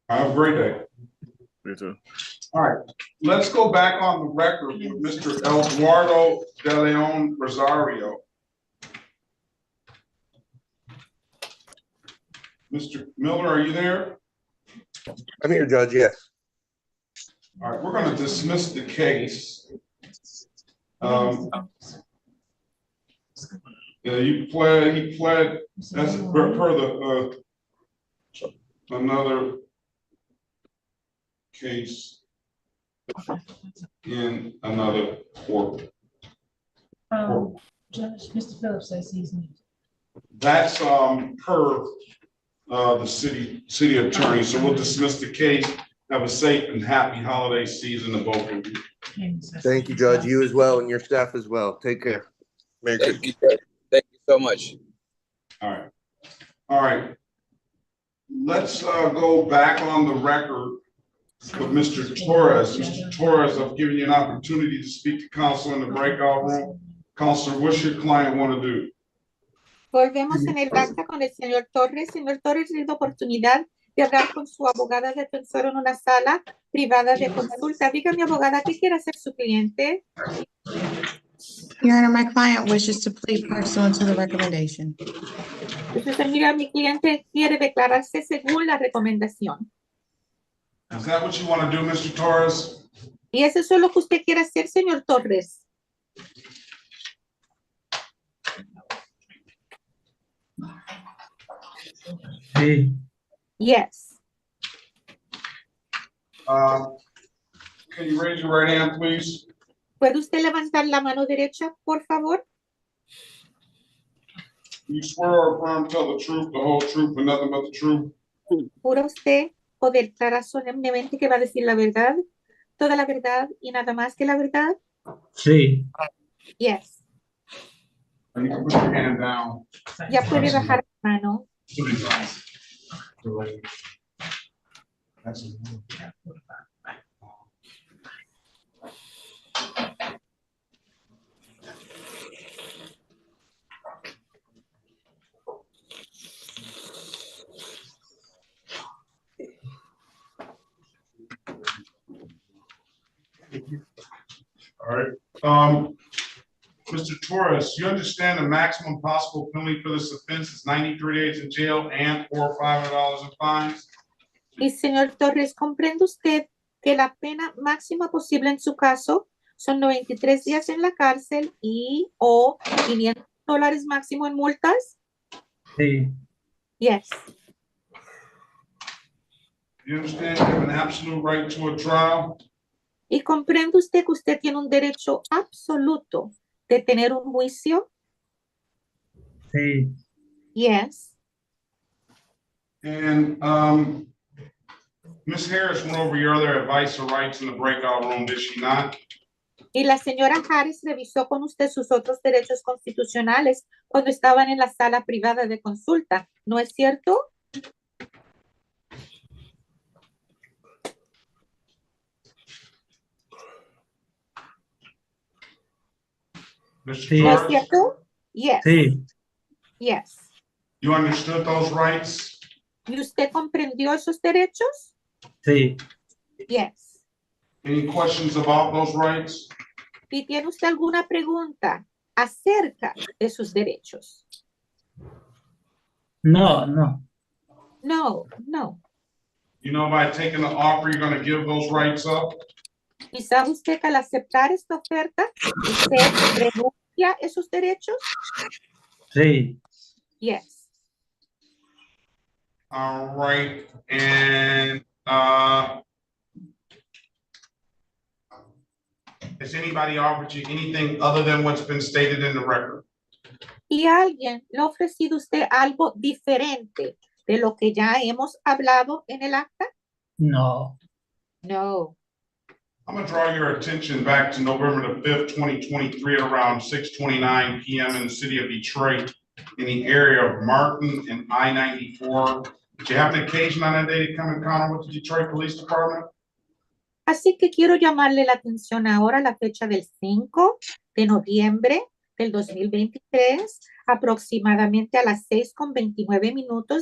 Speaker 1: Have a great day.
Speaker 14: You too.
Speaker 1: All right, let's go back on the record with Mr. Eduardo De Leon Rosario. Mr. Miller, are you there?
Speaker 19: I'm here, Judge, yes.
Speaker 1: All right, we're going to dismiss the case. He pled as per the another case in another court.
Speaker 8: Judge, Mr. Phillips says he's new.
Speaker 1: That's per the city attorney. So we'll dismiss the case. Have a safe and happy holiday season to both of you.
Speaker 19: Thank you, Judge. You as well, and your staff as well. Take care. Merry
Speaker 17: Thank you, Judge. Thank you so much.
Speaker 1: All right. All right. Let's go back on the record with Mr. Torres. Mr. Torres, I've given you an opportunity to speak to counsel in the breakout room. Counselor, what's your client want to do?
Speaker 4: Volvemos en el acta con el señor Torres. Señor Torres, tiene la oportunidad de hablar con su abogada defensor en una sala privada de consulta. Dígame, abogada, ¿qué quiere hacer su cliente?
Speaker 13: Your Honor, my client wishes to plead pursuant to the recommendation.
Speaker 4: Entonces, mira, mi cliente quiere declararse según la recomendación.
Speaker 1: Is that what you want to do, Mr. Torres?
Speaker 4: ¿Y eso es lo que usted quiere hacer, señor Torres?
Speaker 12: Sí.
Speaker 4: Yes.
Speaker 1: Can you raise your right hand, please?
Speaker 4: ¿Puede usted levantar la mano derecha, por favor?
Speaker 1: You swear or affirm to tell the truth, the whole truth, and nothing but the truth?
Speaker 4: ¿Jura usted o declara solemnemente que va a decir la verdad, toda la verdad y nada más que la verdad?
Speaker 12: Sí.
Speaker 4: Yes.
Speaker 1: And you can put your hand down.
Speaker 4: Ya puede bajar la mano.
Speaker 1: All right. Mr. Torres, you understand the maximum possible penalty for this offense is 93 days in jail and or $500 in fines?
Speaker 4: Y señor Torres, ¿comprende usted que la pena máxima posible en su caso son 93 días en la cárcel y o $500 $500 máximo en multas?
Speaker 12: Sí.
Speaker 4: Yes.
Speaker 1: You understand you have an absolute right to a trial?
Speaker 4: ¿Y comprende usted que usted tiene un derecho absoluto de tener un juicio?
Speaker 12: Sí.
Speaker 4: Yes.
Speaker 1: And Ms. Harris went over your other advice or rights in the breakout room, did she not?
Speaker 4: Y la señora Harris revisó con usted sus otros derechos constitucionales cuando estaban en la sala privada de consulta, ¿no es cierto?
Speaker 1: Mr.
Speaker 4: ¿No es
Speaker 1: Torres,
Speaker 4: cierto? Yes.
Speaker 12: Sí.
Speaker 4: Yes.
Speaker 1: you understood those rights?
Speaker 4: ¿Y usted comprendió esos derechos?
Speaker 12: Sí.
Speaker 4: Yes.
Speaker 1: Any questions about those rights?
Speaker 4: ¿Y tiene usted alguna pregunta acerca de sus derechos?
Speaker 12: No, no.
Speaker 4: No, no.
Speaker 1: You know, by taking the offer, you're gonna give those rights up?
Speaker 4: ¿Y sabe usted que al aceptar esta oferta, usted renuncia a esos derechos?
Speaker 12: Sí.
Speaker 4: Yes.
Speaker 1: All right, and has anybody offered you anything other than what's been stated in the record?
Speaker 4: ¿Y alguien le ha ofrecido usted algo diferente de lo que ya hemos hablado en el acta?
Speaker 12: No.
Speaker 4: No.
Speaker 1: I'm gonna draw your attention back to November the 5th, 2023 at around 6:29 PM in the city of Detroit in the area of Martin and I-94. Did you have an occasion on that day to come encounter with the Detroit Police Department?
Speaker 4: Así que quiero llamarle la atención ahora a la fecha del 5 de noviembre del 2023, aproximadamente a las 6:29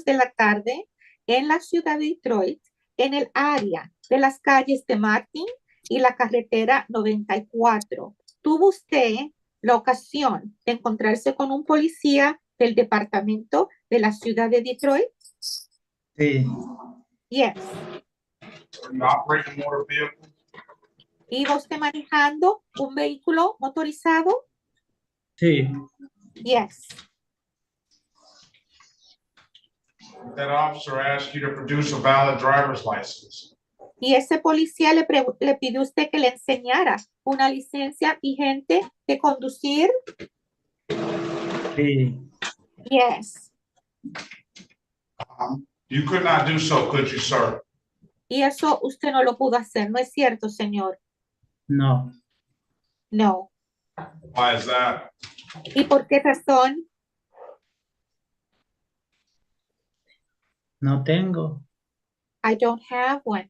Speaker 4: de la tarde en la ciudad de Detroit, en el área de las calles de Martin y la carretera 94. ¿Tuvo usted la ocasión de encontrarse con un policía del departamento de la ciudad de Detroit?
Speaker 12: Sí.
Speaker 4: Yes.
Speaker 1: Are you operating a motor vehicle?
Speaker 4: ¿Iba usted manejando un vehículo motorizado?
Speaker 12: Sí.
Speaker 4: Yes.
Speaker 1: That officer asked you to produce a valid driver's license.
Speaker 4: Y ese policía le pidió a usted que le enseñara una licencia vigente de conducir.
Speaker 12: Sí.
Speaker 4: Yes.
Speaker 1: You could not do so, could you, sir?
Speaker 4: Y eso usted no lo pudo hacer, ¿no es cierto, señor?
Speaker 12: No.
Speaker 4: No.
Speaker 1: Why is that?
Speaker 4: ¿Y por qué razón?
Speaker 12: No tengo.
Speaker 4: I don't have one.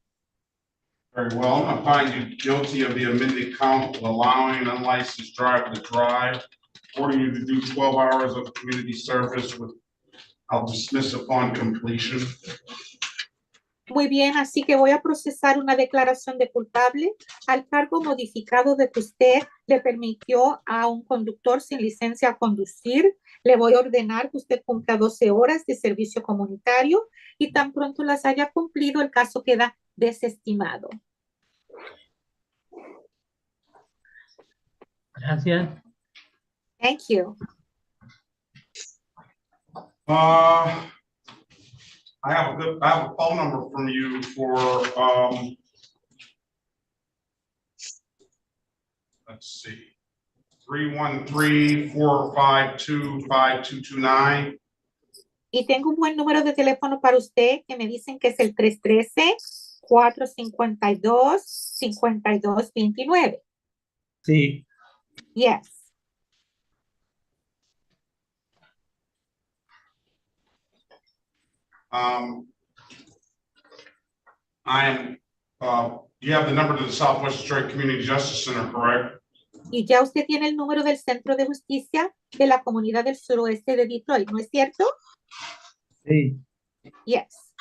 Speaker 1: Very well, I'm gonna find you guilty of the amended count of allowing an unlicensed driver to drive, ordering you to do 12 hours of community service with, I'll dismiss upon completion.
Speaker 4: Muy bien, así que voy a procesar una declaración de culpable al cargo modificado de que usted le permitió a un conductor sin licencia a conducir. Le voy a ordenar que usted cumpla 12 horas de servicio comunitario y tan pronto las haya cumplido, el caso queda desestimado.
Speaker 12: Gracias.
Speaker 4: Thank you.
Speaker 1: I have a phone number from you for, let's see, 313-452-5229.
Speaker 4: Y tengo un buen número de teléfono para usted que me dicen que es el 313-452-5229.
Speaker 12: Sí.
Speaker 4: Yes.
Speaker 1: You have the number to the Southwest Detroit Community Justice Center, correct?
Speaker 4: Y ya usted tiene el número del Centro de Justicia de la Comunidad del Suroeste de Detroit, ¿no es cierto?
Speaker 12: Sí.
Speaker 4: Yes.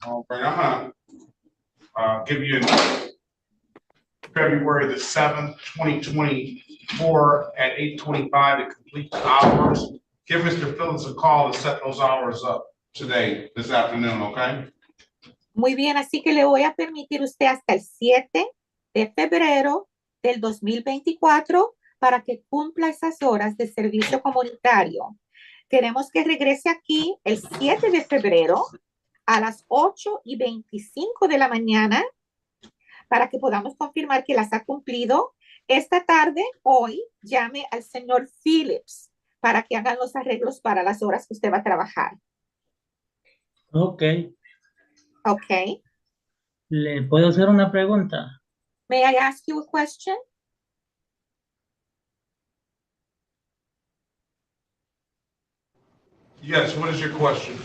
Speaker 1: All right, I'm gonna give you February the 7th, 2024 at 8:25 to complete the hours. Give Mr. Phillips a call to set those hours up today, this afternoon, okay?
Speaker 4: Muy bien, así que le voy a permitir usted hasta el 7 de febrero del 2024 para que cumpla esas horas de servicio comunitario. Queremos que regrese aquí el 7 de febrero a las 8:25 de la mañana para que podamos confirmar que las ha cumplido. Esta tarde, hoy, llame al señor Phillips para que hagan los arreglos para las horas que usted va a trabajar.
Speaker 12: Ok.
Speaker 4: Ok.
Speaker 12: ¿Le puedo hacer una pregunta?
Speaker 4: May I ask you a question?
Speaker 1: Yes, what is your question?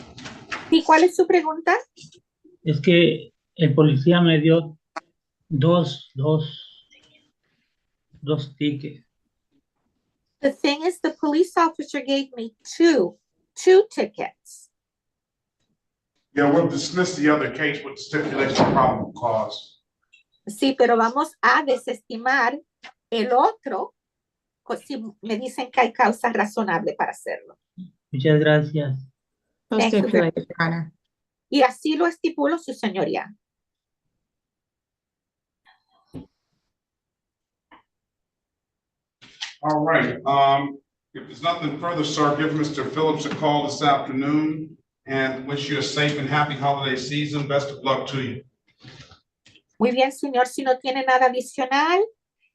Speaker 4: ¿Y cuál es su pregunta?
Speaker 12: Es que el policía me dio dos tickets.
Speaker 4: The thing is, the police officer gave me two tickets.
Speaker 1: Yeah, we'll dismiss the other case with stipulation of probable cause.
Speaker 4: Sí, pero vamos a desestimar el otro si me dicen que hay causa razonable para hacerlo.
Speaker 12: Muchas gracias.
Speaker 13: So
Speaker 4: Thank you very
Speaker 13: stipulated, Your Honor.
Speaker 4: Y así lo estipulo, su señoría.
Speaker 1: All right, if there's nothing further, sir, give Mr. Phillips a call this afternoon and wish you a safe and happy holiday season. Best of luck to you.
Speaker 4: Muy bien, señor, si no tiene nada adicional,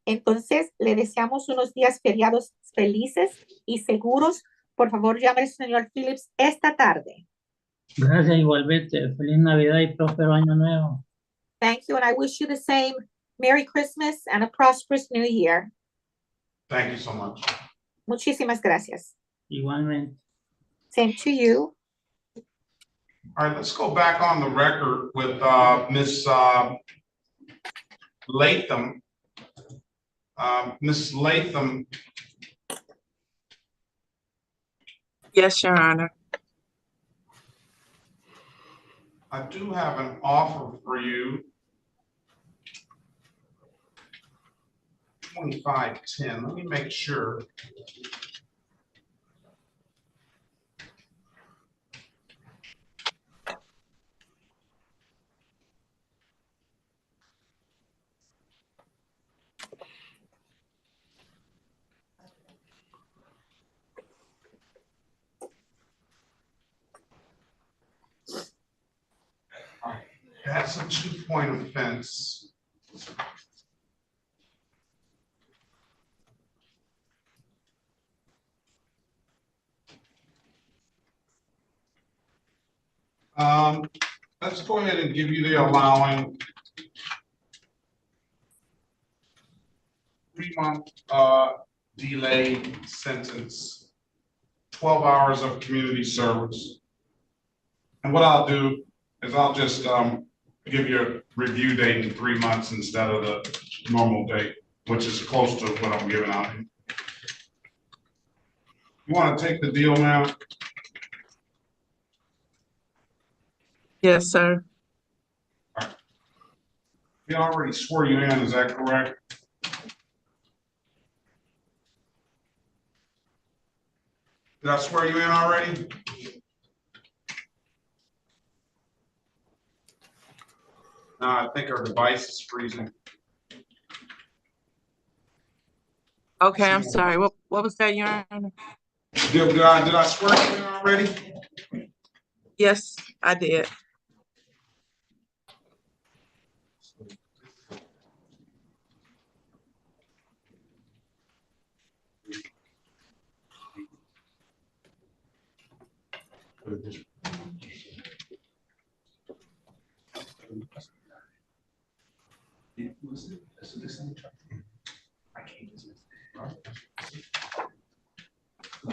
Speaker 4: entonces le deseamos unos días feriados felices y seguros. Por favor, llame al señor Phillips esta tarde.
Speaker 12: Gracias igualmente. Feliz Navidad y próspero año nuevo.
Speaker 4: Thank you, and I wish you the same. Merry Christmas and a prosperous New Year.
Speaker 1: Thank you so much.
Speaker 4: Muchísimas gracias.
Speaker 12: Igualmente.
Speaker 4: Same to you.
Speaker 1: All right, let's go back on the record with Ms. Latham. Ms. Latham.
Speaker 18: Yes, Your Honor.
Speaker 1: I do have an offer for you. 2510, let me make sure. That's a 2-point offense. Let's go ahead and give you the allowing 3-month delayed sentence, 12 hours of community service. And what I'll do is I'll just give you a review date in 3 months instead of the normal date, which is close to what I'm giving out. You want to take the deal now?
Speaker 18: Yes, sir.
Speaker 1: He already swore you in, is that correct? Did I swear you in already? No, I think our device is freezing.
Speaker 18: Okay, I'm sorry. What was that, Your Honor?
Speaker 1: Did I swear you in already?
Speaker 18: Yes, I did.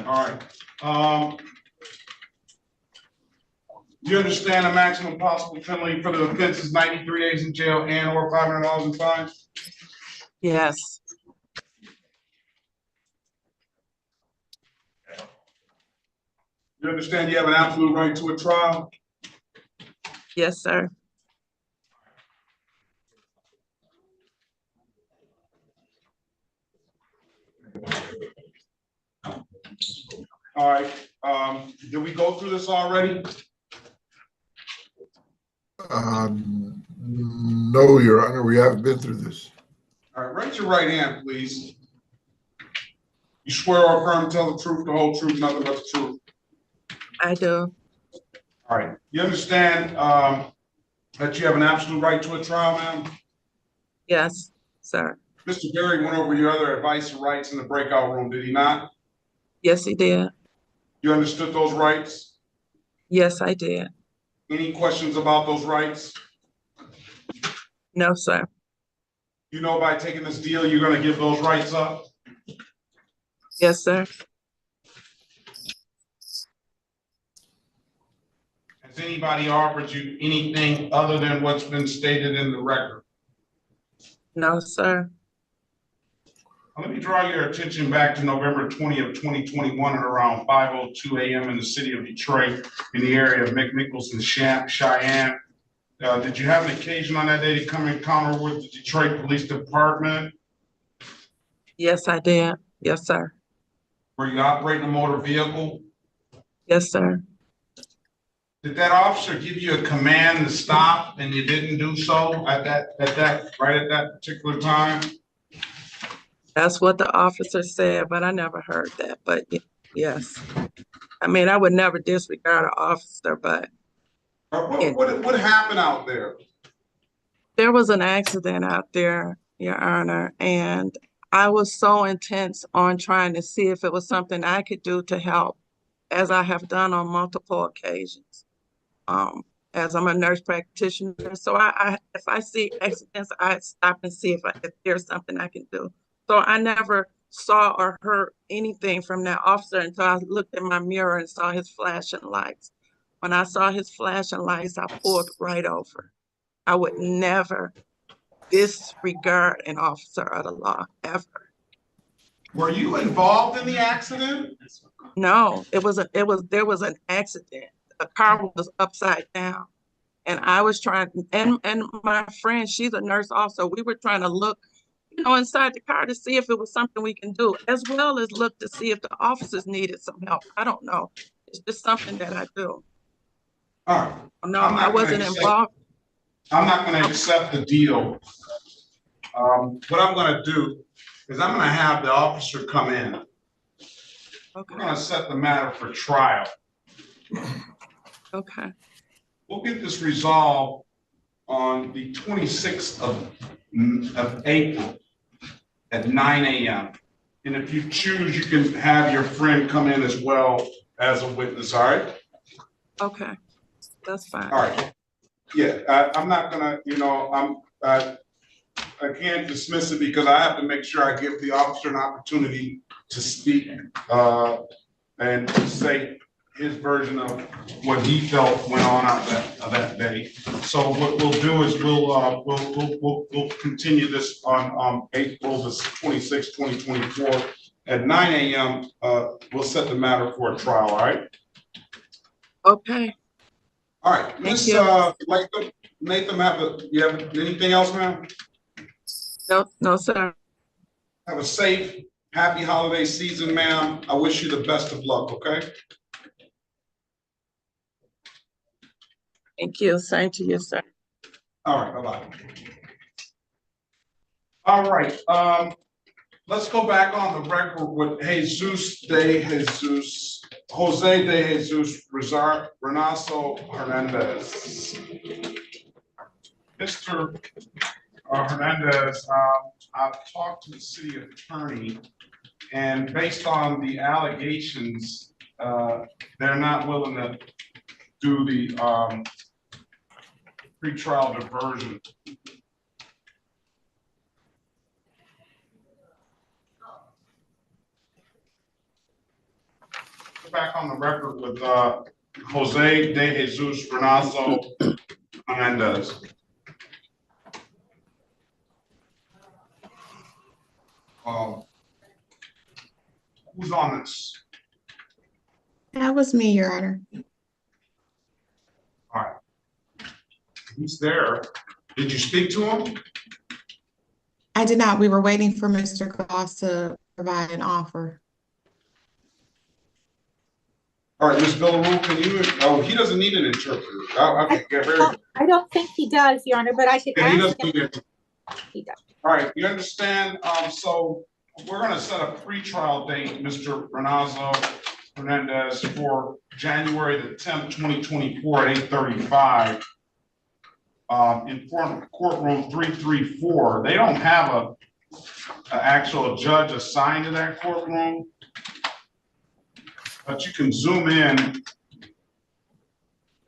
Speaker 1: All right. Do you understand the maximum possible penalty for the offense is 93 days in jail and or $500 in fines?
Speaker 18: Yes.
Speaker 1: You understand you have an absolute right to a trial?
Speaker 18: Yes, sir.
Speaker 1: All right. Did we go through this already?
Speaker 9: No, Your Honor, we haven't been through this.
Speaker 1: All right, raise your right hand, please. You swear or affirm to tell the truth, the whole truth, nothing but the truth?
Speaker 18: I do.
Speaker 1: All right, you understand that you have an absolute right to a trial, ma'am?
Speaker 18: Yes, sir.
Speaker 1: Mr. Berry went over your other advice and rights in the breakout room, did he not?
Speaker 18: Yes, he did.
Speaker 1: You understood those rights?
Speaker 18: Yes, I did.
Speaker 1: Any questions about those rights?
Speaker 18: No, sir.
Speaker 1: You know by taking this deal, you're gonna give those rights up?
Speaker 18: Yes, sir.
Speaker 1: Has anybody offered you anything other than what's been stated in the record?
Speaker 18: No, sir.
Speaker 1: Let me draw your attention back to November 20th, 2021 at around 5:02 a.m. in the city of Detroit in the area of McNichols and Cheyenne. Did you have an occasion on that day to come encounter with the Detroit Police Department?
Speaker 18: Yes, I did. Yes, sir.
Speaker 1: Were you operating a motor vehicle?
Speaker 18: Yes, sir.
Speaker 1: Did that officer give you a command to stop and you didn't do so at that particular time?
Speaker 18: That's what the officer said, but I never heard that. But yes, I mean, I would never disregard an officer, but
Speaker 1: What happened out there?
Speaker 18: there was an accident out there, Your Honor, and I was so intense on trying to see if it was something I could do to help, as I have done on multiple occasions. As I'm a nurse practitioner, so if I see accidents, I stop and see if there's something I can do. So I never saw or heard anything from that officer until I looked in my mirror and saw his flashing lights. When I saw his flashing lights, I pulled right over. I would never disregard an officer of the law, ever.
Speaker 1: Were you involved in the accident?
Speaker 18: No, there was an accident. A car was upside down. And I was trying, and my friend, she's a nurse also. We were trying to look, inside the car to see if it was something we can do, as well as look to see if the officers needed some help. I don't know. It's just something that I do.
Speaker 1: All right.
Speaker 18: No, I wasn't involved.
Speaker 1: I'm not going to accept the deal. What I'm going to do is I'm going to have the officer come in. Okay. We're going to set the matter for trial.
Speaker 18: Okay.
Speaker 1: We'll get this resolved on the 26th of April at 9 a.m. And if you choose, you can have your friend come in as well as a witness, all right?
Speaker 18: Okay, that's fine.
Speaker 1: All right. Yeah, I'm not gonna, I can't dismiss it because I have to make sure I give the officer an opportunity to speak and to say his version of what he felt went on out that day. So what we'll do is we'll continue this on April the 26th, 2024 at 9 a.m. We'll set the matter for a trial. All right.
Speaker 18: Okay.
Speaker 1: All right. Miss Latham, you have anything else, ma'am?
Speaker 18: No, sir.
Speaker 1: Have a safe, happy holiday season, ma'am. I wish you the best of luck. Okay.
Speaker 18: Thank you. Same to you, sir.
Speaker 1: All right. Bye-bye. All right. Let's go back on the record with Jose de Jesus Renaso Hernandez. Mr. Hernandez, I've talked to the city attorney, and based on the allegations, they're not willing to do the pretrial diversion. Back on the record with Jose de Jesus Renaso Hernandez. Who's on this?
Speaker 13: That was me, Your Honor.
Speaker 1: All right. He's there. Did you speak to him?
Speaker 13: I did not. We were waiting for Mr. Goss to provide an offer.
Speaker 1: All right, Ms. Villaroo, can you, oh, he doesn't need an interpreter. Oh, okay, yeah, very good.
Speaker 4: I don't think he does, Your Honor, but I could
Speaker 1: Yeah, he
Speaker 4: ask
Speaker 1: doesn't
Speaker 4: him.
Speaker 1: need it.
Speaker 4: He does.
Speaker 1: All right, you understand, so we're gonna set a pre-trial date, Mr. Renazo Hernandez, for January the 10th, 2024 at 8:35. In front of courtroom 334. They don't have an actual judge assigned to that courtroom, but you can zoom in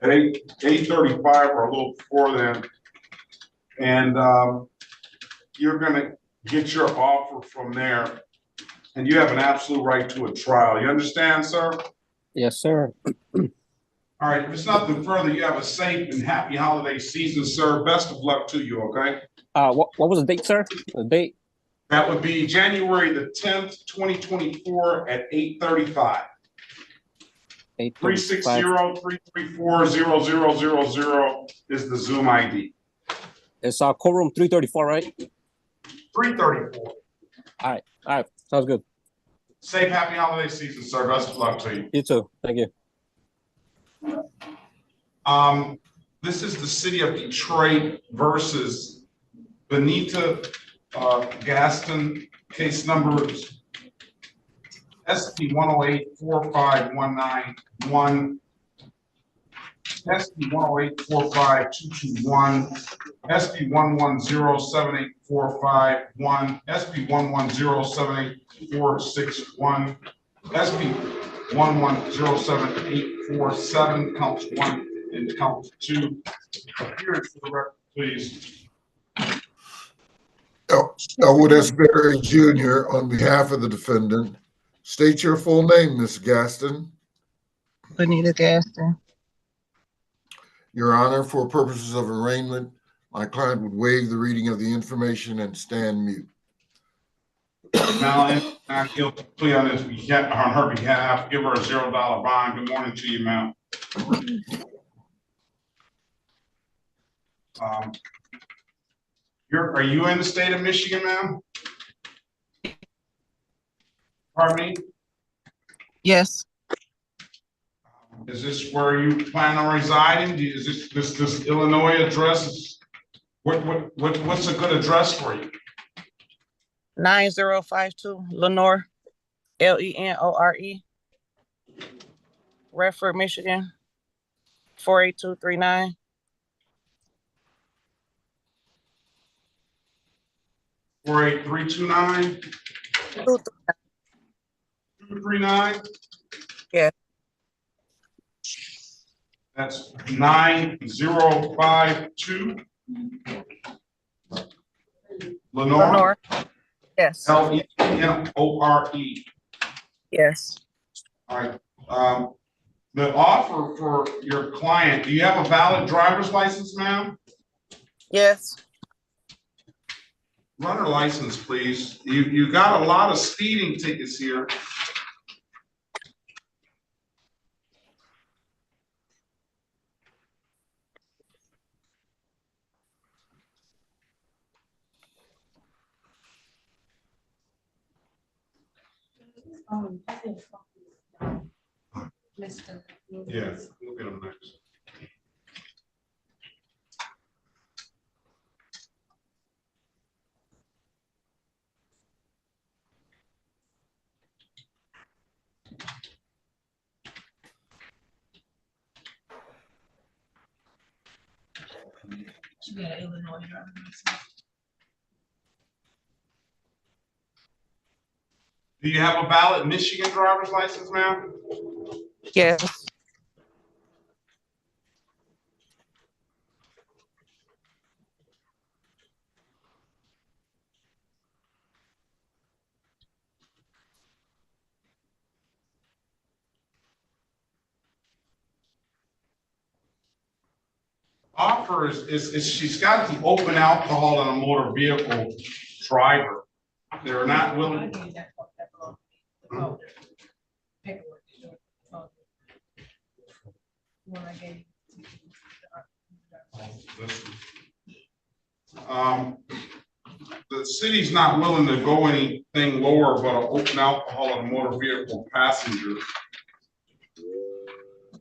Speaker 1: at 8:35 or a little before then, and you're gonna get your offer from there, and you have an absolute right to a trial. You understand, sir?
Speaker 11: Yes, sir.
Speaker 1: All right, if it's nothing further, you have a safe and happy holiday season, sir. Best of luck to you, okay?
Speaker 11: What was the date, sir? The date?
Speaker 1: That would be January the 10th, 2024 at 8:35. 360-334-0000 is the Zoom ID.
Speaker 11: It's courtroom 334, right?
Speaker 1: 334.
Speaker 11: All right, sounds good.
Speaker 1: Safe, happy holiday season, sir. Best of luck to you.
Speaker 11: You too. Thank you.
Speaker 1: This is the city of Detroit versus Benita Gaston, case numbers SP 108-45191, SP 108-45221, SP 110-78451, SP 110-78461, SP 110-78447, counts 1 and count 2. Appearance for the record, please.
Speaker 9: Elwood S. Berry Jr. on behalf of the defendant. State your full name, Ms. Gaston.
Speaker 18: Benita Gaston.
Speaker 9: Your Honor, for purposes of arraignment, my client would waive the reading of the information and stand mute.
Speaker 1: Mal, not guilty plea on her behalf. Give her a $0 bond. Good morning to you, Mal. Are you in the state of Michigan, ma'am? Pardon me?
Speaker 18: Yes.
Speaker 1: Is this where you plan on residing? Is this Illinois address? What's a good address for you?
Speaker 18: 9052 Lenore, Lenore, Redford, Michigan, 48239.
Speaker 1: Four 8-329 239.
Speaker 18: Yeah.
Speaker 1: That's 9052. Lenore.
Speaker 18: Yes.
Speaker 1: Lenore.
Speaker 18: Yes.
Speaker 1: All right. The offer for your client, do you have a valid driver's license, ma'am?
Speaker 18: Yes.
Speaker 1: Run her license, please. You got a lot of speeding tickets here. Yeah, we'll get them next.
Speaker 8: Should be an Illinois driver.
Speaker 1: Do you have a valid Michigan driver's license, ma'am?
Speaker 18: Yes.
Speaker 1: Offer is she's got the open alcohol in a motor vehicle driver. They're not willing. The city's not willing to go anything lower but an open alcohol in a motor vehicle passenger.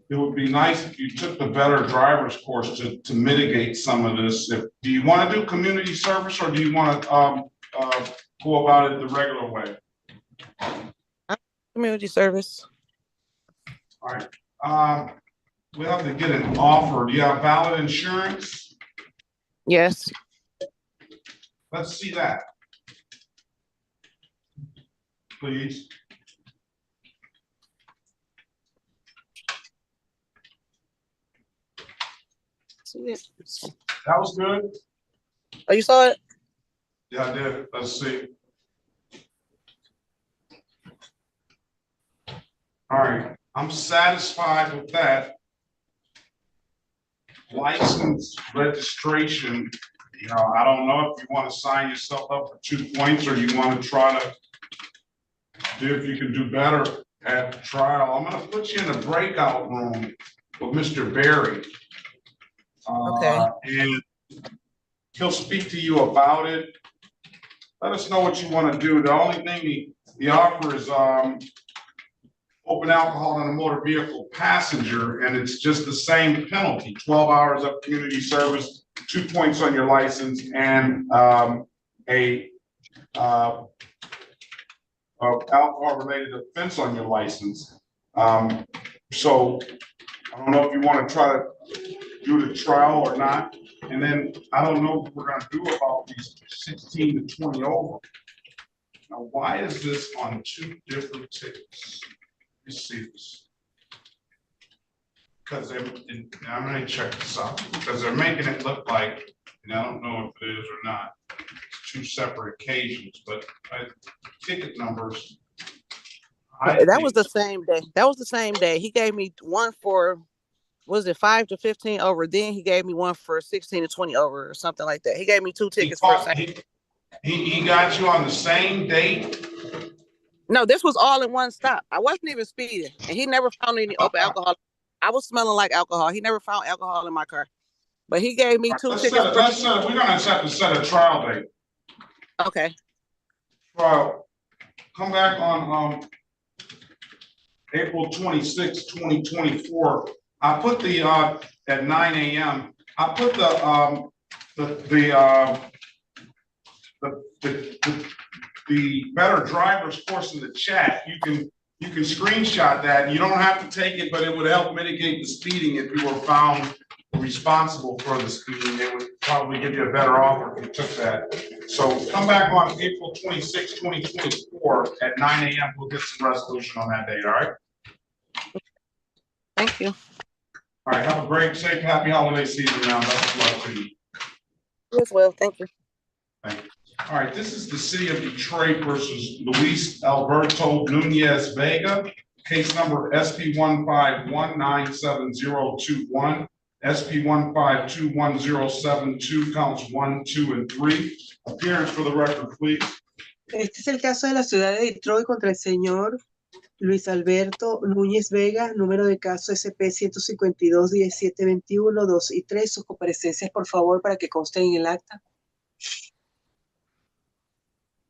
Speaker 1: it would be nice if you took the better driver's course to mitigate some of this. Do you want to do community service or do you want to go about it the regular way?
Speaker 15: Community service.
Speaker 1: All right. We have to get an offer. Do you have valid insurance?
Speaker 15: Yes.
Speaker 1: Let's see that. Please. That was good.
Speaker 15: Oh, you saw it?
Speaker 1: Yeah, I did. Let's see. All right, I'm satisfied with that. License registration, you know, I don't know if you want to sign yourself up for 2 points or you want to try to see if you can do better at the trial. I'm going to put you in a breakout room with Mr. Berry.
Speaker 15: Okay.
Speaker 1: And he'll speak to you about it. Let us know what you want to do. The only thing the offer is open alcohol on a motor vehicle passenger, and it's just the same penalty, 12 hours of community service, 2 points on your license, and a alcohol-related offense on your license. So I don't know if you want to try to do the trial or not. And then I don't know what we're going to do about these 16 to 20 over. Now, why is this on 2 different tickets? Let's see this. Because I'm going to check this out because they're making it look like, and I don't know if it is or not, it's 2 separate occasions, but ticket numbers.
Speaker 15: That was the same day. That was the same day. He gave me one for, was it 5 to 15 over? Then he gave me one for 16 to 20 over or something like that. He gave me 2 tickets for the same.
Speaker 1: He got you on the same date?
Speaker 15: No, this was all in one stop. I wasn't even speeding, and he never found any open alcohol. I was smelling like alcohol. He never found alcohol in my car, but he gave me 2 tickets.
Speaker 1: We're gonna have to set a trial date.
Speaker 15: Okay.
Speaker 1: Trial. Come back on April 26, 2024. I put the at 9 a.m. I put the better driver's course in the chat. You can screenshot that. You don't have to take it, but it would help mitigate the speeding if you were found responsible for the speeding. It would probably give you a better offer if you took that. So come back on April 26, 2024 at 9 a.m. We'll get some resolution on that date, all right?
Speaker 15: Thank you.
Speaker 1: All right, have a great, safe, happy holiday season now. Best of luck to you.
Speaker 15: You as well. Thank you.
Speaker 1: Thank you. All right, this is the city of Detroit versus Luis Alberto Nunez Vega. Case number SP 151977021, SP 1521072, counts 1, 2, and 3. Appearance for the record, please.
Speaker 2: Este es el caso de la ciudad de Detroit contra el señor Luis Alberto Núñez Vega, número de caso SP 152-1721, 2 y 3. Sus comparecencias, por favor, para que consten en el acta.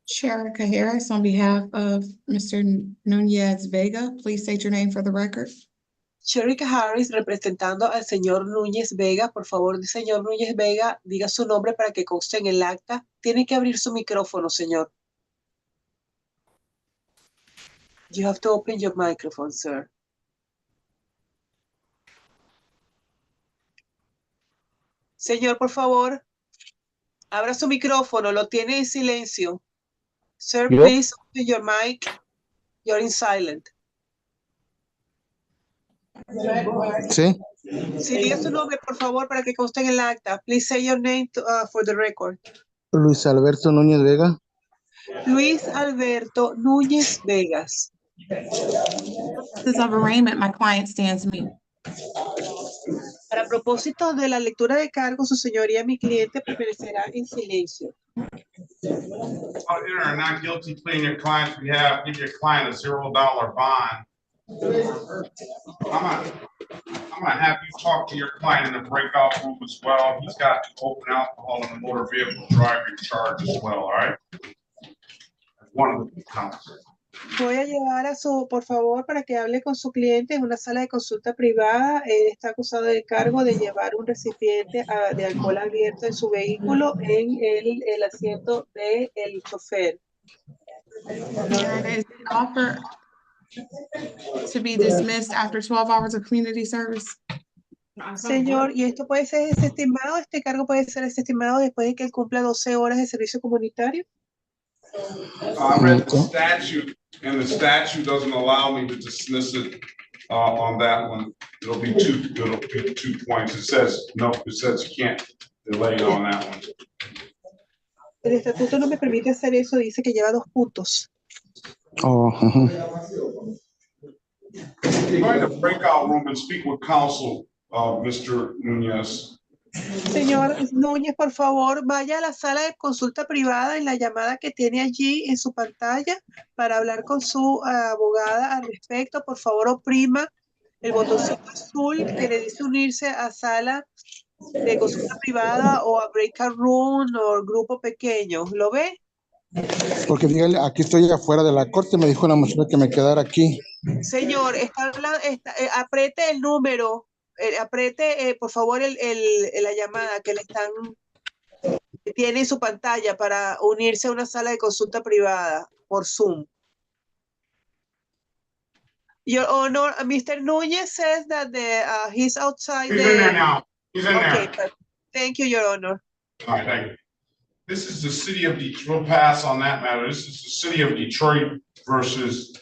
Speaker 13: Sherika Harris, on behalf of Mr. Nunez Vega, please state your name for the record.
Speaker 2: Sherika Harris, representando al señor Núñez Vega. Por favor, señor Núñez Vega, diga su nombre para que conste en el acta. Tiene que abrir su micrófono, señor. You have to open your microphone, sir. Señor, por favor, abra su micrófono. Lo tiene en silencio. Sir,
Speaker 16: Yo.
Speaker 2: please open your mic. You're in silent.
Speaker 16: Sí.
Speaker 2: Sí, diga su nombre, por favor, para que conste en el acta. Please say your name for the record.
Speaker 16: Luis Alberto Núñez Vega.
Speaker 2: Luis Alberto Núñez Vegas.
Speaker 13: This of arraignment, my client stands mute.
Speaker 2: Para propósito de la lectura de cargos, su señoría, mi cliente permanecerá en silencio.
Speaker 1: Enter a not guilty plea in your client's behalf. Give your client a $0 bond. I'm gonna have you talk to your client in the breakout room as well. He's got open alcohol and a motor vehicle driving charge as well. All right. That's one of the counts.
Speaker 2: Voy a llevar a por favor, para que hable con su cliente en una sala de consulta privada. Él está acusado del cargo de llevar un recipiente de alcohol abierto en su vehículo en el asiento del chofer.
Speaker 13: Your Honor, is the offer to be dismissed after 12 hours of community service?
Speaker 2: Señor, y esto puede ser desestimado, este cargo puede ser desestimado después de que él cumpla 12 horas de servicio comunitario.
Speaker 1: I read the statute, and the statute doesn't allow me to dismiss it on that one. It'll be 2 points. It says, no, it says you can't delay on that one.
Speaker 2: El estatuto no me permite hacer eso, dice que lleva 2 puntos.
Speaker 16: Oh,
Speaker 1: I'm going to breakout room and speak with counsel, Mr. Nunez.
Speaker 2: Señor Núñez, por favor, vaya a la sala de consulta privada en la llamada que tiene allí en su pantalla para hablar con su abogada al respecto. Por favor, oprima el botoncito azul que le dice unirse a sala de consulta privada o a breakout room o grupo pequeño. ¿Lo ve?
Speaker 16: porque dígale, aquí estoy afuera de la corte, me dijo la muchacha que me quedara aquí.
Speaker 2: Señor, apriete el número, apriete por favor la llamada que le están, que tiene en su pantalla para unirse a una sala de consulta privada por Zoom. Your Honor, Mr. Núñez says that he's outside
Speaker 1: He's in there now. He's in
Speaker 2: okay,
Speaker 1: there.
Speaker 2: thank you, Your Honor.
Speaker 1: All right, thank you. This is the city of Detroit. We'll pass on that matter. This is the city of Detroit versus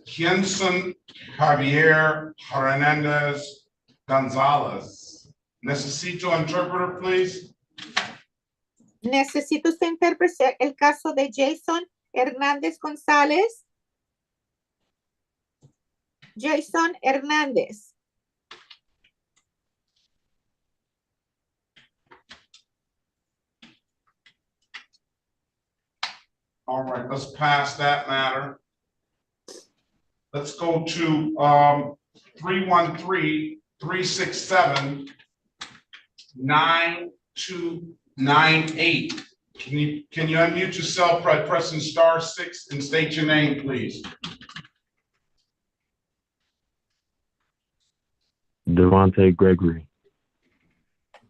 Speaker 1: Jensen Javier Hernandez Gonzalez. Necesito interpreter, please.
Speaker 4: Necesito usted interpretar el caso de Jason Hernández González. Jason Hernández.
Speaker 1: All right, let's pass that matter. Let's go to 313-367-9298. Can you unmute yourself by pressing *6 and state your name, please?
Speaker 3: Devontae Gregory.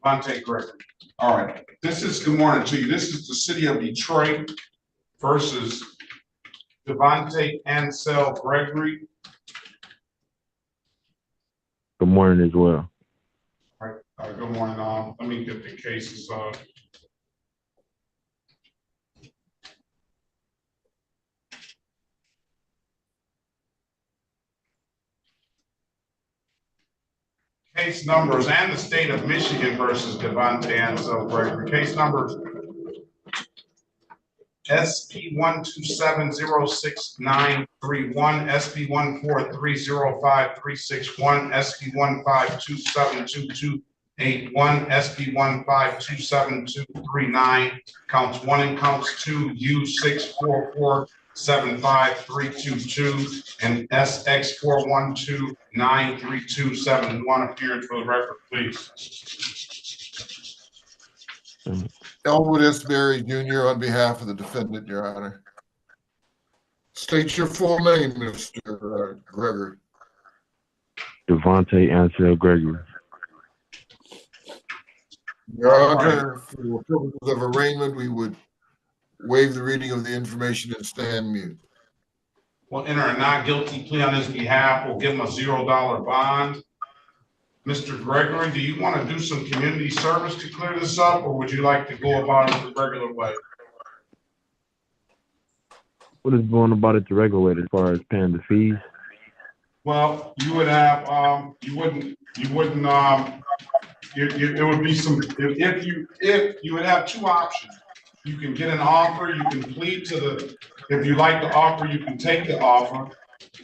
Speaker 1: Devontae Gregory. All right. Good morning to you. This is the city of Detroit versus Devontae Ansel Gregory.
Speaker 3: Good morning as well.
Speaker 1: All right. Good morning. Let me get the cases. Case numbers and the state of Michigan versus Devontae Ansel Gregory. Case numbers SP 12706-931, SP 14305-361, SP 1527221, SP 1527239, counts 1 and counts 2, U64475322, and SX 412-93271. Appearance for the record, please.
Speaker 9: Elwood S. Berry Jr. on behalf of the defendant, Your Honor. State your full name, Mr. Gregory.
Speaker 3: Devontae Ansel Gregory.
Speaker 9: Your Honor, for the purposes of arraignment, we would waive the reading of the information and stand mute.
Speaker 1: We'll enter a not guilty plea on his behalf. We'll give him a $0 bond. Mr. Gregory, do you want to do some community service to clear this up, or would you like to go about it the regular way?
Speaker 3: What is going about it the regular way as far as paying the fees?
Speaker 1: Well, you would have, it would be some, if you would have 2 options. You can get an offer, you can plead to the, if you like the offer, you can take the offer,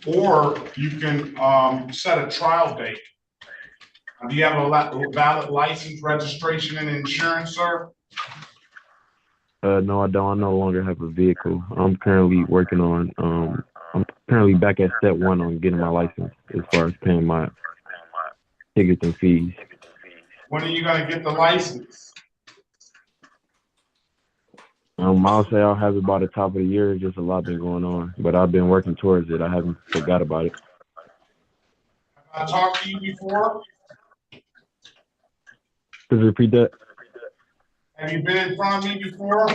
Speaker 1: or you can set a trial date. Do you have a valid license, registration, and insurance, sir?
Speaker 3: No, I don't. I no longer have a vehicle. I'm currently working on, I'm currently back at step 1 on getting my license as far as paying my tickets and fees.
Speaker 1: When are you going to get the license?
Speaker 3: I'll say I'll have it by the top of the year. Just a lot been going on, but I've been working towards it. I haven't forgot about it.
Speaker 1: I talked to you before?
Speaker 3: Could you repeat that?
Speaker 1: Have you been in front of me before?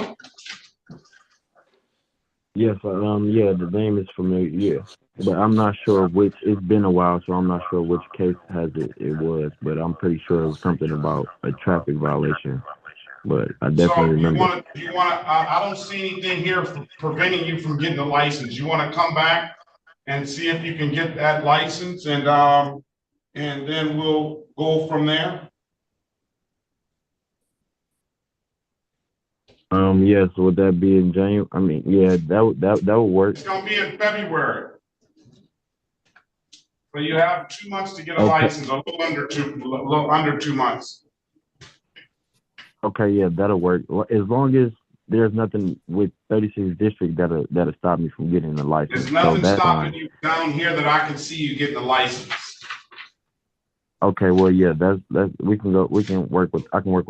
Speaker 3: Yes. Yeah, the name is familiar. Yeah, but I'm not sure which. It's been a while, so I'm not sure which case it was. But I'm pretty sure it was something about a traffic violation. But I definitely remember.
Speaker 1: I don't see anything here preventing you from getting a license. You want to come back and see if you can get that license, and then we'll go from there.
Speaker 3: Yes. Would that be in January? I mean, yeah, that would work.
Speaker 1: It's gonna be in February. So you have 2 months to get a
Speaker 3: Okay.
Speaker 1: license, a little under 2 months.
Speaker 3: Okay, yeah, that'll work. As long as there's nothing with 36th district that'll stop me from getting the license.
Speaker 1: There's nothing
Speaker 3: that's
Speaker 1: stopping
Speaker 3: fine.
Speaker 1: you down here that I can see you getting the license.
Speaker 3: Okay, well, yeah, that's we can work with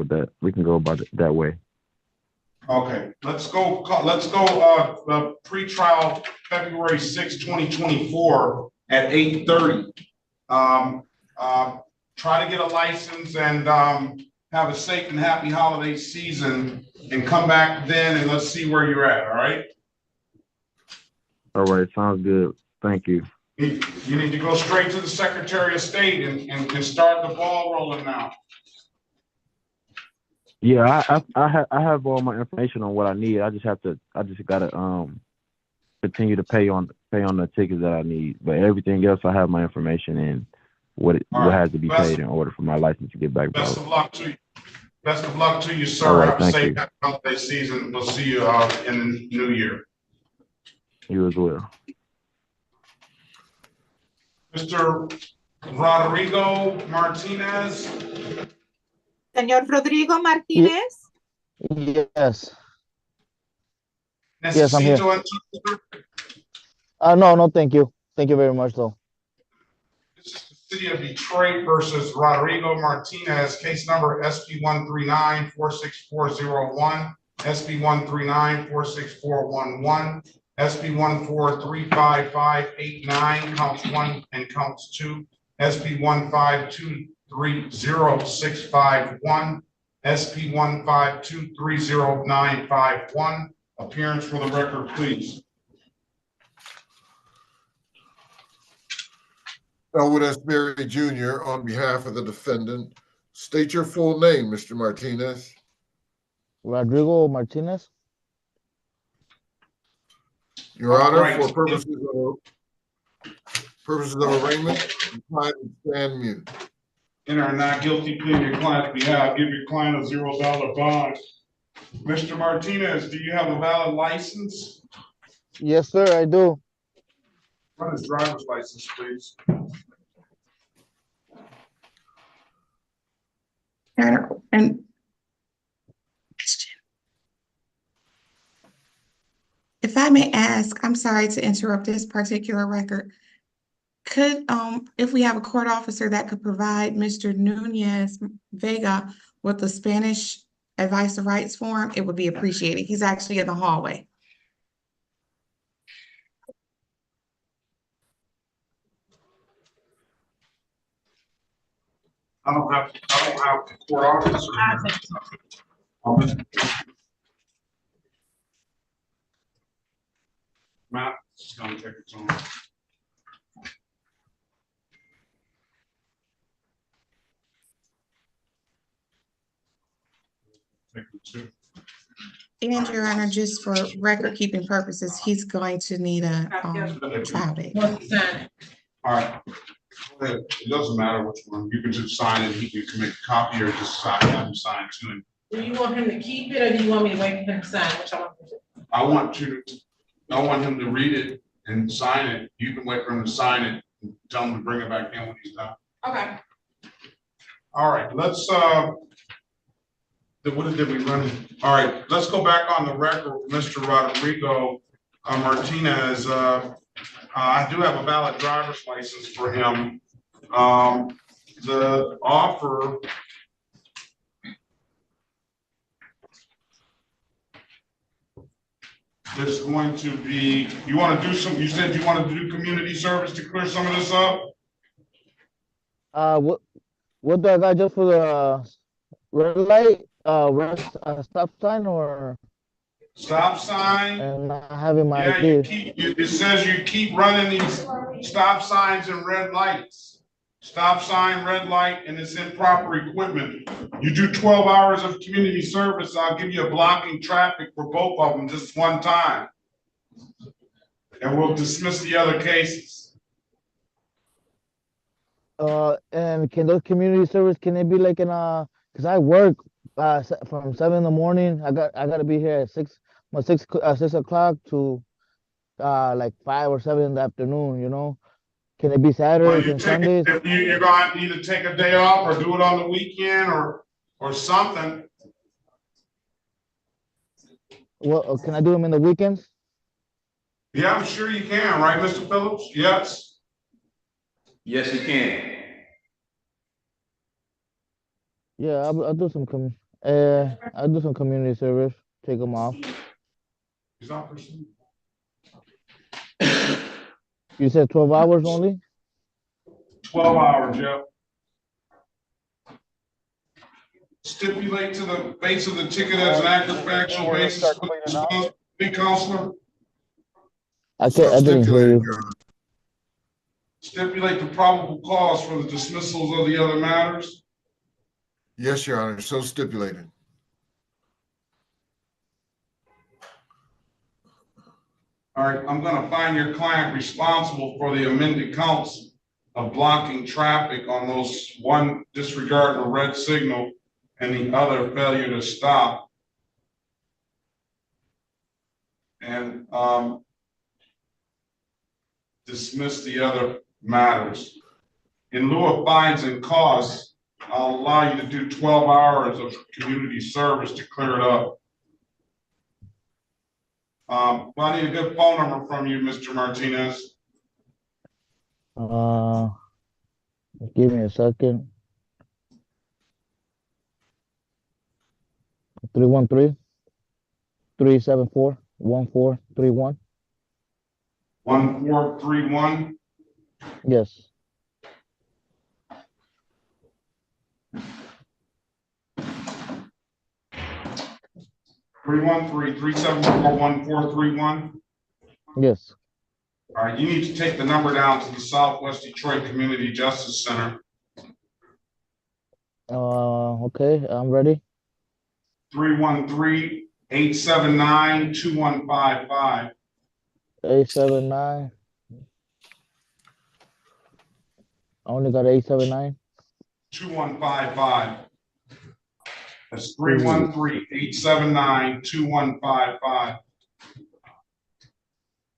Speaker 3: that. We can go about it that way.
Speaker 1: Okay, let's go pre-trial February 6, 2024 at 8:30. Try to get a license and have a safe and happy holiday season and come back then and let's see where you're at, all right?
Speaker 3: All right, sounds good. Thank you.
Speaker 1: You need to go straight to the Secretary of State and start the ball rolling now.
Speaker 3: Yeah, I have all my information on what I need. I just gotta continue to pay on the tickets that I need. But everything else, I have my information and what has to be paid in order for my license to get back.
Speaker 1: Best of luck to you. Best of luck to you, sir.
Speaker 3: All right,
Speaker 1: have a
Speaker 3: thank
Speaker 1: safe
Speaker 3: you.
Speaker 1: holiday season. We'll see you in the new year.
Speaker 3: You as well.
Speaker 1: Mr. Rodrigo Martinez.
Speaker 4: Señor Rodrigo Martinez.
Speaker 7: Yes. Yes, I'm here.
Speaker 1: Necesito
Speaker 7: No, thank you. Thank you very much, though.
Speaker 1: City of Detroit versus Rodrigo Martinez, case number SB 139-46401, SB 139-46411, SB 1435589, counts 1 and counts 2, SB 1523061, SB 1523091. Appearance for the record, please.
Speaker 9: Elwood S. Berry Jr. on behalf of the defendant. State your full name, Mr. Martinez.
Speaker 7: Rodrigo Martinez.
Speaker 9: Your Honor,
Speaker 1: right.
Speaker 9: for purposes of arraignment, the client will stand mute.
Speaker 1: Enter a not guilty plea on your client's behalf. Give your client a $0 bond. Mr. Martinez, do you have a valid license?
Speaker 7: Yes, sir, I do.
Speaker 1: Run his driver's license, please.
Speaker 13: And if I may ask, I'm sorry to interrupt this particular record. Could, if we have a court officer that could provide Mr. Nunez Vega with the Spanish advice of rights form, it would be appreciated. He's actually in the hallway.
Speaker 1: I don't have a court officer. Matt, it's gonna take its own.
Speaker 13: And Your Honor, just for record keeping purposes, he's going to need a trial date.
Speaker 1: All right. It doesn't matter which one. You can just sign it. He can make a copy or just have him sign to him.
Speaker 8: Do you want him to keep it or do you want me to wait for him to sign? Which
Speaker 1: I want him to read it and sign it. You can wait for him to sign it and tell him to bring it back in when he's done.
Speaker 8: Okay.
Speaker 1: All right, let's what did we run? All right, let's go back on the record, Mr. Rodrigo Martinez. I do have a valid driver's license for him. The offer there's going to be, you want to do some, you said you wanted to do community service to clear some of this up?
Speaker 7: What do I got just for the red light, stop sign or?
Speaker 1: Stop sign?
Speaker 7: And not having my
Speaker 1: Yeah,
Speaker 7: ID.
Speaker 1: it says you keep running these stop signs and red lights. Stop sign, red light, and it's improper equipment. You do 12 hours of community service, I'll give you a blocking traffic for both of them just one time. And we'll dismiss the other cases.
Speaker 7: And can those community service, can it be like in cause I work from 7 in the morning. I gotta be here at 6 o'clock to like 5 or 7 in the afternoon, you know? Can it be Saturdays and Sundays?
Speaker 1: If you're going to either take a day off or do it on the weekend or something.
Speaker 7: Well, can I do them in the weekends?
Speaker 1: Yeah, I'm sure you can, right, Mr. Phillips? Yes.
Speaker 20: Yes, you can.
Speaker 7: Yeah, I'll do some I'll do some community service. Take them off. You said 12 hours only?
Speaker 1: 12 hours, yeah. Stipulate to the base of the ticket as an agricultural basis. Counselor?
Speaker 7: I didn't hear you.
Speaker 1: Stipulate the probable cause for the dismissals of the other matters.
Speaker 9: Yes, Your Honor, so stipulated.
Speaker 1: All right, I'm gonna find your client responsible for the amended counts of blocking traffic on those, one disregarding a red signal and the other failure to stop. And dismiss the other matters. In lieu of fines and costs, I'll allow you to do 12 hours of community service to clear it up. Well, I need a good phone number from you, Mr. Martinez.
Speaker 7: Give me a second. 313-374-1431.
Speaker 1: 1431.
Speaker 7: Yes.
Speaker 1: Three 374-1431.
Speaker 7: Yes.
Speaker 1: All right, you need to take the number down to the Southwest Detroit Community Justice Center.
Speaker 7: Okay, I'm ready.
Speaker 1: 313-879-2155.
Speaker 7: 879. I only got 879.
Speaker 1: 2155. That's 313-879-2155.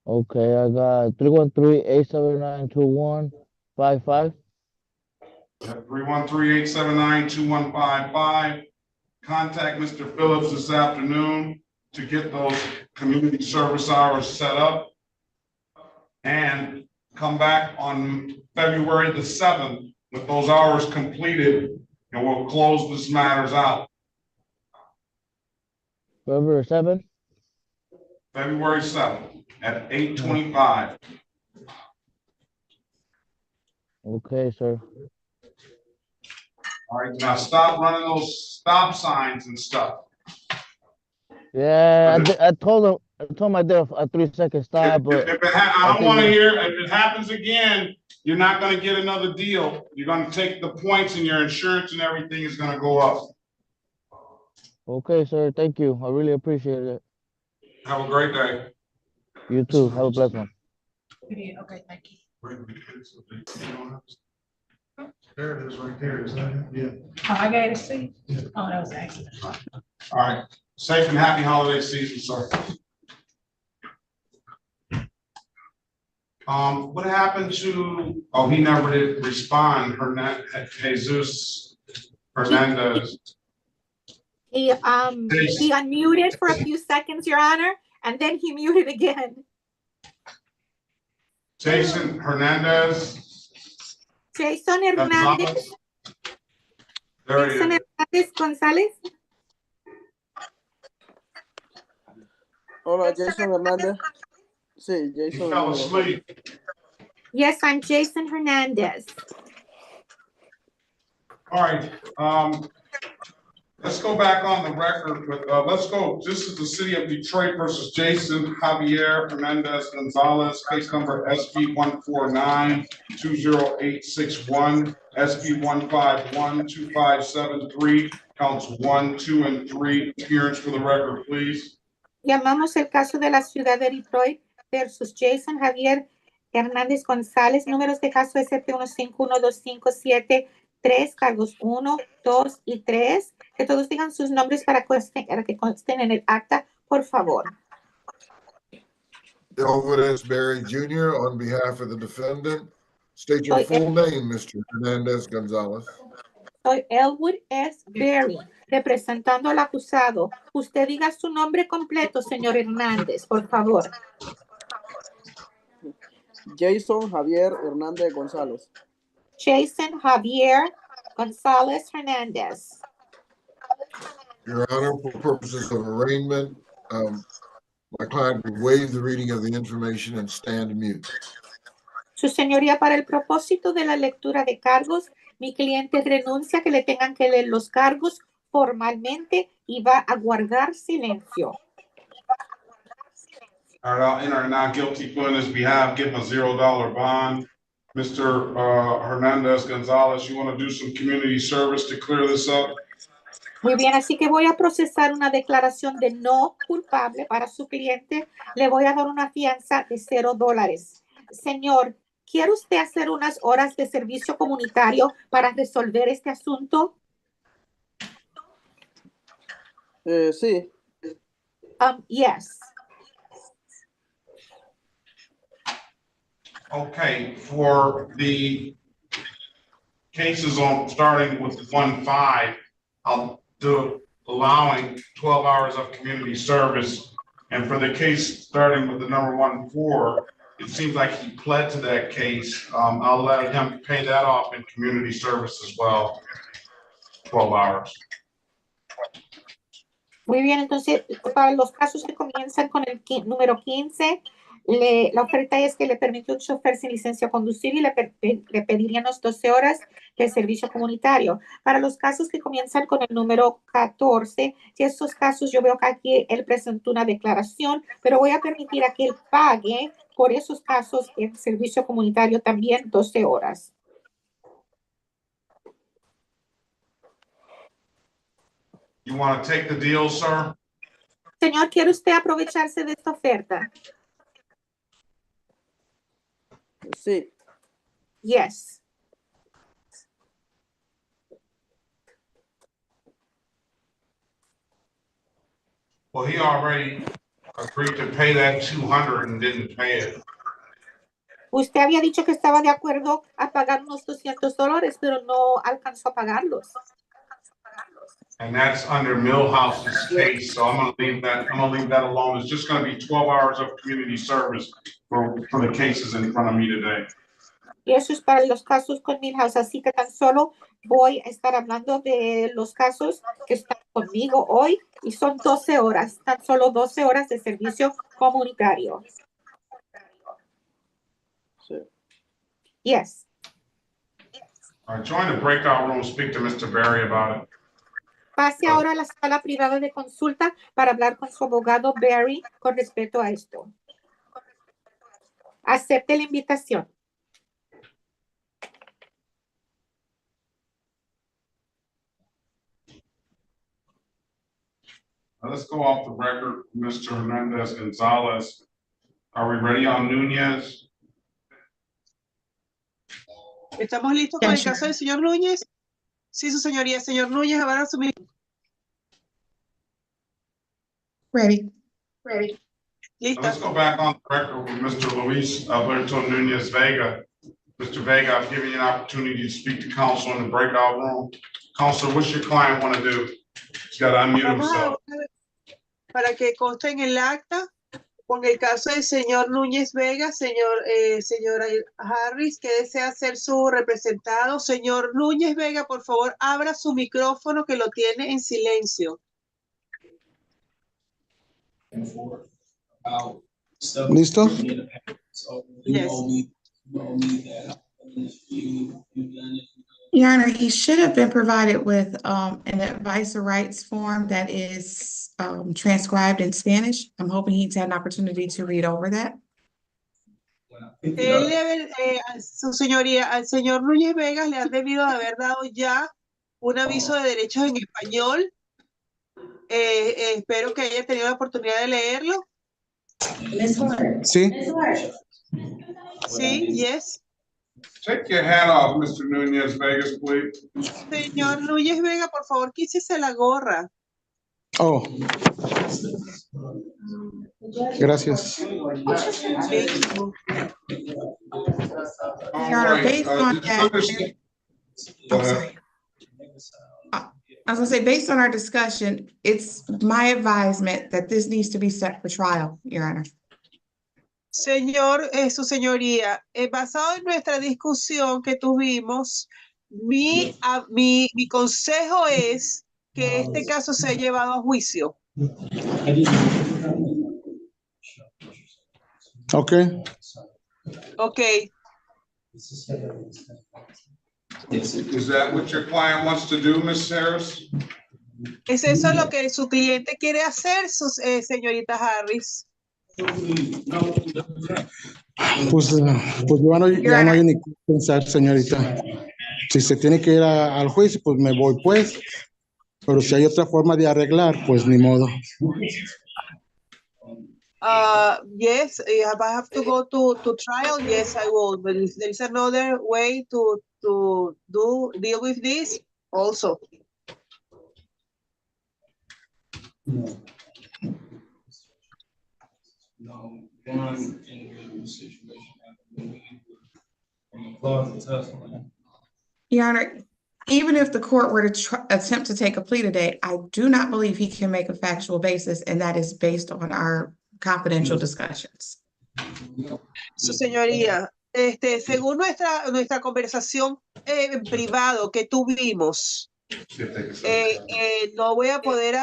Speaker 7: Okay, I got 313-879-2155.
Speaker 1: 313-879-2155. Contact Mr. Phillips this afternoon to get those community service hours set up and come back on February the 7th with those hours completed, and we'll close this matters out.
Speaker 7: February 7th?
Speaker 1: February 7th at 8:25.
Speaker 7: Okay, sir.
Speaker 1: All right, now stop running those stop signs and stuff.
Speaker 7: Yeah, I told my dad a 3-second stop, but
Speaker 1: I don't want to hear, if it happens again, you're not going to get another deal. You're going to take the points and your insurance and everything is going to go up.
Speaker 7: Okay, sir. Thank you. I really appreciate it.
Speaker 1: Have a great day.
Speaker 7: You too. Have a blessed one.
Speaker 8: Okay, thank you.
Speaker 1: There it is right there, isn't it? Yeah.
Speaker 8: Oh, I got to see. Oh, that was an accident.
Speaker 1: All right. Safe and happy holiday season, sir. What happened to, oh, he never did respond, Jesus Hernandez.
Speaker 4: He unmuted for a few seconds, Your Honor, and then he muted again.
Speaker 1: Jason Hernandez.
Speaker 4: Jason Hernandez.
Speaker 1: There he
Speaker 4: Jason
Speaker 1: is.
Speaker 4: Hernandez Gonzalez.
Speaker 6: Hola, Jason Hernández. Sí,
Speaker 1: He
Speaker 6: Jason
Speaker 1: fell
Speaker 6: Hernández.
Speaker 1: asleep.
Speaker 4: Yes, I'm Jason Hernandez.
Speaker 1: All right, let's go back on the record with, let's go, this is the city of Detroit versus Jason Javier Hernandez Gonzalez, case number SP 149-20861, SP 151-2573, counts 1, 2, and 3. Appearance for the record, please.
Speaker 4: Llamamos el caso de la ciudad de Detroit versus Jason Javier Hernández González, números de caso SP 1512573, cargos 1, 2 y 3. Que todos digan sus nombres para que consten en el acta, por favor.
Speaker 9: Elwood S. Berry Jr. on behalf of the defendant. State your full name, Mr. Hernandez Gonzalez.
Speaker 4: Soy Elwood S. Berry, representando al acusado. Usted diga su nombre completo, señor Hernández, por favor.
Speaker 6: Jason Javier Hernández González.
Speaker 4: Jason Javier González Hernandez.
Speaker 9: Your Honor, for purposes of arraignment, my client will waive the reading of the information and stand mute.
Speaker 4: Su señoría, para el propósito de la lectura de cargos, mi cliente renuncia a que le tengan que leer los cargos formalmente y va a guardar silencio.
Speaker 1: All right, I'll enter a not guilty plea on his behalf, give him a $0 bond. Mr. Hernandez Gonzalez, you want to do some community service to clear this up?
Speaker 4: Muy bien, así que voy a procesar una declaración de no culpable para su cliente. Le voy a dar una fianza de $0. Señor, ¿quiere usted hacer unas horas de servicio comunitario para resolver este asunto?
Speaker 6: Sí.
Speaker 4: Yes.
Speaker 1: Okay, for the cases on, starting with 1-5, I'll do allowing 12 hours of community service. And for the case starting with the number 1-4, it seems like he pled to that case. I'll let him pay that off in community service as well, 12 hours.
Speaker 4: Muy bien, entonces, para los casos que comienzan con el número 15, la oferta es que le permite un chofer sin licencia a conducir y le pedirían las 12 horas de servicio comunitario. Para los casos que comienzan con el número 14, si estos casos yo veo que aquí él presentó una declaración, pero voy a permitir a que él pague por esos casos el servicio comunitario también 12 horas.
Speaker 1: You want to take the deal, sir?
Speaker 4: Señor, ¿quiere usted aprovecharse de esta oferta?
Speaker 6: Sí.
Speaker 4: Yes.
Speaker 1: Well, he already agreed to pay that 200 and didn't pay it.
Speaker 4: Usted había dicho que estaba de acuerdo a pagar unos $200, pero no alcanzó a pagarlos.
Speaker 1: And that's under Millhouse's case, so I'm gonna leave that alone. It's just gonna be 12 hours of community service for the cases in front of me today.
Speaker 4: Y eso es para los casos con Millhouse, así que tan solo voy a estar hablando de los casos que están conmigo hoy y son 12 horas, tan solo 12 horas de servicio comunitario.
Speaker 6: Sí.
Speaker 4: Yes.
Speaker 1: All right, join the breakout room, speak to Mr. Berry about it.
Speaker 4: Pase ahora a la sala privada de consulta para hablar con su abogado Berry con respecto a esto. Acepte la invitación.
Speaker 1: Let's go off the record, Mr. Hernandez Gonzalez. Are we ready on Núñez?
Speaker 2: ¿Estamos listos con el caso del señor Núñez? Sí, su señoría. Señor Núñez, ahora su micrófono.
Speaker 13: Ready.
Speaker 1: Let's go back on the record with Mr. Luis Alberto Núñez Vega. Mr. Vega, I've given you an opportunity to speak to counsel in the breakout room. Counselor, what's your client want to do? He's got to unmute himself.
Speaker 2: Para que conste en el acta, con el caso del señor Núñez Vega, señora Harris, que desea ser su representado. Señor Núñez Vega, por favor, abra su micrófono que lo tiene en silencio.
Speaker 16: ¿Listo?
Speaker 2: Yes.
Speaker 13: Your Honor, he should have been provided with an advisor rights form that is transcribed in Spanish. I'm hoping he's had an opportunity to read over that.
Speaker 2: Él debe, su señoría, al señor Núñez Vegas le han debido de haber dado ya un aviso de derechos en español. Espero que haya tenido la oportunidad de leerlo.
Speaker 16: Sí.
Speaker 2: Sí, yes.
Speaker 1: Take your hat off, Mr. Nunez Vegas, please.
Speaker 2: Señor Núñez Vega, por favor, quítese la gorra.
Speaker 16: Oh. Gracias.
Speaker 2: Thank you.
Speaker 13: Your Honor, based on that, I'm sorry. I was gonna say, based on our discussion, it's my advisement that this needs to be set for trial, Your Honor.
Speaker 2: Señor, su señoría, basado en nuestra discusión que tuvimos, mi consejo es que este caso sea llevado a juicio.
Speaker 16: Okay.
Speaker 2: Okay.
Speaker 1: Is that what your client wants to do, Ms. Harris?
Speaker 2: ¿Es eso lo que su cliente quiere hacer, señorita Harris?
Speaker 16: Pues ya no hay ni qué pensar, señorita. Si se tiene que ir al juicio, pues me voy, pues. Pero si hay otra forma de arreglar, pues ni modo.
Speaker 2: Yes, if I have to go to trial, yes, I will. But if there is another way to deal with this, also.
Speaker 13: Your Honor, even if the court were to attempt to take a plea today, I do not believe he can make a factual basis, and that is based on our confidential discussions.
Speaker 2: Su señoría, según nuestra conversación en privado que tuvimos, no voy a poder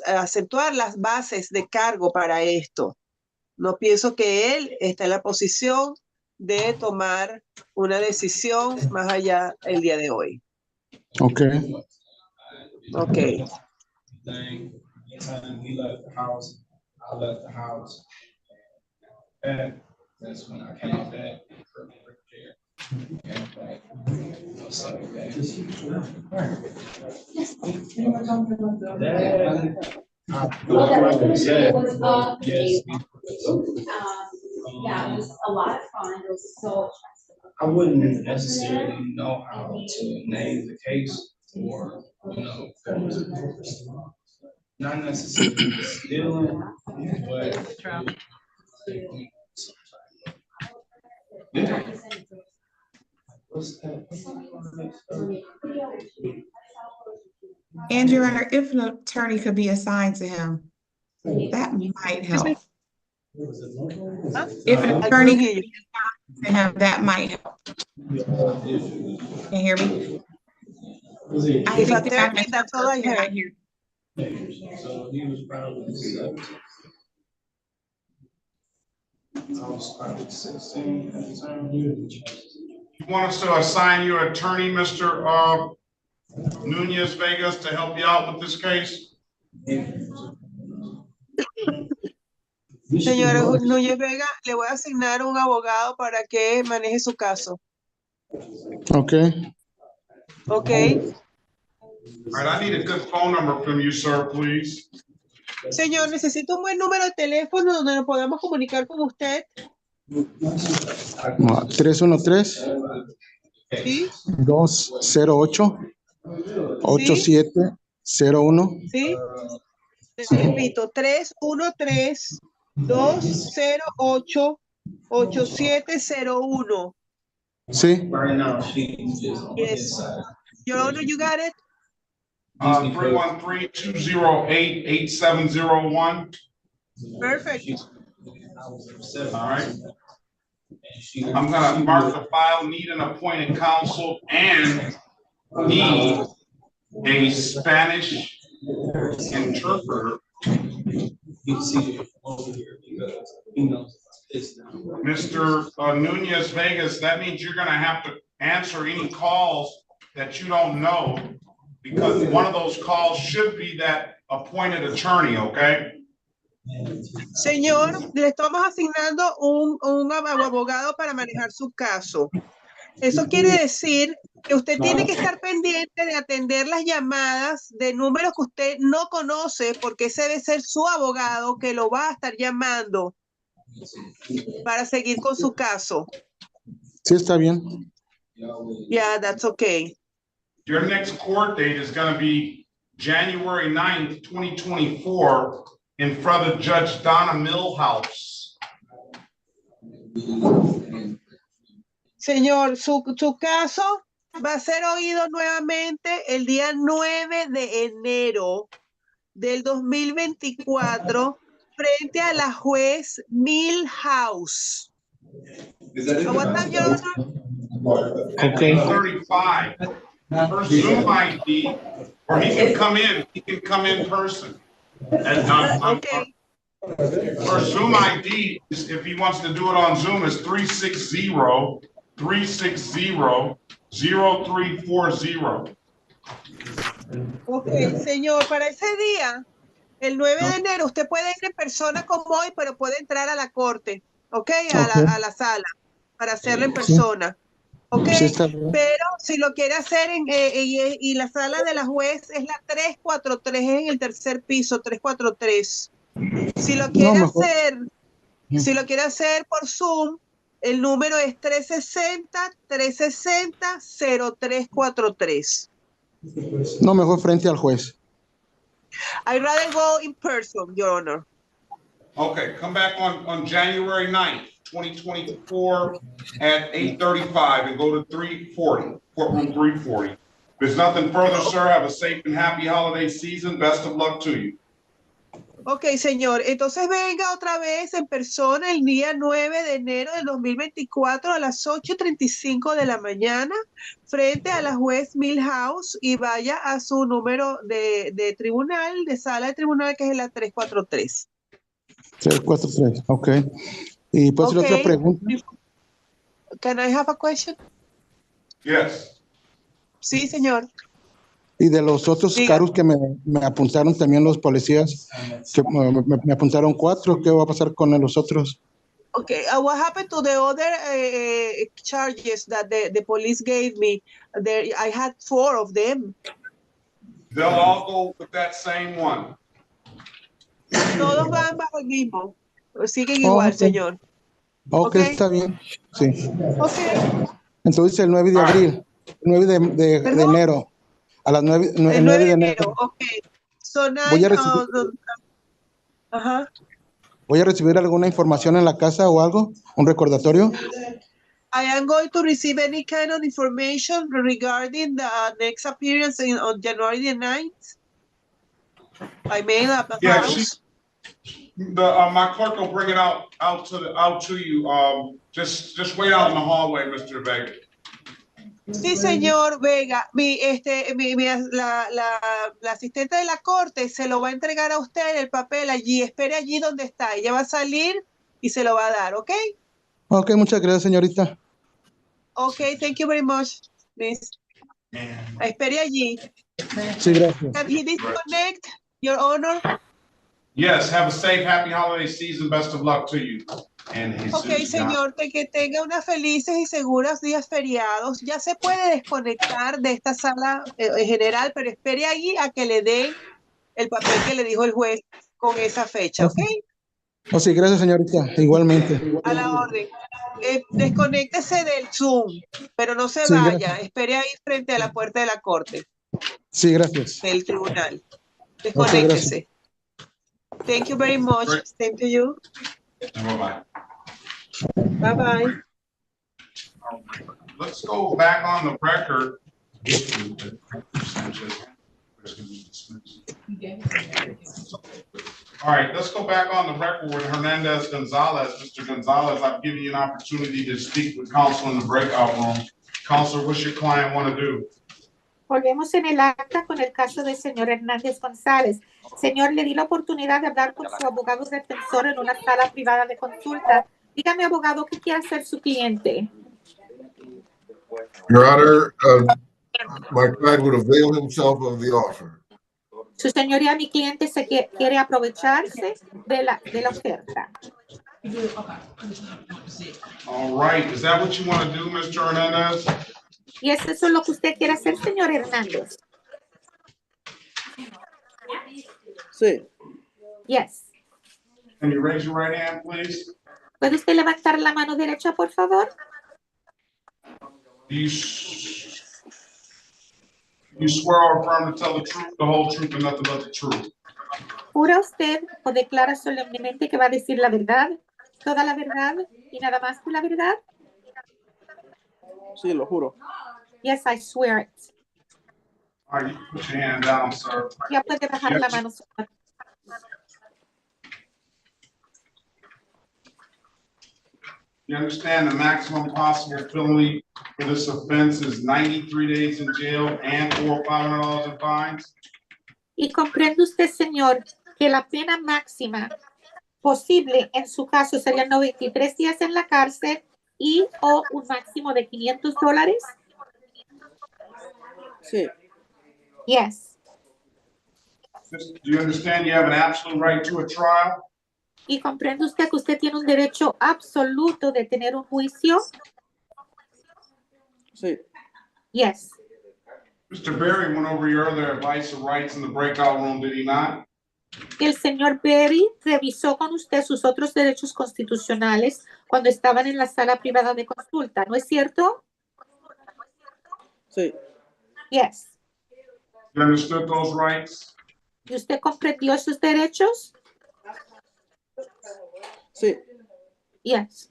Speaker 2: acentuar las bases de cargo para esto. No pienso que él está en la posición de tomar una decisión más allá el día de hoy.
Speaker 16: Okay.
Speaker 2: Okay.
Speaker 21: That's when I came back. Yeah, it was a lot of fun. It was so stressful. I wouldn't necessarily know how to name the case or, not necessarily stealing, but yeah.
Speaker 13: And Your Honor, if an attorney could be assigned to him, that might help. If an attorney could be assigned to him, that might help. Can you hear me?
Speaker 2: If attorney, that's all I heard.
Speaker 21: So he was probably 17. I was probably 16 at the time.
Speaker 1: You want us to assign you an attorney, Mr. Nunez Vegas, to help you out with this case?
Speaker 2: Señora Núñez Vega, le voy a asignar un abogado para que maneje su caso.
Speaker 16: Okay.
Speaker 2: Okay.
Speaker 1: All right, I need a good phone number from you, sir, please.
Speaker 2: Señor, necesito un buen número de teléfono donde nos podamos comunicar con usted.
Speaker 16: 313
Speaker 2: Sí.
Speaker 16: 208 8701.
Speaker 2: Sí. Repito, 313-208-8701.
Speaker 16: Sí.
Speaker 2: Yes. Your Honor, you got it?
Speaker 1: 313-208-8701.
Speaker 2: Perfect.
Speaker 1: All right. I'm gonna mark the file, need an appointed counsel and need a Spanish interpreter
Speaker 21: over here because he knows it's not.
Speaker 1: Mr. Nunez Vegas, that means you're gonna have to answer any calls that you don't know, because one of those calls should be that appointed attorney, okay?
Speaker 2: Señor, le estamos asignando un abogado para manejar su caso. Eso quiere decir que usted tiene que estar pendiente de atender las llamadas de números que usted no conoce, porque ese debe ser su abogado que lo va a estar llamando para seguir con su caso.
Speaker 16: Sí, está bien.
Speaker 2: Yeah, that's okay.
Speaker 1: Your next court date is gonna be January 9th, 2024, in front of Judge Donna Millhouse.
Speaker 2: Señor, su caso va a ser oído nuevamente el día 9 de enero del 2024 frente a la juez Millhouse. What time, Your Honor?
Speaker 1: At 8:35. Her Zoom ID, or he can come in. He can come in person. And
Speaker 2: Okay.
Speaker 1: her Zoom ID is, if he wants to do it on Zoom, is 360-360-0340.
Speaker 2: Ok, señor, para ese día, el 9 de enero, usted puede ir en persona como hoy, pero puede entrar a la corte, ok, a la sala, para hacerlo en persona, ok,
Speaker 16: Sí, está bien.
Speaker 2: pero si lo quiere hacer y la sala de la juez es la 343, es en el tercer piso, 343. Si lo quiere hacer por Zoom, el número es 360-360-0343.
Speaker 16: No, mejor frente al juez.
Speaker 2: I'd rather go in person, Your Honor.
Speaker 1: Okay, come back on January 9th, 2024 at 8:35 and go to 340, courtroom 340. If there's nothing further, sir, have a safe and happy holiday season. Best of luck to you.
Speaker 2: Ok, señor. Entonces venga otra vez en persona el día 9 de enero del 2024 a las 8:35 de la mañana frente a la juez Millhouse y vaya a su número de tribunal, de sala de tribunal, que es la 343.
Speaker 16: 343, ok. ¿Y puedo hacer otra pregunta?
Speaker 2: Can I have a question?
Speaker 1: Yes.
Speaker 2: Sí, señor.
Speaker 16: Y de los otros carros que me apuntaron también los policías, que me apuntaron 4, ¿qué va a pasar con los otros?
Speaker 2: Okay, what happened to the other charges that the police gave me? I had 4 of them.
Speaker 1: They'll all go with that same one.
Speaker 2: Todos van bajo el mismo. Siguen igual, señor.
Speaker 16: Ok, está bien. Sí.
Speaker 2: Ok.
Speaker 16: Entonces el 9 de abril, el 9 de enero, a las 9,
Speaker 2: el 9 de enero. Ok. So now,
Speaker 16: ¿Voy a recibir alguna información en la casa o algo? ¿Un recordatorio?
Speaker 2: I am going to receive any kind of information regarding the next appearance on January the 9th. I made up the house.
Speaker 1: My clerk will bring it out to you. Just wait out in the hallway, Mr. Vega.
Speaker 2: Sí, señor Vega. La asistente de la corte se lo va a entregar a usted el papel allí. Espere allí donde está. Ella va a salir y se lo va a dar, ¿ok?
Speaker 16: Ok, muchas gracias, señorita.
Speaker 2: Ok, thank you very much, miss. Espere allí.
Speaker 16: Sí, gracias.
Speaker 2: Can he disconnect, Your Honor?
Speaker 1: Yes, have a safe, happy holiday season. Best of luck to you.
Speaker 2: Ok, señor, que tenga unas felices y seguros días feriados. Ya se puede desconectar de esta sala en general, pero espere ahí a que le den el papel que le dijo el juez con esa fecha, ¿ok?
Speaker 16: Oh, sí, gracias, señorita. Igualmente.
Speaker 2: A la orden. Desconéctese del Zoom, pero no se
Speaker 16: Sí,
Speaker 2: vaya.
Speaker 16: gracias.
Speaker 2: Espere ahí frente a la puerta de la corte,
Speaker 16: Sí, gracias.
Speaker 2: del tribunal.
Speaker 16: Ok, gracias.
Speaker 2: Desconéctese. Thank you very much. Same to you.
Speaker 1: Bye-bye.
Speaker 2: Bye-bye.
Speaker 1: Let's go back on the record. All right, let's go back on the record with Hernandez Gonzalez. Mr. Gonzalez, I've given you an opportunity to speak with counsel in the breakout room. Counselor, what's your client want to do?
Speaker 4: Volvemos en el acta con el caso del señor Hernández González. Señor, le di la oportunidad de hablar con su abogado defensor en una sala privada de consulta. Dígame, abogado, ¿qué quiere hacer su cliente?
Speaker 9: Your Honor, my client would avail himself of the offer.
Speaker 4: Su señoría, mi cliente quiere aprovecharse de la oferta.
Speaker 1: All right, is that what you want to do, Mr. Hernandez?
Speaker 4: ¿Y es eso lo que usted quiere hacer, señor Hernández?
Speaker 6: Sí.
Speaker 4: Yes.
Speaker 1: Can you raise your right hand, please?
Speaker 4: ¿Puede usted levantar la mano derecha, por favor?
Speaker 1: Do you swear or affirm to tell the truth, the whole truth, and nothing but the truth?
Speaker 4: ¿Jura usted o declara solemnemente que va a decir la verdad, toda la verdad y nada más que la verdad?
Speaker 6: Sí, lo juro.
Speaker 4: Yes, I swear it.
Speaker 1: All right, you can put your hand down, sir.
Speaker 4: Ya puede bajar la mano, señor.
Speaker 1: You understand the maximum possible penalty for this offense is 93 days in jail and or $500 in fines?
Speaker 4: Y comprende usted, señor, que la pena máxima posible en su caso serían 93 días en la cárcel y o un máximo de $500?
Speaker 6: Sí.
Speaker 4: Yes.
Speaker 1: Do you understand you have an absolute right to a trial?
Speaker 4: ¿Y comprende usted que usted tiene un derecho absoluto de tener un juicio?
Speaker 6: Sí.
Speaker 4: Yes.
Speaker 1: Mr. Berry went over your other advice or rights in the breakout room, did he not?
Speaker 4: El señor Berry revisó con usted sus otros derechos constitucionales cuando estaban en la sala privada de consulta, ¿no es cierto?
Speaker 6: Sí.
Speaker 4: Yes.
Speaker 1: You understood those rights?
Speaker 4: ¿Y usted comprendió esos derechos?
Speaker 6: Sí.
Speaker 4: Yes.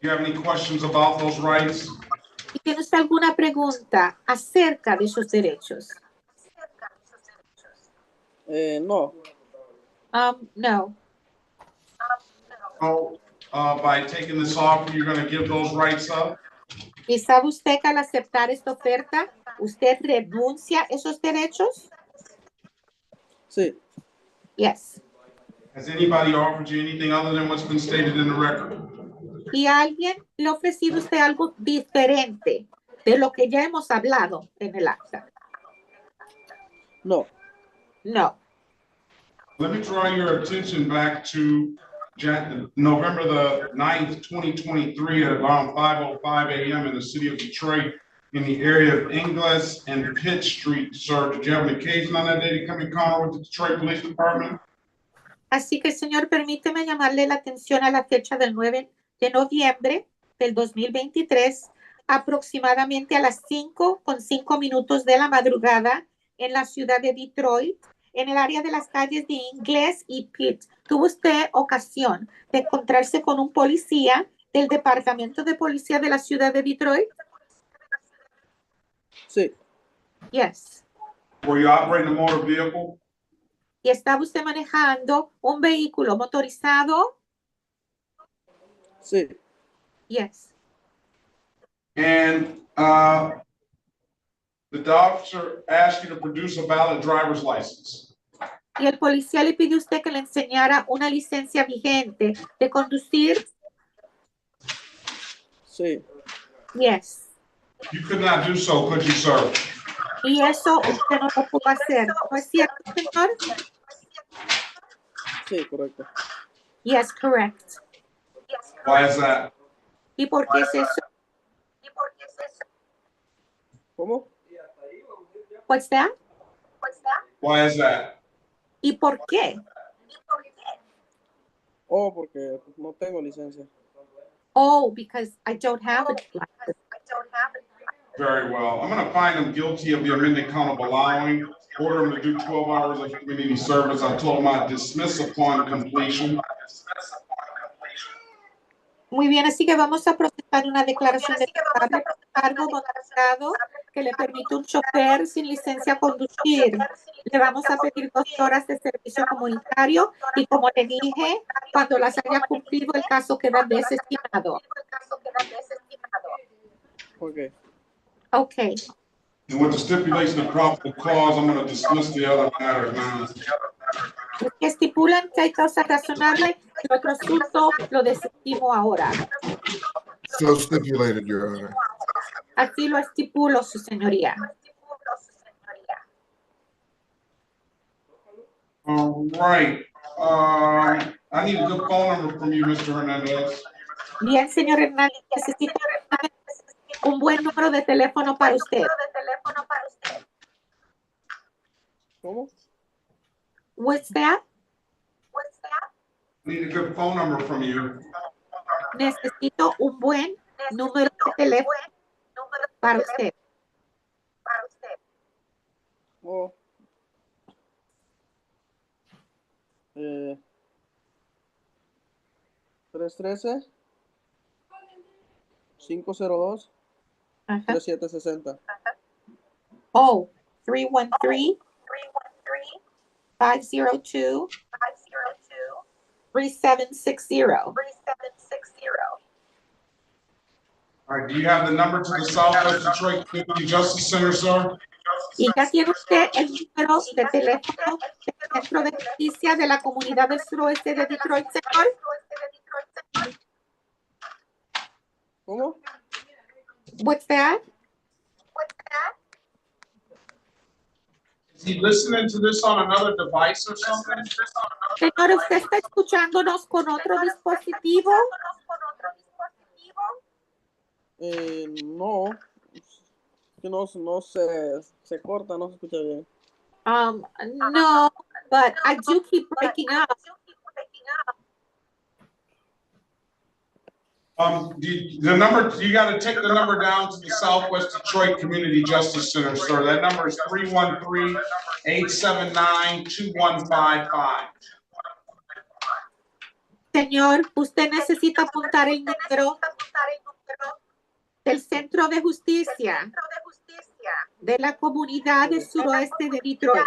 Speaker 1: Do you have any questions about those rights?
Speaker 4: ¿Y tiene usted alguna pregunta acerca de esos derechos?
Speaker 6: No.
Speaker 4: No.
Speaker 1: Oh, by taking this offer, you're going to give those rights up?
Speaker 4: ¿Y sabe usted que al aceptar esta oferta, usted renuncia a esos derechos?
Speaker 6: Sí.
Speaker 4: Yes.
Speaker 1: Has anybody offered you anything other than what's been stated in the record?
Speaker 4: ¿Y alguien le ha ofrecido a usted algo diferente de lo que ya hemos hablado en el acta?
Speaker 6: No.
Speaker 4: No.
Speaker 1: Let me draw your attention back to November the 9th, 2023 at around 5:05 a.m. in the city of Detroit in the area of Ingles and Pitt Street, sir. Did you have an occasion on that day to come in contact with the Detroit Police Department?
Speaker 4: Así que, señor, permíteme llamarle la atención a la fecha del 9 de noviembre del 2023, aproximadamente a las 5:05 de la madrugada en la ciudad de Detroit, en el área de las calles de Ingles y Pitt. ¿Tuvo usted ocasión de encontrarse con un policía del Departamento de Policía de la ciudad de Detroit?
Speaker 6: Sí.
Speaker 4: Yes.
Speaker 1: Were you operating a motor vehicle?
Speaker 4: ¿Y estaba usted manejando un vehículo motorizado?
Speaker 6: Sí.
Speaker 4: Yes.
Speaker 1: And the officer asked you to produce a valid driver's license.
Speaker 4: Y el policía le pidió a usted que le enseñara una licencia vigente de conducir.
Speaker 6: Sí.
Speaker 4: Yes.
Speaker 1: You could not do so, could you, sir?
Speaker 4: Y eso usted no lo pudo hacer. ¿No es cierto, señor?
Speaker 6: Sí, correcto.
Speaker 4: Yes, correct.
Speaker 1: Why is that?
Speaker 4: ¿Y por qué es eso?
Speaker 6: ¿Cómo?
Speaker 4: What's that?
Speaker 1: Why is that?
Speaker 4: ¿Y por qué?
Speaker 6: Oh, porque no tengo licencia.
Speaker 4: Oh, because I don't have a license.
Speaker 1: Very well. I'm going to find him guilty of the amended count of allowing, order him to do 12 hours of community service. I told him I'd dismiss upon completion.
Speaker 4: Muy bien, así que vamos a procesar una declaración de culpable por cargo motorizado que le permite un chofer sin licencia a conducir. Le vamos a pedir 2 horas de servicio comunitario y, como le dije, cuando las haya cumplido, el caso queda desestimado.
Speaker 6: Ok.
Speaker 4: Okay.
Speaker 1: And with the stipulation of probable cause, I'm gonna dismiss the other matter now.
Speaker 4: Los que estipulan que hay causa razonable, el otro asunto lo desestimo ahora.
Speaker 9: So stipulated, Your Honor.
Speaker 4: Así lo estipulo, su señoría.
Speaker 1: All right, I need a good phone number from you, Mr. Hernandez.
Speaker 4: Bien, señor Hernández, necesito un buen número de teléfono para usted.
Speaker 6: ¿Cómo?
Speaker 4: What's that?
Speaker 1: I need a good phone number from you.
Speaker 4: Necesito un buen número de teléfono para usted.
Speaker 6: Oh. 313-502-3760.
Speaker 4: Oh, 313-502-3760.
Speaker 1: All right, do you have the number to the Southwest Detroit Community Justice Center, sir?
Speaker 4: ¿Y ya tiene usted el número de teléfono del Centro de Justicia de la Comunidad del Suroeste de Detroit, señor?
Speaker 6: ¿Cómo?
Speaker 4: What's that?
Speaker 1: Is he listening to this on another device or something?
Speaker 4: Señor, ¿usted está escuchándonos con otro dispositivo?
Speaker 6: No. Que no se corta, no se escucha bien.
Speaker 4: No, but I do keep breaking up.
Speaker 1: The number, you got to take the number down to the Southwest Detroit Community Justice Center, sir. That number is 313-879-2155.
Speaker 4: Señor, usted necesita apuntar el número del Centro de Justicia de la Comunidad del Suroeste de Detroit.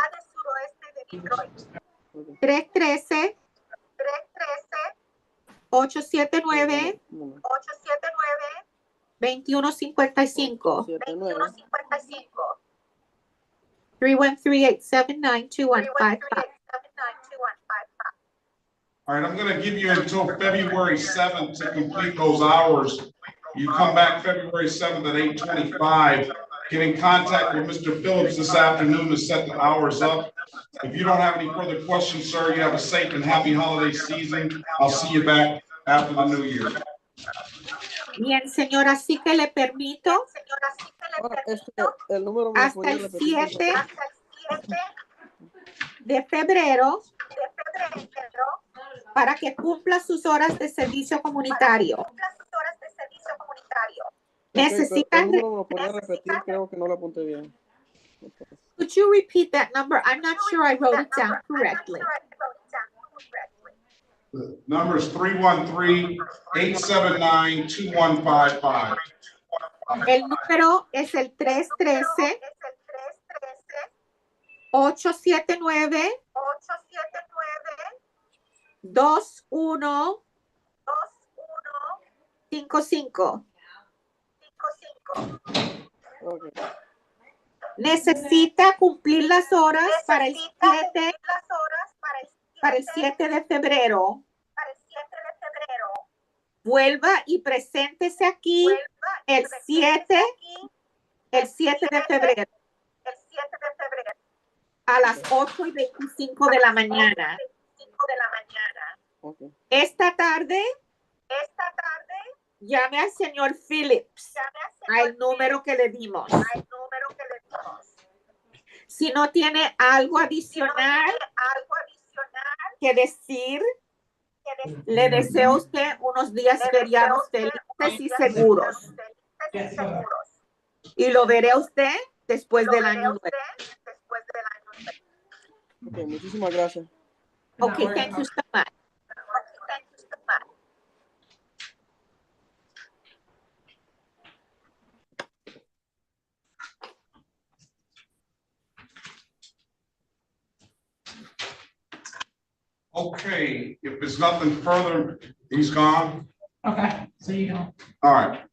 Speaker 4: 313-879-2155. 313-879-2155.
Speaker 1: All right, I'm going to give you until February 7th to complete those hours. You come back February 7th at 8:25. Get in contact with Mr. Phillips this afternoon to set the hours up. If you don't have any further questions, sir, you have a safe and happy holiday season. I'll see you back after the new year.
Speaker 4: Bien, señor, así que le permito
Speaker 6: el número me
Speaker 4: hasta el 7 de febrero para que cumpla sus horas de servicio comunitario. Necesitan.
Speaker 6: El número me lo podría repetir, creo que no lo apunté bien.
Speaker 4: Could you repeat that number? I'm not sure I wrote it down correctly.
Speaker 1: The number is 313-879-2155.
Speaker 4: El número es el 313-879-2155.
Speaker 6: Okay.
Speaker 4: Necesita cumplir las horas para el 7 de febrero. Vuelva y preséntese aquí el 7 de febrero a las 8:25 de la mañana.
Speaker 6: Okay.
Speaker 4: Esta tarde llame al señor Phillips al número que le dimos. Si no tiene algo adicional que decir, le deseo a usted unos días feriados felices y seguros. Y lo veré a usted después del año nuevo.
Speaker 6: Okay, muchísimas gracias.
Speaker 4: Okay, thank you so much.
Speaker 1: Okay, if there's nothing further, he's gone.
Speaker 8: Okay, so you don't.
Speaker 1: All right.